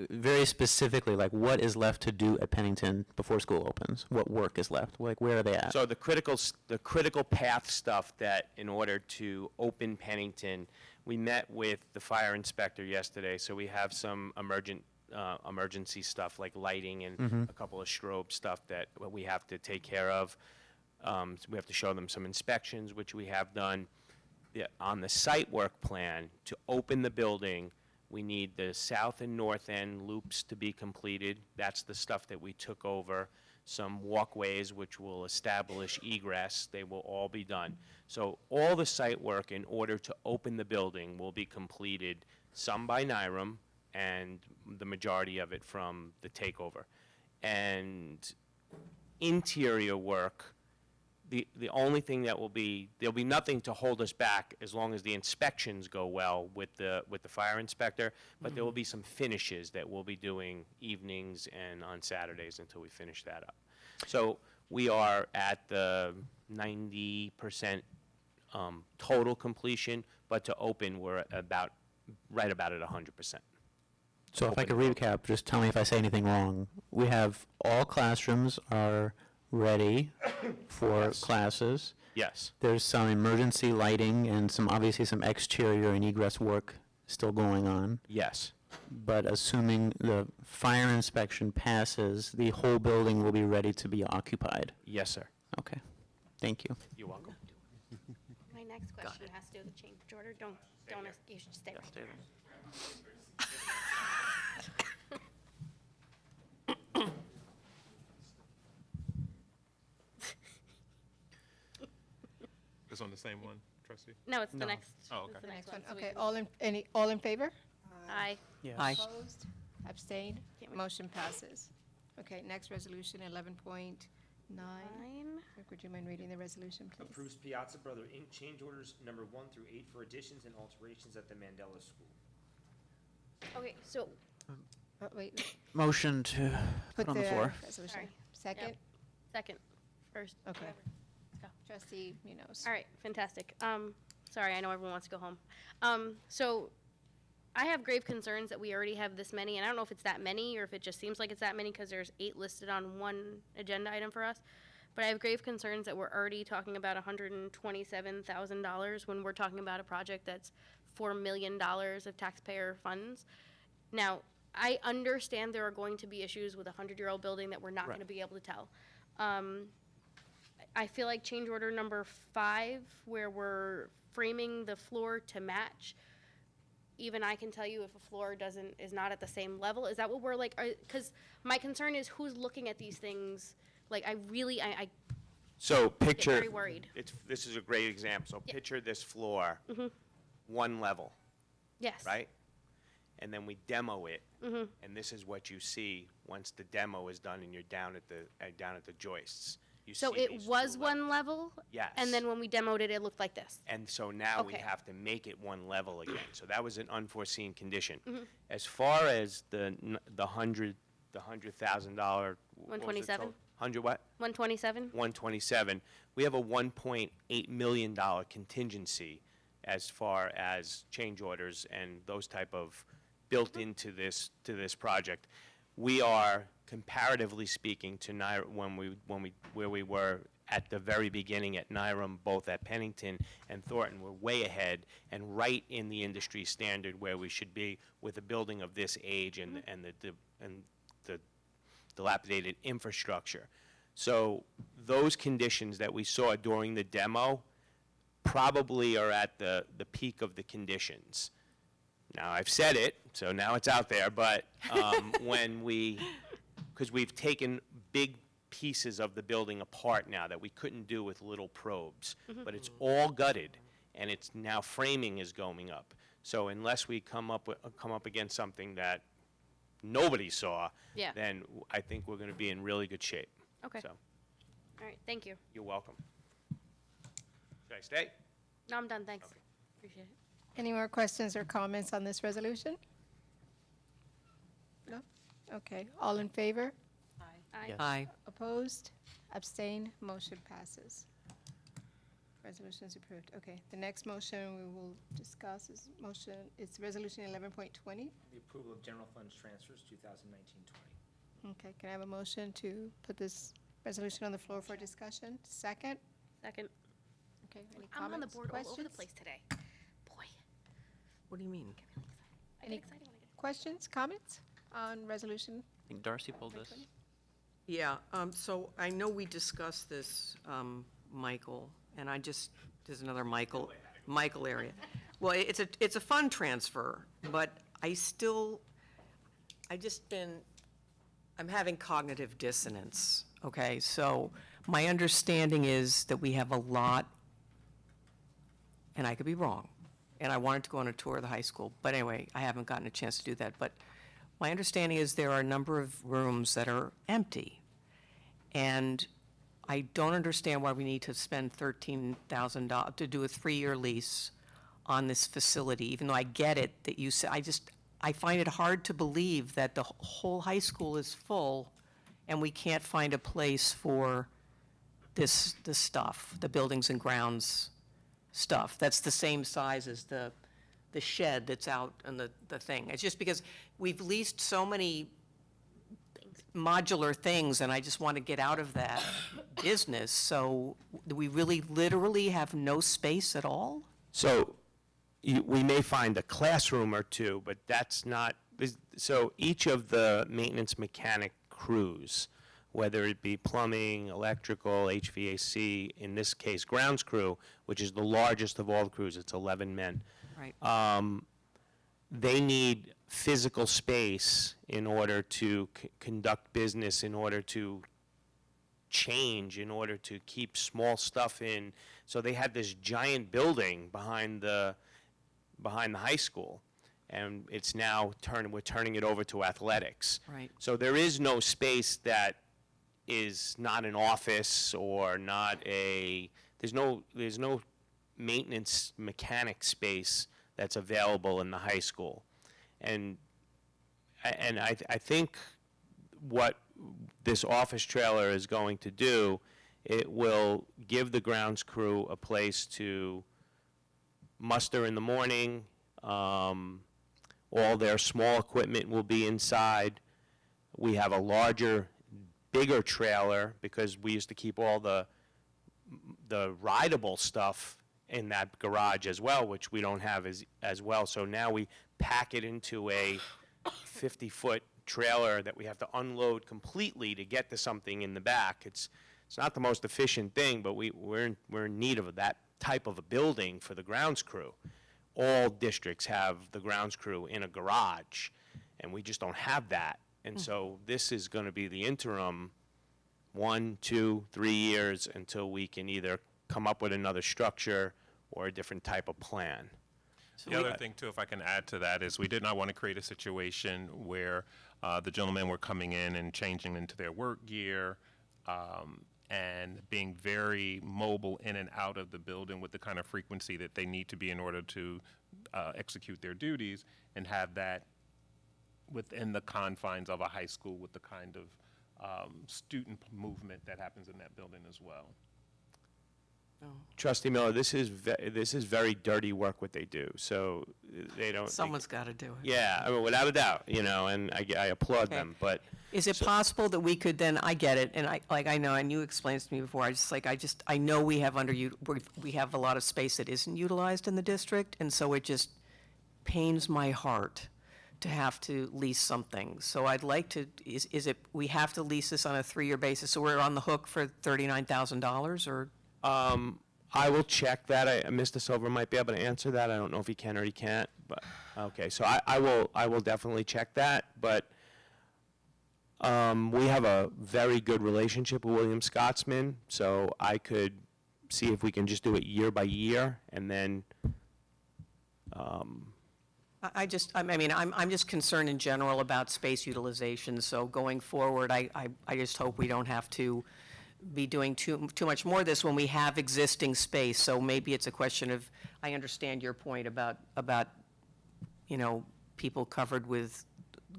very specifically, like what is left to do at Pennington before school opens? What work is left? Like where are they at? So the critical path stuff that in order to open Pennington, we met with the fire inspector yesterday, so we have some emergency stuff like lighting and a couple of strobe stuff that we have to take care of. So we have to show them some inspections, which we have done. On the site work plan, to open the building, we need the south and north end loops to be completed. That's the stuff that we took over. Some walkways which will establish egress, they will all be done. So all the site work in order to open the building will be completed, some by NYREM and the majority of it from the takeover. And interior work the only thing that there'll be nothing to hold us back as long as the inspections go well with the fire inspector, but there will be some finishes that we'll be doing evenings and on Saturdays until we finish that up. So we are at the 90% total completion, but to open, we're right about at 100%. So if I could recap, just tell me if I say anything wrong. We have all classrooms are ready for classes. Yes. There's some emergency lighting and obviously some exterior and egress work still going on. Yes. But assuming the fire inspection passes, the whole building will be ready to be occupied. Yes, sir. Okay. Thank you. You're welcome. My next question has to do with the change order. Don't, you should stay right there. It's on the same one, trustee? No, it's the next. Oh, it's okay. the next one. So we Okay, can- all in favor? Aye. Yes. Aye. Opposed? Abstained? Motion passes. Okay, next resolution, 11.9. Fine. Clerk, would you mind reading the resolution, please? Approves Piazza Brother Inc. change orders number 1 through 8 for additions and alterations at the Mandela School. Okay, so, Oh, wait, Motion to put put on the floor. resolution. Sorry. Second? Yep. second, first. Okay. whatever. Let's go. Trustee Munoz. All right, fantastic. Sorry, I know everyone wants to go home. So I have grave concerns that we already have this many, and I don't know if it's that many or if it just seems like it's that many because there's 8 listed on one agenda item for us. But I have grave concerns that we're already talking about $127,000 when we're talking about a project that's $4 million of taxpayer funds. Now, I understand there are going to be issues with a 100-year-old building that we're not going to be able to tell. I feel like change order number 5, where we're framing the floor to match, even I can tell you if a floor is not at the same level. Is that what we're like? Because my concern is who's looking at these things. Like, I So get picture, very worried. this is a great example. So picture this floor, one level, Yes. right? And then we demo it, Mhm. and this is what you see once the demo is done and you're down at the joists. You So see it these was two one level? Yes. And then when we demoed it, it looked like this? And so now we Okay. have to make it one level again. So that was an unforeseen condition. Mhm. As far as the $100,000. 127? 100 what? 127? 127. We have a $1.8 million contingency as far as change orders and those type of built into this project. We are, comparatively speaking, to where we were at the very beginning at NYRAM, both at Pennington and Thornton, we're way ahead and right in the industry standard where we should be with a building of this age and the dilapidated infrastructure. So those conditions that we saw during the demo probably are at the peak of the conditions. Now, I've said it, so now it's out there, but because we've taken big pieces of the building apart now that we couldn't do with little probes, but it's all gutted, and it's now framing is going up. So unless we come up against something that nobody saw, Yeah. then I think we're going to be in really good shape. Okay. So All right, thank you. you're welcome. Should I stay? No, I'm done, thanks. Appreciate it. Any more questions or comments on this resolution? No? Okay, all in favor? Aye. Yes. Aye. Opposed? Abstained? Motion passes. Resolution is approved. Okay, the next motion we will discuss is it's resolution 11.20. The approval of general funds transfers 2019-20. Okay, can I have a motion to put this resolution on the floor for discussion? Second? Second. Okay, any I'm on the comments, board all over the questions? place today. Boy, What do you mean? I Any get excited when I get. Questions, comments on resolution? I think Darcy pulled this. Yeah, so I know we discussed this, Michael, and there's another Michael area. Well, it's a fund transfer, but I'm having cognitive dissonance, okay? So my understanding is that we have a lot, and I could be wrong, and I wanted to go on a tour of the high school, but anyway, I haven't gotten a chance to do that. But my understanding is there are a number of rooms that are empty. And I don't understand why we need to spend $13,000 to do a 3-year lease on this facility, even though I get it that you say, I find it hard to believe that the whole high school is full and we can't find a place for this stuff, the buildings and grounds stuff. That's the same size as the shed that's out on the thing. It's just because we've leased so many modular things, and I just want to get out of that business. So do we really literally have no space at all? So we may find a classroom or two, but that's not, so each of the maintenance mechanic crews, whether it be plumbing, electrical, HVAC, in this case, grounds crew, which is the largest of all the crews, it's 11 men. Right. They need physical space in order to conduct business, in order to change, in order to keep small stuff in. So they had this giant building behind the high school, and it's now we're turning it over to athletics. Right. So there is no space that is not an office or not there's no maintenance mechanic space that's available in the high school. And I think what this office trailer is going to do, it will give the grounds crew a place to muster in the morning. All their small equipment will be inside. We have a larger, bigger trailer because we used to keep all the rideable stuff in that garage as well, which we don't have as well. So now we pack it into a 50-foot trailer that we have to unload completely to get to something in the back. It's not the most efficient thing, but we're in need of that type of a building for the grounds crew. All districts have the grounds crew in a garage, and we just don't have that. And so this is going to be the interim 1, 2, 3 years until we can either come up with another structure or a different type of plan. The other thing, too, if I can add to that, is we did not want to create a situation where the gentlemen were coming in and changing into their work gear and being very mobile in and out of the building with the kind of frequency that they need to be in order to execute their duties, and have that within the confines of a high school with the kind of student movement that happens in that building as well. Trustee Miller, this is very dirty work what they do. So they don't. Someone's got to do it. Yeah, I mean, without a doubt, and I applaud Okay. them. But Is it possible that we could then, I get it, and I know, and you explained this to me before, I know we have we have a lot of space that isn't utilized in the district, and so it just pains my heart to have to lease something. So I'd like to, is it, we have to lease this on a 3-year basis, so we're on the hook for $39,000, or? I will check that. Mr. Silver might be able to answer that. I don't know if he can or he can't. But okay, so I will definitely check that. But we have a very good relationship with William Scotsman, so I could see if we can just do it year by year, and then. I'm just concerned in general about space utilization, so going forward, I just hope we don't have to be doing too much more of this when we have existing space. So maybe it's a question of, I understand your point about people covered with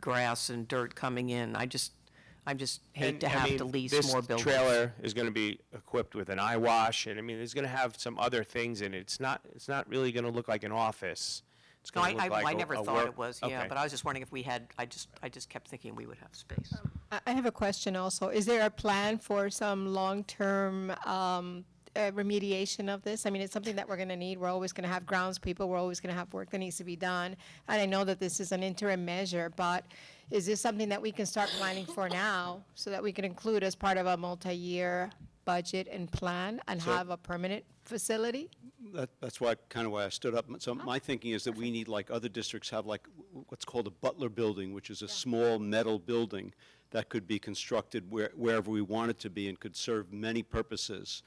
grass and dirt coming in. I just hate to have to lease more buildings. This trailer is going to be equipped with an eye wash, and there's going to have some other things in it. It's not really going to look like an office. It's No, going to look like I never a thought work- it was, yeah, Okay. but I was just wondering if we had, I just kept thinking we would have space. I have a question also. Is there a plan for some long-term remediation of this? I mean, it's something that we're going to need. We're always going to have grounds people. We're always going to have work that needs to be done. And I know that this is an interim measure, but is this something that we can start planning for now so that we can include as part of a multi-year budget and plan and So- have a permanent facility? That's why I stood up. So my thinking is that we need, like other districts have, like what's called a Butler building, which is a small metal building that could be constructed wherever we want it to be and could serve many purposes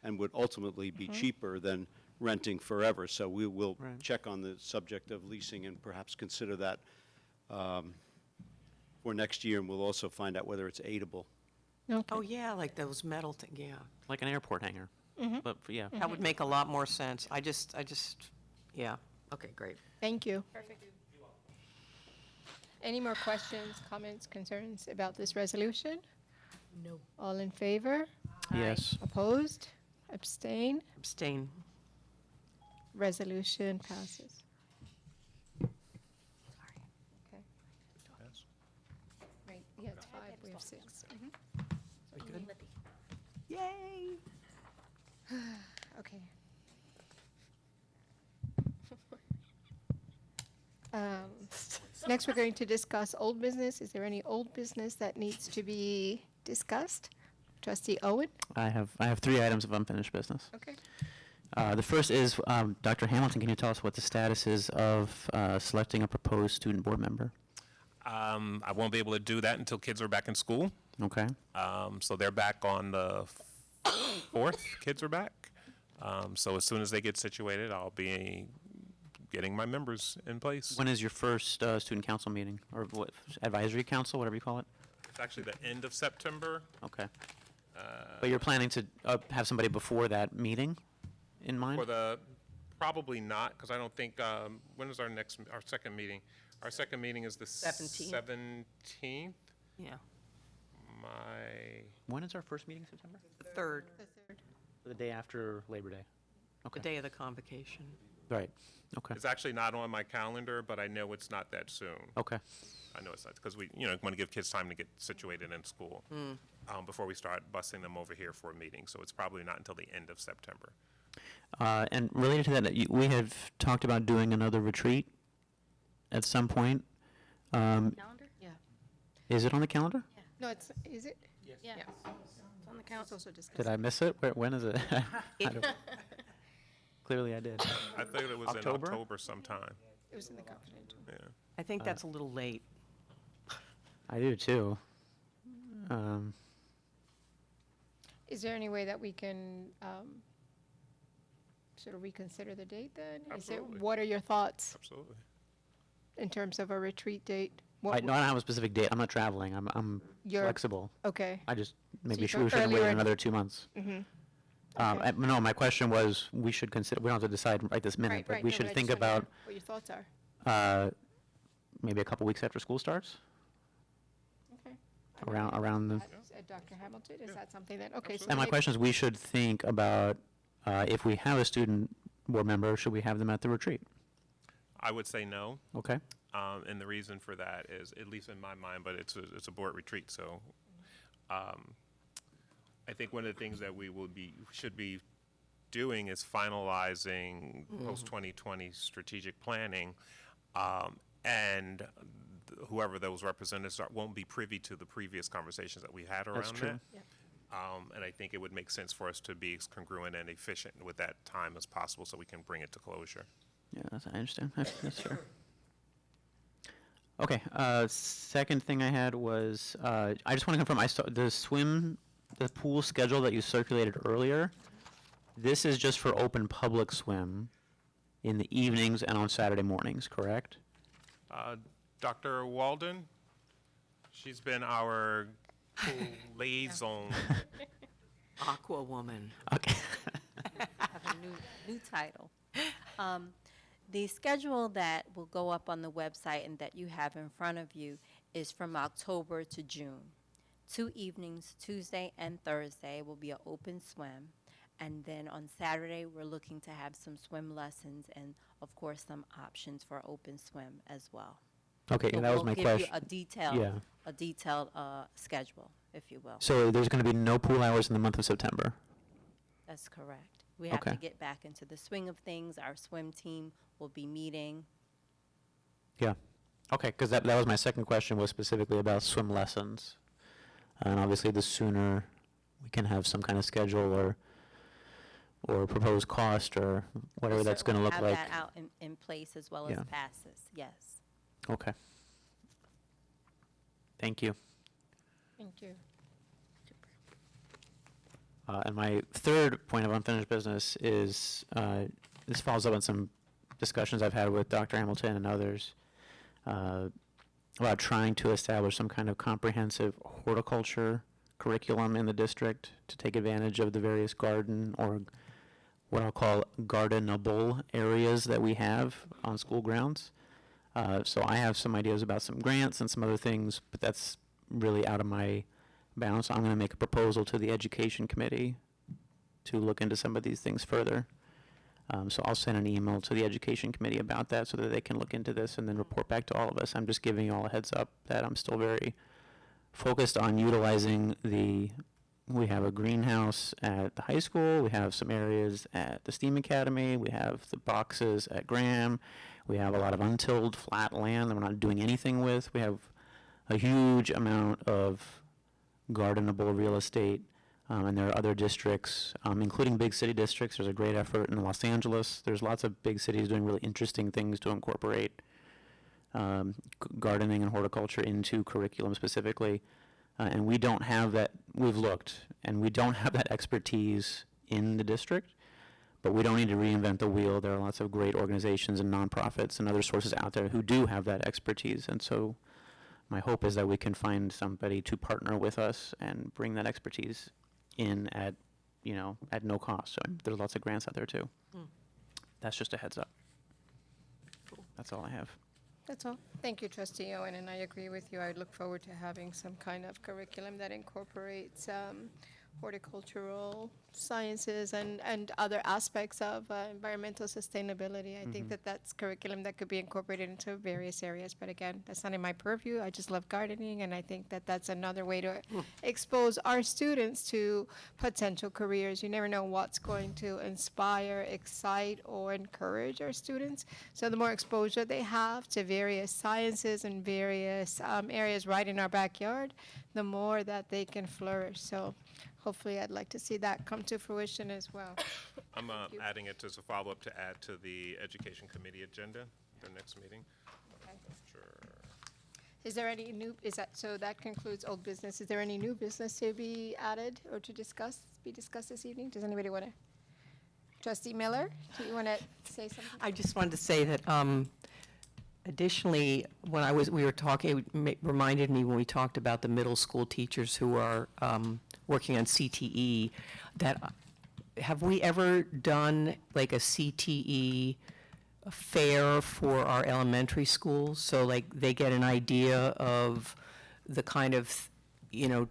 and would ultimately be cheaper than renting forever. So we will check on the subject of leasing and perhaps consider that for next year, and we'll also find out whether it's aidable. Oh, yeah, like those metal thing, yeah. Like an airport hangar. Mhm. But, yeah. That would make a lot more sense. I just, yeah, okay, great. Thank you. Any more questions, comments, concerns about this resolution? No. All in favor? Yes. Opposed? Abstain? Abstain. Resolution passes. Okay. Right, yeah, it's 5, we have 6. We good? Yay! Okay. Next, we're going to discuss old business. Is there any old business that needs to be discussed? Trustee Owen? I have 3 items of unfinished business. Okay. The first is, Dr. Hamilton, can you tell us what the status is of selecting a proposed student board member? I won't be able to do that until kids are back in school. Okay. So they're back on the 4th, kids are back. So as soon as they get situated, I'll be getting my members in place. When is your first student council meeting, or what, advisory council, whatever you call it? It's actually the end of September. Okay. But you're planning to have somebody before that meeting in mind? Probably not, because I don't think, when is our second meeting? Our second meeting is the 17th. 17th. Yeah, When is our first meeting in September? the 3rd, The day after Labor Day. the day of the convocation. Right, okay. It's actually not on my calendar, but I know it's not that soon. Okay. I know it's not, because we, want to give kids time to get situated in school before we start busing them over here for a meeting. So it's probably not until the end of September. And related to that, we have talked about doing another retreat at some point. Calendar? Yeah. Is it on the calendar? No, is it? Yeah. It's on the council. Also discussed. Did I miss it? When is it? I don't- Clearly I did. I think it was October? in October sometime. It was in the confidential. Yeah. I think that's a little late. I do too. Is there any way that we can sort of reconsider the date then? Absolutely. What are your thoughts Absolutely. in terms of a retreat date? I don't have a specific date. I'm not traveling. I'm You're- flexible. Okay. I just, maybe you we go shouldn't wait earlier in- another 2 months. Mhm. No, my question was, we should consider, we don't have to decide right this minute, Right, but right. we No, should I think just wanna know about what your thoughts are. maybe a couple weeks after school starts, Okay. around the. Dr. Hamilton, is that something that, okay. so And my maybe- question is, we should think about, if we have a student board member, should we have them at the retreat? I would say no. Okay. And the reason for that is, at least in my mind, but it's a board retreat, so I think one of the things that we should be doing is finalizing post-2020 strategic planning, and whoever those representatives are won't be privy to the previous conversations that we had around That's true. Yeah. And I think it would make sense for us to be as congruent and efficient with that time as possible so we can bring it to closure. Yeah, I understand. That's fair. Okay, second thing I had was, I just want to confirm, I saw the pool schedule that you circulated earlier. This is just for open public swim in the evenings and on Saturday mornings, correct? Dr. Walden, she's been our pool liaison. Aqua Woman. Okay. Have a new title. The schedule that will go up on the website and that you have in front of you is from October to June. 2 evenings, Tuesday and Thursday, will be an open swim. And then on Saturday, we're looking to have some swim lessons and, of course, some options for open swim as well. Okay, So that was we'll my give question. you Yeah. a detailed schedule, if you will. So there's going to be no pool hours in the month of September? That's correct. We have to Okay. get back into the swing of things. Our swim team will be meeting. Yeah. Okay, because that was my second question, was specifically about swim lessons. And obviously, the sooner we can have some kind of schedule or proposed cost or whatever that's going to look Certainly like. have that out in place as well as Yeah. passes, yes. Okay. Thank you. Thank you. And my third point of unfinished business is, this follows up on some discussions I've had with Dr. Hamilton and others about trying to establish some kind of comprehensive horticulture curriculum in the district to take advantage of the various garden or what I'll call gardenable areas that we have on school grounds. So I have some ideas about some grants and some other things, but that's really out of my bounds. So I'm going to make a proposal to the Education Committee to look into some of these things further. So I'll send an email to the Education Committee about that so that they can look into this and then report back to all of us. I'm just giving you all a heads up that I'm still very focused on utilizing we have a greenhouse at the high school, we have some areas at the STEAM Academy, we have the boxes at Graham, we have a lot of untilled flat land that we're not doing anything with. We have a huge amount of gardenable real estate. And there are other districts, including big city districts. There's a great effort in Los Angeles. There's lots of big cities doing really interesting things to incorporate gardening and horticulture into curriculum specifically. And we don't have that. We've looked, and we don't have that expertise in the district. But we don't need to reinvent the wheel. There are lots of great organizations and nonprofits and other sources out there who do have that expertise. And so my hope is that we can find somebody to partner with us and bring that expertise in at no cost. So there's lots of grants out there too. That's just a heads up. That's all I have. That's all. Thank you, Trustee Owen, and I agree with you. I look forward to having some kind of curriculum that incorporates horticultural sciences and other aspects of environmental sustainability. I think that that's curriculum that could be incorporated into various areas. But again, that's not in my purview. I just love gardening, and I think that that's another way to expose our students to potential careers. You never know what's going to inspire, excite, or encourage our students. So the more exposure they have to various sciences and various areas right in our backyard, the more that they can flourish. So hopefully I'd like to see that come to fruition as well. I'm adding it as a follow-up to add to the Education Committee agenda, their next meeting. Okay. Sure. Is there any so that concludes old business. Is there any new business to be added or to be discussed this evening? Does anybody want to? Trustee Miller, do you want to say something? I just wanted to say that additionally, when we were talking, it reminded me when we talked about the middle school teachers who are working on CTE, that have we ever done like a CTE fair for our elementary schools? So like they get an idea of the kind of,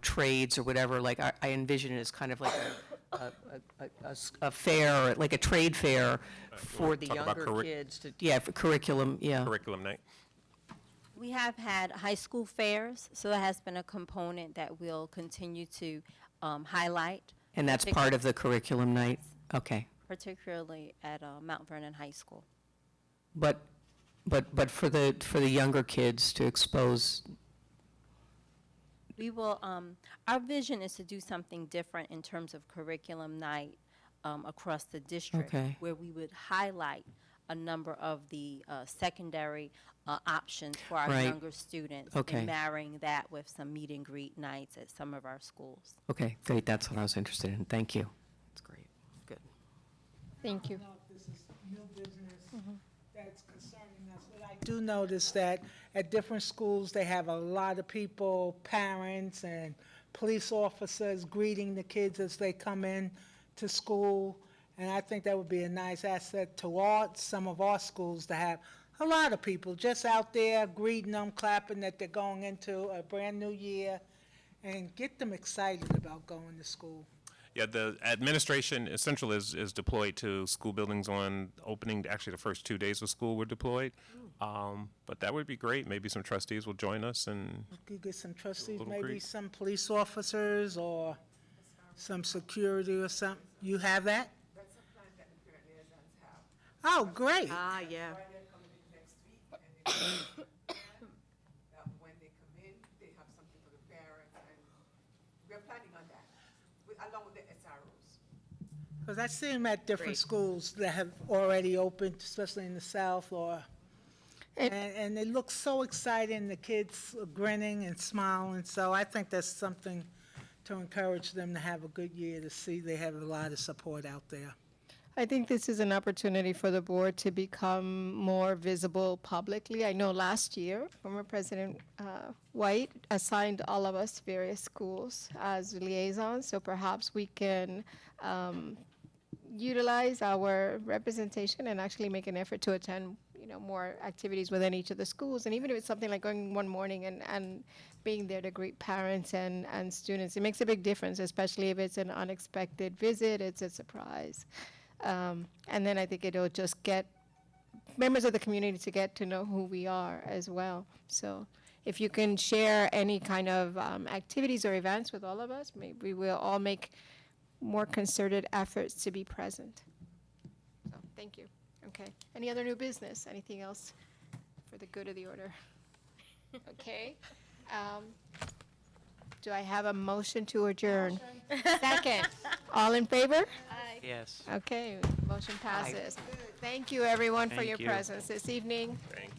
trades or whatever. Like I envision it as kind of like a fair, like a trade fair for the talk about younger kids for curriculum, Curriculum night. We have had high school fairs, so that has been a component that we'll continue to highlight. And that's part of the curriculum night? Okay. Particularly at Mount Vernon High School. But for the younger kids to expose. We will, our vision is to do something different in terms of curriculum night across the district. Okay. Where we would highlight a number of the secondary options for our Right. younger students. Okay. And marrying that with some meet and greet nights at some of our schools. Okay, great, that's what I was interested in. Thank you. That's great. Good. Thank you. I don't know if this is new business that's concerning us, but I do notice that at different schools, they have a lot of people, parents and police officers greeting the kids as they come in to school. And I think that would be a nice asset to some of our schools to have a lot of people just out there greeting them, clapping that they're going into a brand new year, and get them excited about going to school. Yeah, the administration, Central is deployed to school buildings on opening, actually the first 2 days of school were deployed. But that would be great. Maybe some trustees will join us and. We could get some trustees, little maybe greet. some police officers or some security or something. You have that? That's a plan that the parent liaisons have. Oh, great. Ah, yeah. They're coming in next week, and that when they come in, they have something for the parents, and we're planning on that, along with the SROs. Because I see them at different Great. schools that have already opened, especially in the South, and they look so exciting, the kids are grinning and smiling, so I think that's something to encourage them to have a good year, to see they have a lot of support out there. I think this is an opportunity for the board to become more visible publicly. I know last year, former President White assigned all of us various schools as liaisons, so perhaps we can utilize our representation and actually make an effort to attend, more activities within each of the schools. And even if it's something like going one morning and being there to greet parents and students, it makes a big difference, especially if it's an unexpected visit, it's a surprise. And then I think it'll just get members of the community to get to know who we are as well. So if you can share any kind of activities or events with all of us, maybe we'll all make more concerted efforts to be present. So, thank you. Okay. Any other new business? Anything else for the good of the order? Okay. Do I have a motion to adjourn? Second. All in favor? Yes. Okay, motion passes. Thank you, everyone, for Thank your you. presence this evening. Thank